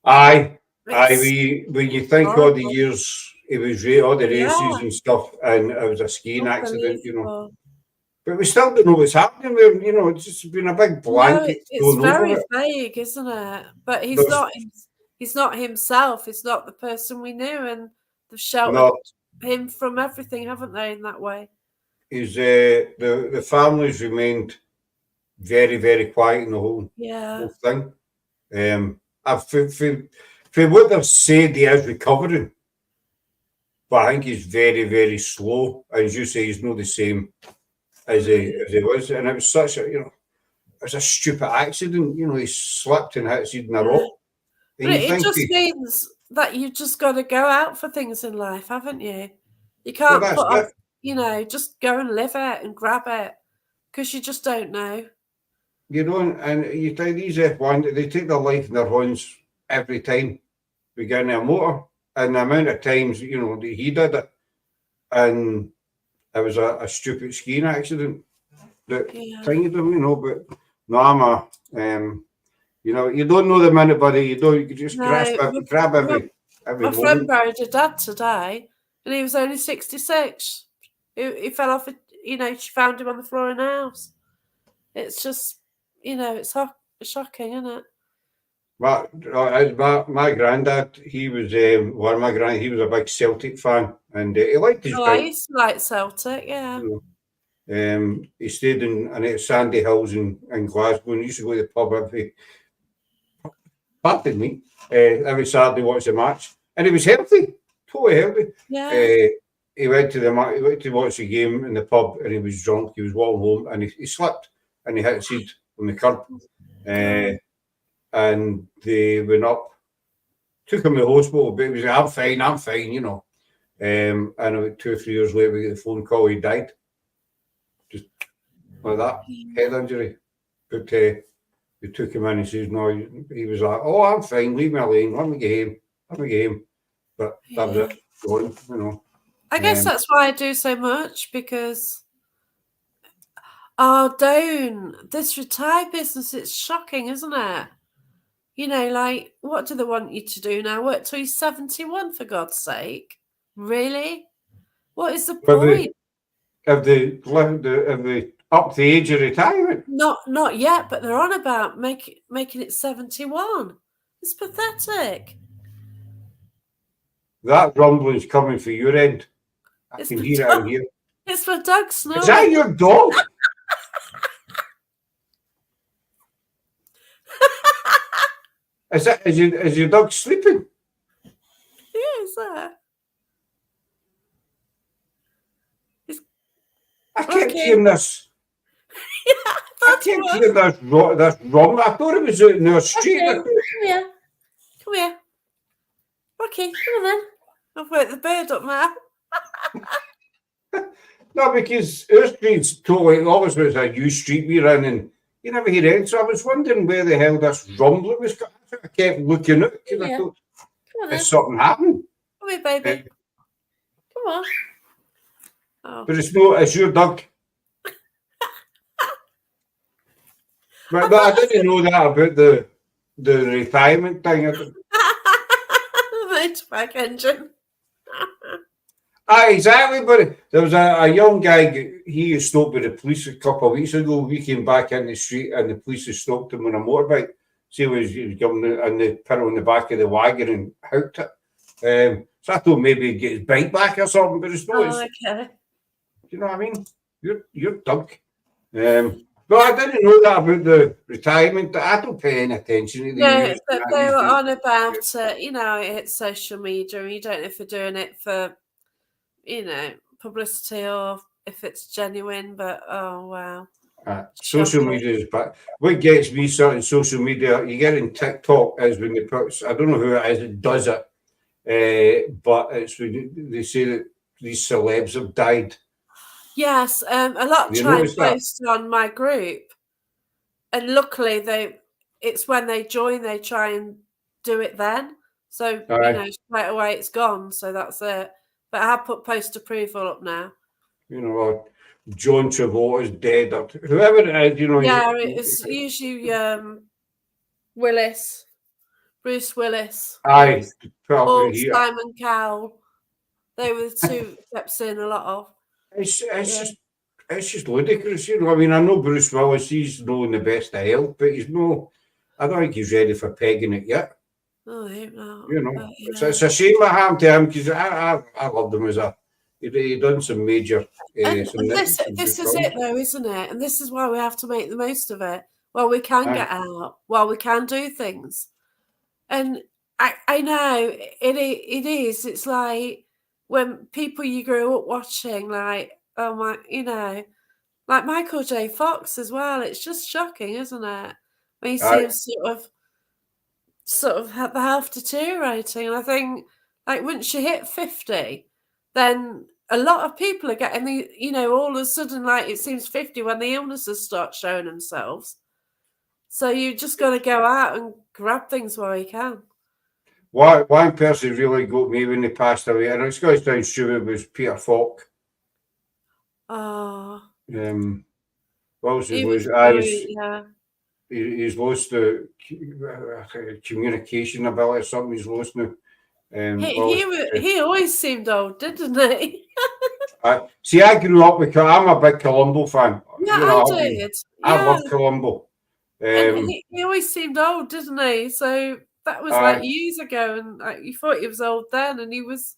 Aye. When you think all the years it was all the races and stuff, and it was a skiing accident, But we still don't know what's happening. It's just been a big blanket. No, it's very vague, isn't it? But he's not himself. He's not the person we knew, and they've sheltered him from everything, haven't they? In that way, the family's remained very, very quiet in the whole thing. For what they've said, he is recovering, but I think he's very, very slow. As you say, he's not the same as he was, and it was such it was a stupid accident. He slipped and hit his head in a rock. But it just means that you've just got to go out for things in life, haven't you? You can't put off, just go and live it and grab it because you just don't know. You don't, and you take these F1, they take their life in their hands every time we get in a motor, and the amount of times that he did it, and it was a stupid skiing accident that thinged him, but no, I'm you don't know the minute, buddy. You just grab every My friend buried her dad today, and he was only 66. He fell off, she found him on the floor in the house. It's just, it's shocking, isn't it? My granddad, he was he was a big Celtic fan, and he liked his I used to like Celtic, yeah. He stayed in Sandy Hills in Glasgow, and he used to go to the pub every Saturday watch the match, and he was healthy, totally healthy. Yeah. He went to watch the game in the pub, and he was drunk. He was walking home, and he slipped, and he hit his head on the curb. And they went up, took him to the hospital, but he was like, I'm fine, And about 2 or 3 years later, we get the phone call, he died. Just like that, head injury. But we took him in, he says, no, he was like, oh, I'm fine, leave me alone, let me get him. But that was it, gone, I guess that's why I do so much, because this retired business, it's shocking, isn't it? What do they want you to do now? Work till you're 71, for God's sake? Really? What is the point? Have they upped the age of retirement? Not yet, but they're on about making it 71. It's pathetic. That rumbling's coming for your end. I can hear it in here. It's for Doug snoring. Is that your dog? Is your dog sleeping? Yeah, is that? I kept hearing this. I kept hearing this wrong. I thought it was out in the street. Okay. Come here. Okay, come on then. I've woke the bird up now. No, because our street's totally, obviously it's a new street we're in, and you never hear it. So I was wondering where the hell this rumbling was. I kept looking out because I thought there's something happened. Come here, baby. Come on. Oh. But it's your dog. But I didn't know that about the retirement thing. Motorbike engine. Exactly, but there was a young guy, he was stopped by the police a couple of weeks ago. We came back in the street and the police had stopped him on a motorbike. See, he was coming and they put him on the back of the wagon and hooked it. So I thought maybe he'd get his bike back or something, but it's not. Oh, okay. You know what I mean? You're dug. But I didn't know that about the retirement. I don't pay any attention to the No, news. but they were on about it. You know, it's social media, and you don't know if they're doing it for, you know, publicity or if it's genuine. But oh wow, Social shocking. media is bad. What gets me started social media, you get in TikTok is when they put, I don't know who it is that does it, but it's when they say that these celebs have died. Yes, a lot You try and notice that? post on my group, and luckily it's when they join, they try and do it then. So you Aye. know, straight away it's gone. So that's it. But I have put post approval up now. You know, John Travolta's dead, or whoever it is, you know. Yeah, it's usually Bruce Willis. Aye, Or probably here. Simon Cowell. They were the two kept seeing a lot of. It's just ludicrous, you know. I mean, I know Bruce Willis, he's not in the best of health, but he's no, I don't think he's ready for pegging it yet. Oh, I hope not. You know, But, it's a shame I happened to him because I loved him as he done some major. and this is it though, isn't it? And this is why we have to make the most of it. While we can get out, while we can do things. And I know it is. It's like when people you grew up watching, like, oh my, you know, like Michael J. Fox as well. It's just shocking, isn't it? When you see him sort of have the health deteriorating. And I think, like, once you hit 50, then a lot of people are getting the, you know, all of a sudden, like, it seems 50 when the illnesses start showing themselves. So you just got to go out and grab things while you can. One person really got me when they passed away, and it's going to sound stupid, was Peter Falk. Oh. What was his he's lost the communication ability or something. He's lost now. He always seemed old, didn't he? See, I grew up with. I'm a big Columbo fan. Yeah, you know, I did. I love Columbo. And he always seemed old, didn't he? So that was like years ago, and like, you thought he was old then, and he was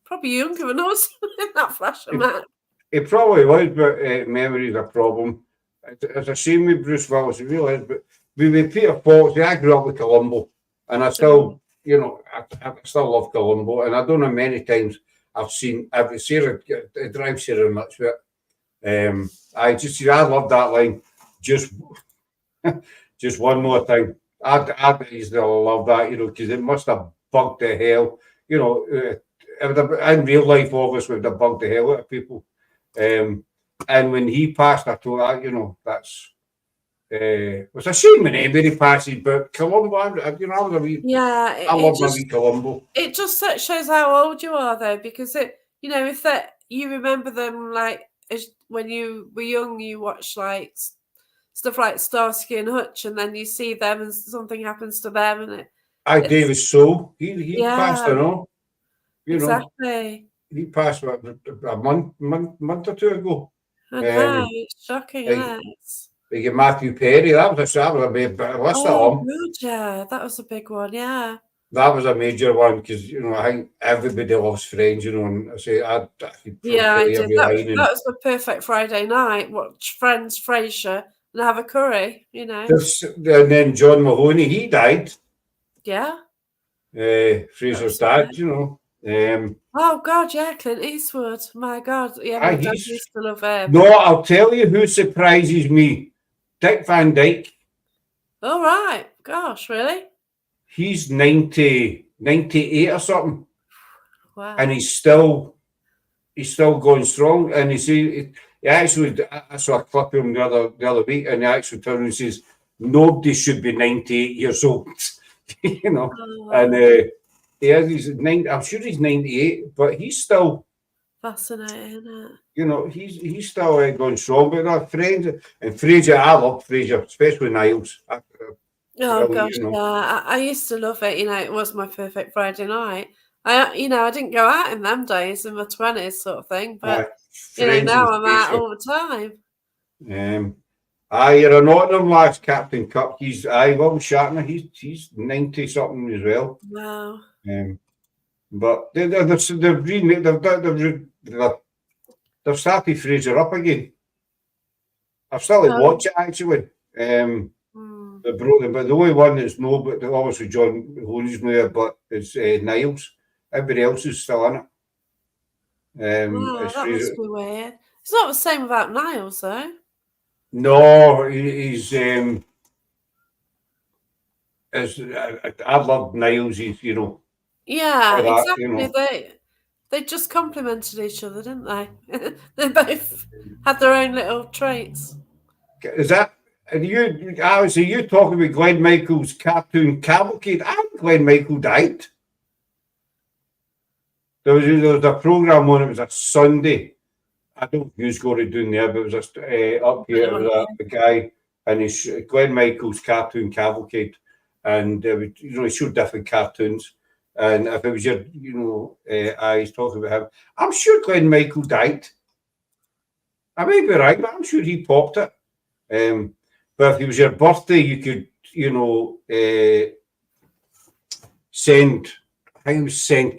probably younger than us in that flash of man. He probably was, but memory is a problem. It's a shame with Bruce Willis, it really is. But with Peter Falk, I grew up with Columbo, and I still, you know, I still love Columbo, and I don't know many times I've seen every Sarah. It drives Sarah nuts with it. I love that line. Just one more time. I used to love that, you know, because it must have bugged the hell, you know. In real life, obviously, would have bugged the hell out of people. And when he passed, I thought, you know, that's it was a shame when anybody passes, but Columbo, you know, I love my wee Columbo. It just shows how old you are, though, because it, you know, if that you remember them like when you were young, you watch like stuff like Starsky and Hutch, and then you see them and something happens to them, and David Soul, he passed on, you know. Exactly. He passed a month or two ago. I know, it's shocking, isn't it? Matthew Perry, that was a big list of them. Good, yeah, that was a big one, yeah. That was a major one because, you know, I think everybody loves Friends, you know, and I say I did. That was the perfect Friday night. Watch Friends, Frasier, and have a curry, you know. And then John Mahoney, he died. Yeah. Fraser's dad, you know. Oh God, yeah, Clint Eastwood. My God, yeah, my dad used to love him. No, I'll tell you who surprises me. Dick Van Dyke. All right. Gosh, really? He's 98 or something. Wow. And he's still going strong. And he actually, I saw a clip of him the other week, and he actually turned and says, nobody should be 98 years old. You know. Oh, wow. And I'm sure he's 98, but he's still fascinating, isn't it? You know, he's still going strong. But no, Friends and Frasier, I love Frasier, especially Niles. Oh gosh, you know. Yeah, I used to love it. You know, it was my perfect Friday night. I didn't go out in them days in my 20s sort of thing, but friends now and I'm out faces. all the time. You're a Nottingham lass, Captain Cup. Will Shatner. He's 90 something as well. Wow. But they've started Fraser up again. I've started to watch it actually. They brought them, but the only one that's no, but obviously John Hooney's not there, but it's Niles. Everybody else is still in it. Wow, It's that Fraser. must be weird. It's not the same about Niles, though. No, he's. I love Niles. He's Yeah, that, exactly. They just complemented each other, didn't they? They both had their own little traits. Is that? And you talking about Glenn Michael's cartoon cavalcade? Glenn Michael died. There was a program on. It was a Sunday. I don't know who's got it doing there, but it was up here. It was a guy, and Glenn Michael's cartoon cavalcade, and he showed different cartoons. And if it was your, eyes talking about him, I'm sure Glenn Michael died. I may be right, but I'm sure he popped it. But if it was your birthday, you could, send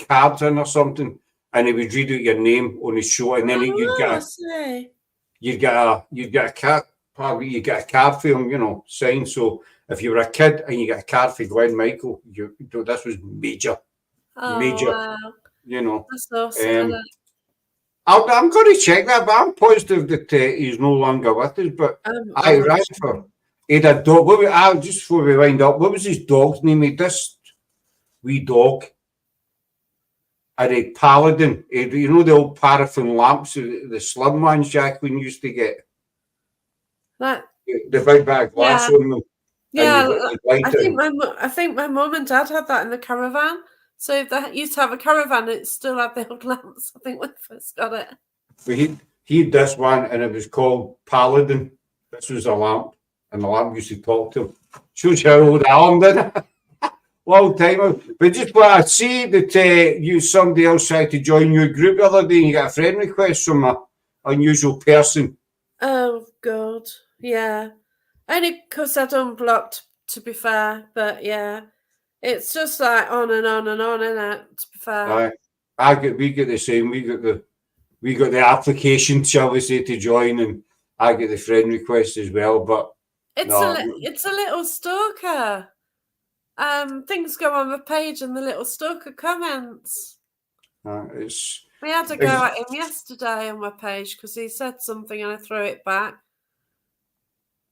cards in or something, and he would read out your name on his show, and then you'd get a card. Probably you get a card for him, signed. So if you were a kid and you get a card for Glenn Michael, this was major. Wow. That's awesome. I'm going to check that, but I'm positive that he's no longer with us. But I ran for. He had a dog. Just before we wind up, what was his dog's name? He had this wee dog. And a Paladin. The old paraffin lamps, the slim ones Jacqueline used to get. The big bag of glass on them. Yeah, I think my mum and dad had that in the caravan. So they used to have a caravan, it still had the old lamps, I think, when I first got it. But he had this one, and it was called Paladin. This was a lamp, and the lamp used to talk to him. Shows you how old I am, didn't it? Long time ago. But just what I see that somebody else tried to join your group the other day, and you got a friend request from an unusual person. Oh, God. Yeah. Only because I'd unblocked, to be fair. But yeah. It's just like on and on and on, isn't it? To be fair. We get the same. We got the application, shall we say, to join, and I get the friend request as well. But it's a little stalker. Things go on the page, and the little stalker comments. We had to go at him yesterday on my page because he said something, and I threw it back.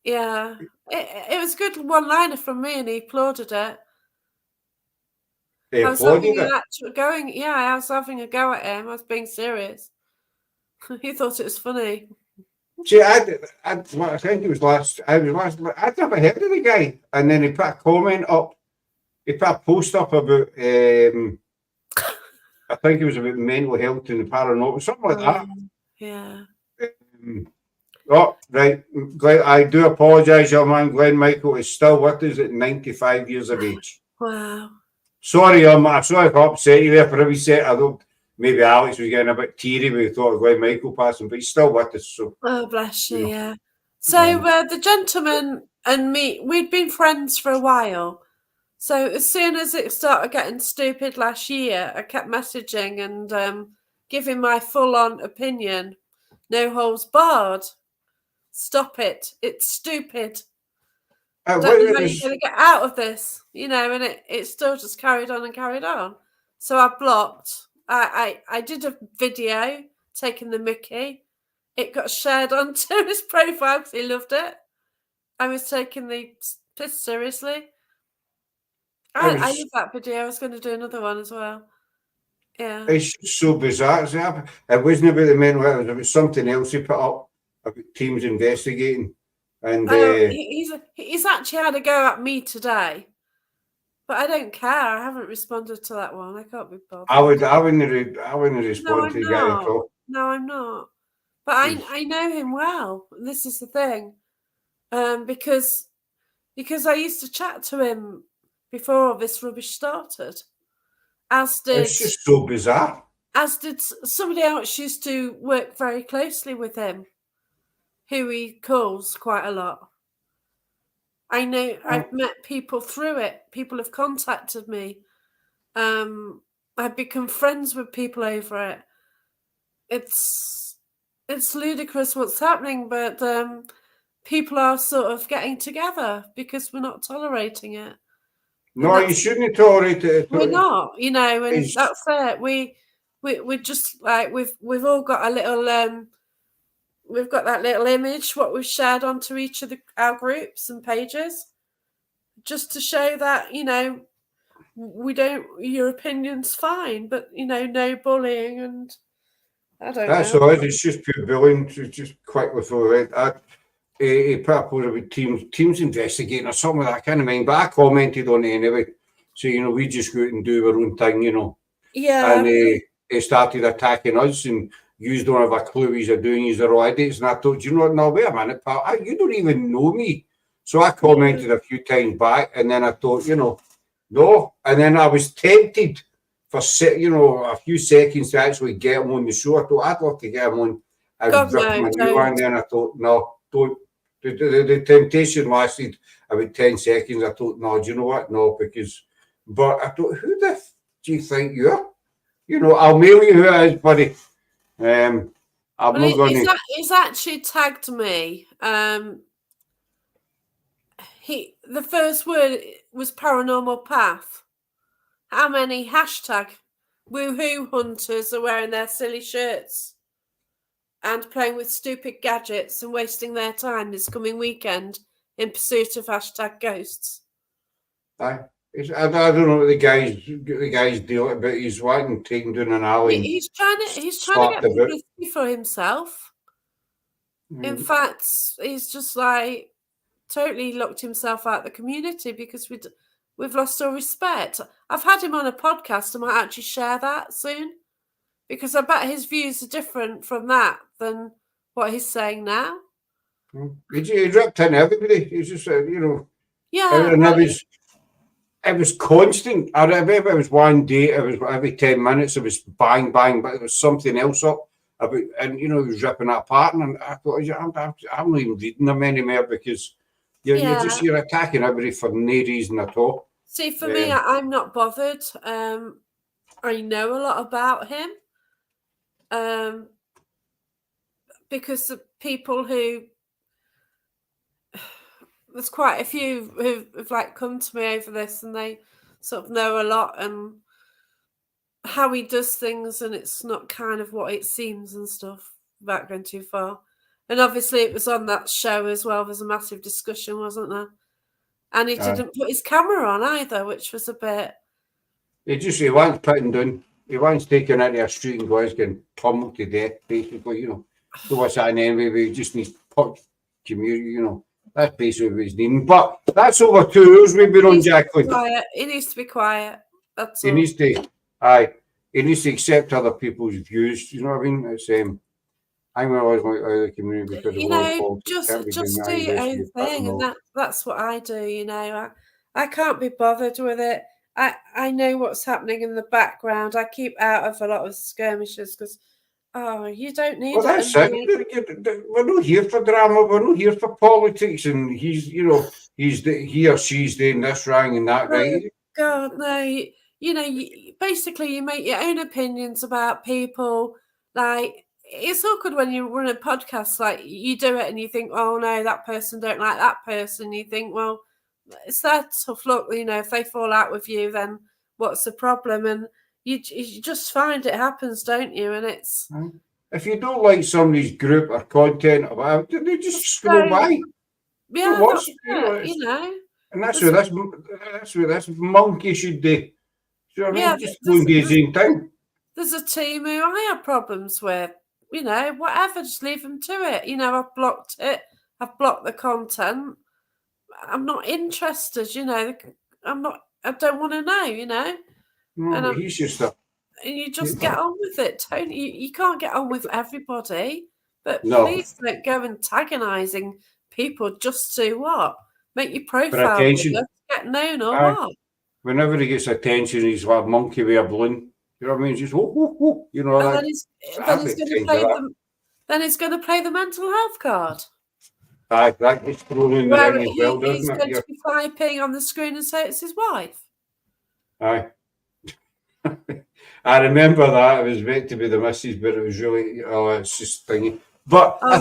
Yeah, it was a good one-liner from me, and he applauded it. I was having a go at him. I was being serious. He thought it was funny. See, I think it was last. I'd never heard of the guy, and then he put a comment up. He put a post up about. I think it was about mental health and the paranormal, something like that. Yeah. Right. I do apologise, young man. Glenn Michael is still with us at 95 years of age. Wow. Sorry, I'm sorry if I upset you there for every set. I don't. Maybe Alex was getting a bit teary when he thought of Glenn Michael passing, but he's still with us. So. Oh, bless you. Yeah. So the gentleman and me, we'd been friends for a while. So as soon as it started getting stupid last year, I kept messaging and giving my full-on opinion. No holds barred. Stop it. It's stupid. I don't know how you're going to get out of this, and it still just carried on and carried on. So I blocked. I did a video taking the mickey. It got shared onto his profile because he loved it. I was taking the piss seriously. I love that video. I was going to do another one as well. Yeah. It's so bizarre. It wasn't about the mental health. It was something else he put up about teams investigating. And he's actually had a go at me today, but I don't care. I haven't responded to that one. I can't be bothered. I wouldn't respond to the guy at all. No, I'm not. But I know him well. This is the thing, because I used to chat to him before all this rubbish started, As did It's just so bizarre. Somebody else used to work very closely with him, who he calls quite a lot. I know I've met people through it. People have contacted me. I've become friends with people over it. It's ludicrous what's happening, but people are sort of getting together because we're not tolerating it. No, you shouldn't tolerate it. We're not, and It's- that's it. We're just like we've all got a little we've got that little image what we've shared onto each of our groups and pages, just to show that we don't. Your opinion's fine, but no bullying and I don't know. That's all. It's just pure bullying. Just quickly for it. He put up with teams investigating or something like that. I can't mind, but I commented on it anyway. So we just go out and do our own thing, Yeah. And he started attacking us and you don't have a clue what he's doing. He's all idiots. And I thought, no, wait a minute, pal. You don't even know me. So I commented a few times back, and then I thought, no. And then I was tempted for a few seconds to actually get him on the show. I thought I'd love to get him on and rip him a new one. And then I thought, no, don't. The temptation lasted about 10 seconds. I thought, no, do you know what? No, but I thought, who the do you think you are? I'll mail you who it is, buddy. I'm not going to. He's actually tagged me. The first word was Paranormal Path. How many hashtag woohoo hunters are wearing their silly shirts and playing with stupid gadgets and wasting their time this coming weekend in pursuit of hashtag ghosts? I don't know what the guys deal, but he's wanting taken down an alley. He's trying to get publicity for himself. In fact, he's just like totally locked himself out of the community because we've lost all respect. I've had him on a podcast. I might actually share that soon because I bet his views are different from that than what he's saying now. He ripped in everybody. He's just, yeah. And it was constant. I remember it was one day, it was every 10 minutes, it was bang, bang, but it was something else up. And he was ripping that apart. And I thought, I'm not even reading them anymore because you're attacking everybody for no reason at all. See, for me, I'm not bothered. I know a lot about him because the people who there's quite a few who've come to me over this, and they sort of know a lot and how he does things, and it's not kind of what it seems and stuff, without going too far. And obviously it was on that show as well. There's a massive discussion, wasn't there? And he didn't put his camera on either, which was a bit... He wants putting down. He wants taking into a street and guys getting pummeled to death, basically, So what's that anyway? We just need pop community, That's basically what he's needing. But that's over 2 hours we've been on, Jacqueline. He needs to be quiet. That's all. He needs to accept other people's views. You know what I mean? It's I'm always like the community because just do your own thing, and that's what I do. I can't be bothered with it. I know what's happening in the background. I keep out of a lot of skirmishes because you don't need it. That's it. We're not here for drama. We're not here for politics. And he's he or she's doing this wrong and that right. God, no. Basically you make your own opinions about people. Like, it's awkward when you run a podcast, like you do it and you think, oh no, that person don't like that person. You think, well, it's their tough luck, if they fall out with you, then what's the problem? And you just find it happens, don't you? And it's... If you don't like somebody's group or content or whatever, they just scroll by. Yeah, that's it, And that's what this monkey should do. So just go and do his own thing. There's a team who I have problems with. Whatever, just leave them to it. I've blocked it. I've blocked the content. I'm not interested, I'm not, I don't want to know, No, and he's just a... And you just get on with it, don't you? You can't get on with everybody, but please don't go antagonising people just to what? Make your profile bigger, get known or what? whenever he gets attention, he's like a monkey with a balloon. You know what I mean? Just you know And that. then he's going to play the. Then he's going to play the mental health card. Aye, that gets thrown in the ring as well, He's doesn't going it? to be typing on the screen and say it's his wife. Aye. I remember that. It was meant to be the missus, but it was really, it's just thingy. But I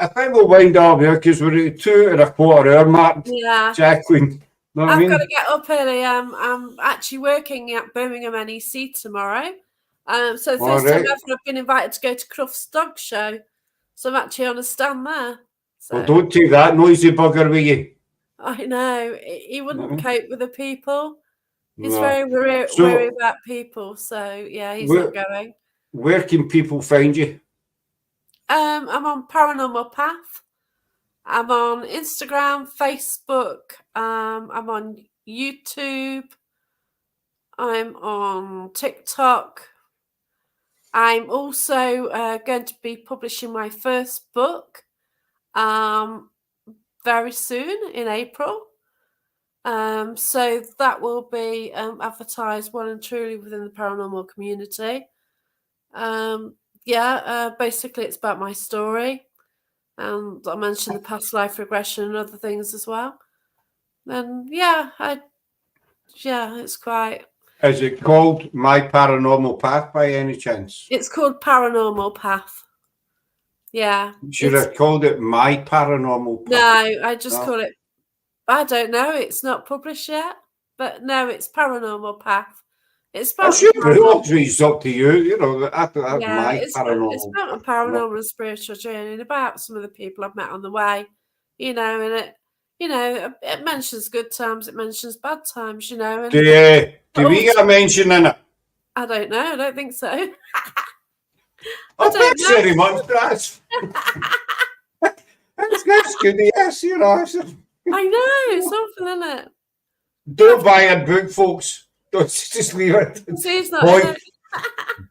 think we'll wind up here because we're at 2.25 hour mark. Yeah. Jacqueline. Know what I mean? I've got to get up early. I'm actually working at Birmingham NEC tomorrow. So the first time ever I've been invited to go to Crufts Dog Show. So I'm actually on a stand there. So. Well, don't take that noisy bugger with you. I know. He wouldn't cope with the people. He's No. very worried about people. So, yeah, he's not going. Where can people find you? I'm on Paranormal Path. I'm on Instagram, Facebook. I'm on YouTube. I'm on TikTok. I'm also going to be publishing my first book very soon in April. So that will be advertised well and truly within the paranormal community. Basically it's about my story. And I mentioned the past life regression and other things as well. And it's quite... Is it called My Paranormal Path by any chance? It's called Paranormal Path. Yeah. Should have called it My Paranormal Path. No, I just call it... I don't know. It's not published yet. But no, it's Paranormal Path. It's about it's up to you, you know. It's about a paranormal and spiritual journey and about some of the people I've met on the way, you know, and it mentions good times, it mentions bad times, you know. And do we get a mention in it? I don't know. I don't think so. Thanks very much, Brass. That's good, yes, you know. I know, it's awful, isn't it? Don't buy a book, folks. Don't just leave it.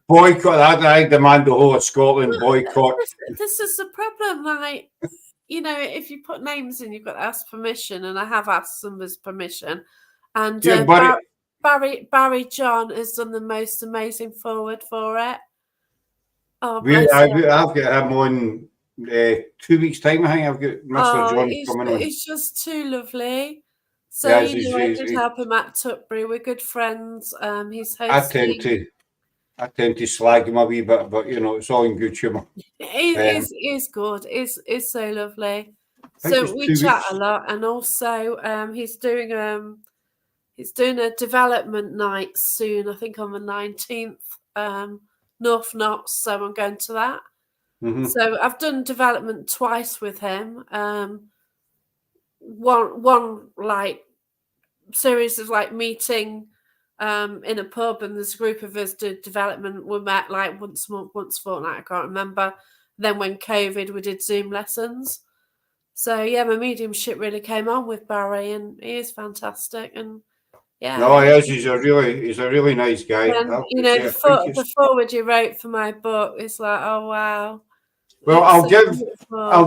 Boycott that. I demand the whole of Scotland boycott. This is the problem. Like, you know, if you put names in, you've got to ask permission, and I have asked somebody's permission. And Barry John has done the most amazing forward for it. Oh, I've got him on 2 weeks' time. I think I've got Mr. John coming on. He's just too lovely. So, I did help him at Tutbury. We're good friends. He's hosting. I tend to slag him a wee bit, but, you know, it's all in good humour. He's good. He's so lovely. So we chat a lot. And also he's doing a development night soon, I think on the 19th, North Notts. So I'm going to that. Mm-hmm. So I've done development twice with him. One like series of like meeting in a pub, and there's a group of us do development. We met like once a month, once a fortnight, I can't remember. Then when COVID, we did Zoom lessons. So yeah, my mediumship really came on with Barry, and he is fantastic. And yeah, no, he is. He's a really nice guy. And, you know, the forward you wrote for my book is like, oh wow. Well, I'll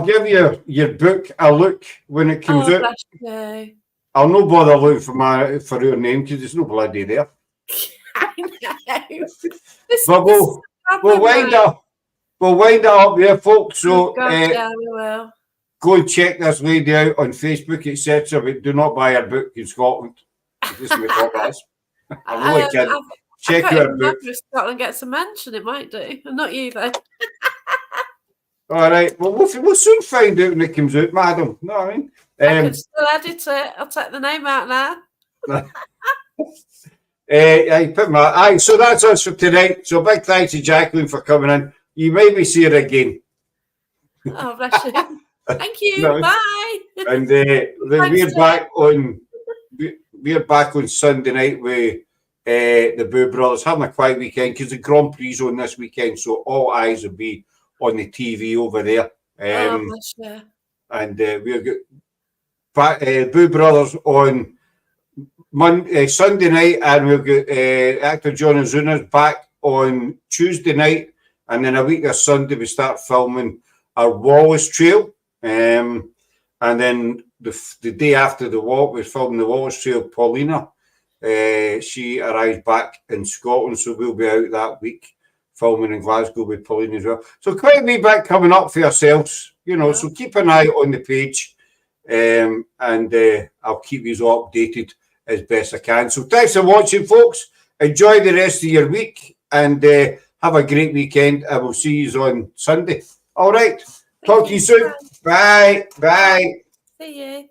give your book a look when it comes out. You. I'll no bother looking for your name because there's no bloody there. I know. But we'll wind up. We'll wind up here, folks. So we will. Go and check this lady out on Facebook, etc. But do not buy her book in Scotland. This is my thought, guys. I'm really kidding. Check her book. If Scotland gets a mention, it might do. Not you, though. All right. Well, we'll soon find out when it comes out, madam. No, I mean, I can still edit it. I'll take the name out now. So that's us for tonight. So big thanks to Jacqueline for coming in. You may be see her again. Oh, bless you. Thank you. No. Bye. And we're back on Sunday night with the Boo Brothers, having a quiet weekend because the Grand Prix is on this weekend. So all eyes will be on the TV over there. And we'll get back, Boo Brothers on Sunday night, and we'll get actor John Azuna's back on Tuesday night, and then a week of Sunday we start filming our Wallace Trail, and then the day after the walk we're filming the Wallace Trail Paulina, She arrives back in Scotland, so we'll be out that week filming in Glasgow with Pauline as well. So quite a wee bit coming up for yourselves, you know, so keep an eye on the page, and I'll keep you all updated as best I can. So thanks for watching, folks. Enjoy the rest of your week and have a great weekend. I will see you on Sunday. All right. Talk to you soon. Bye. Bye. See you.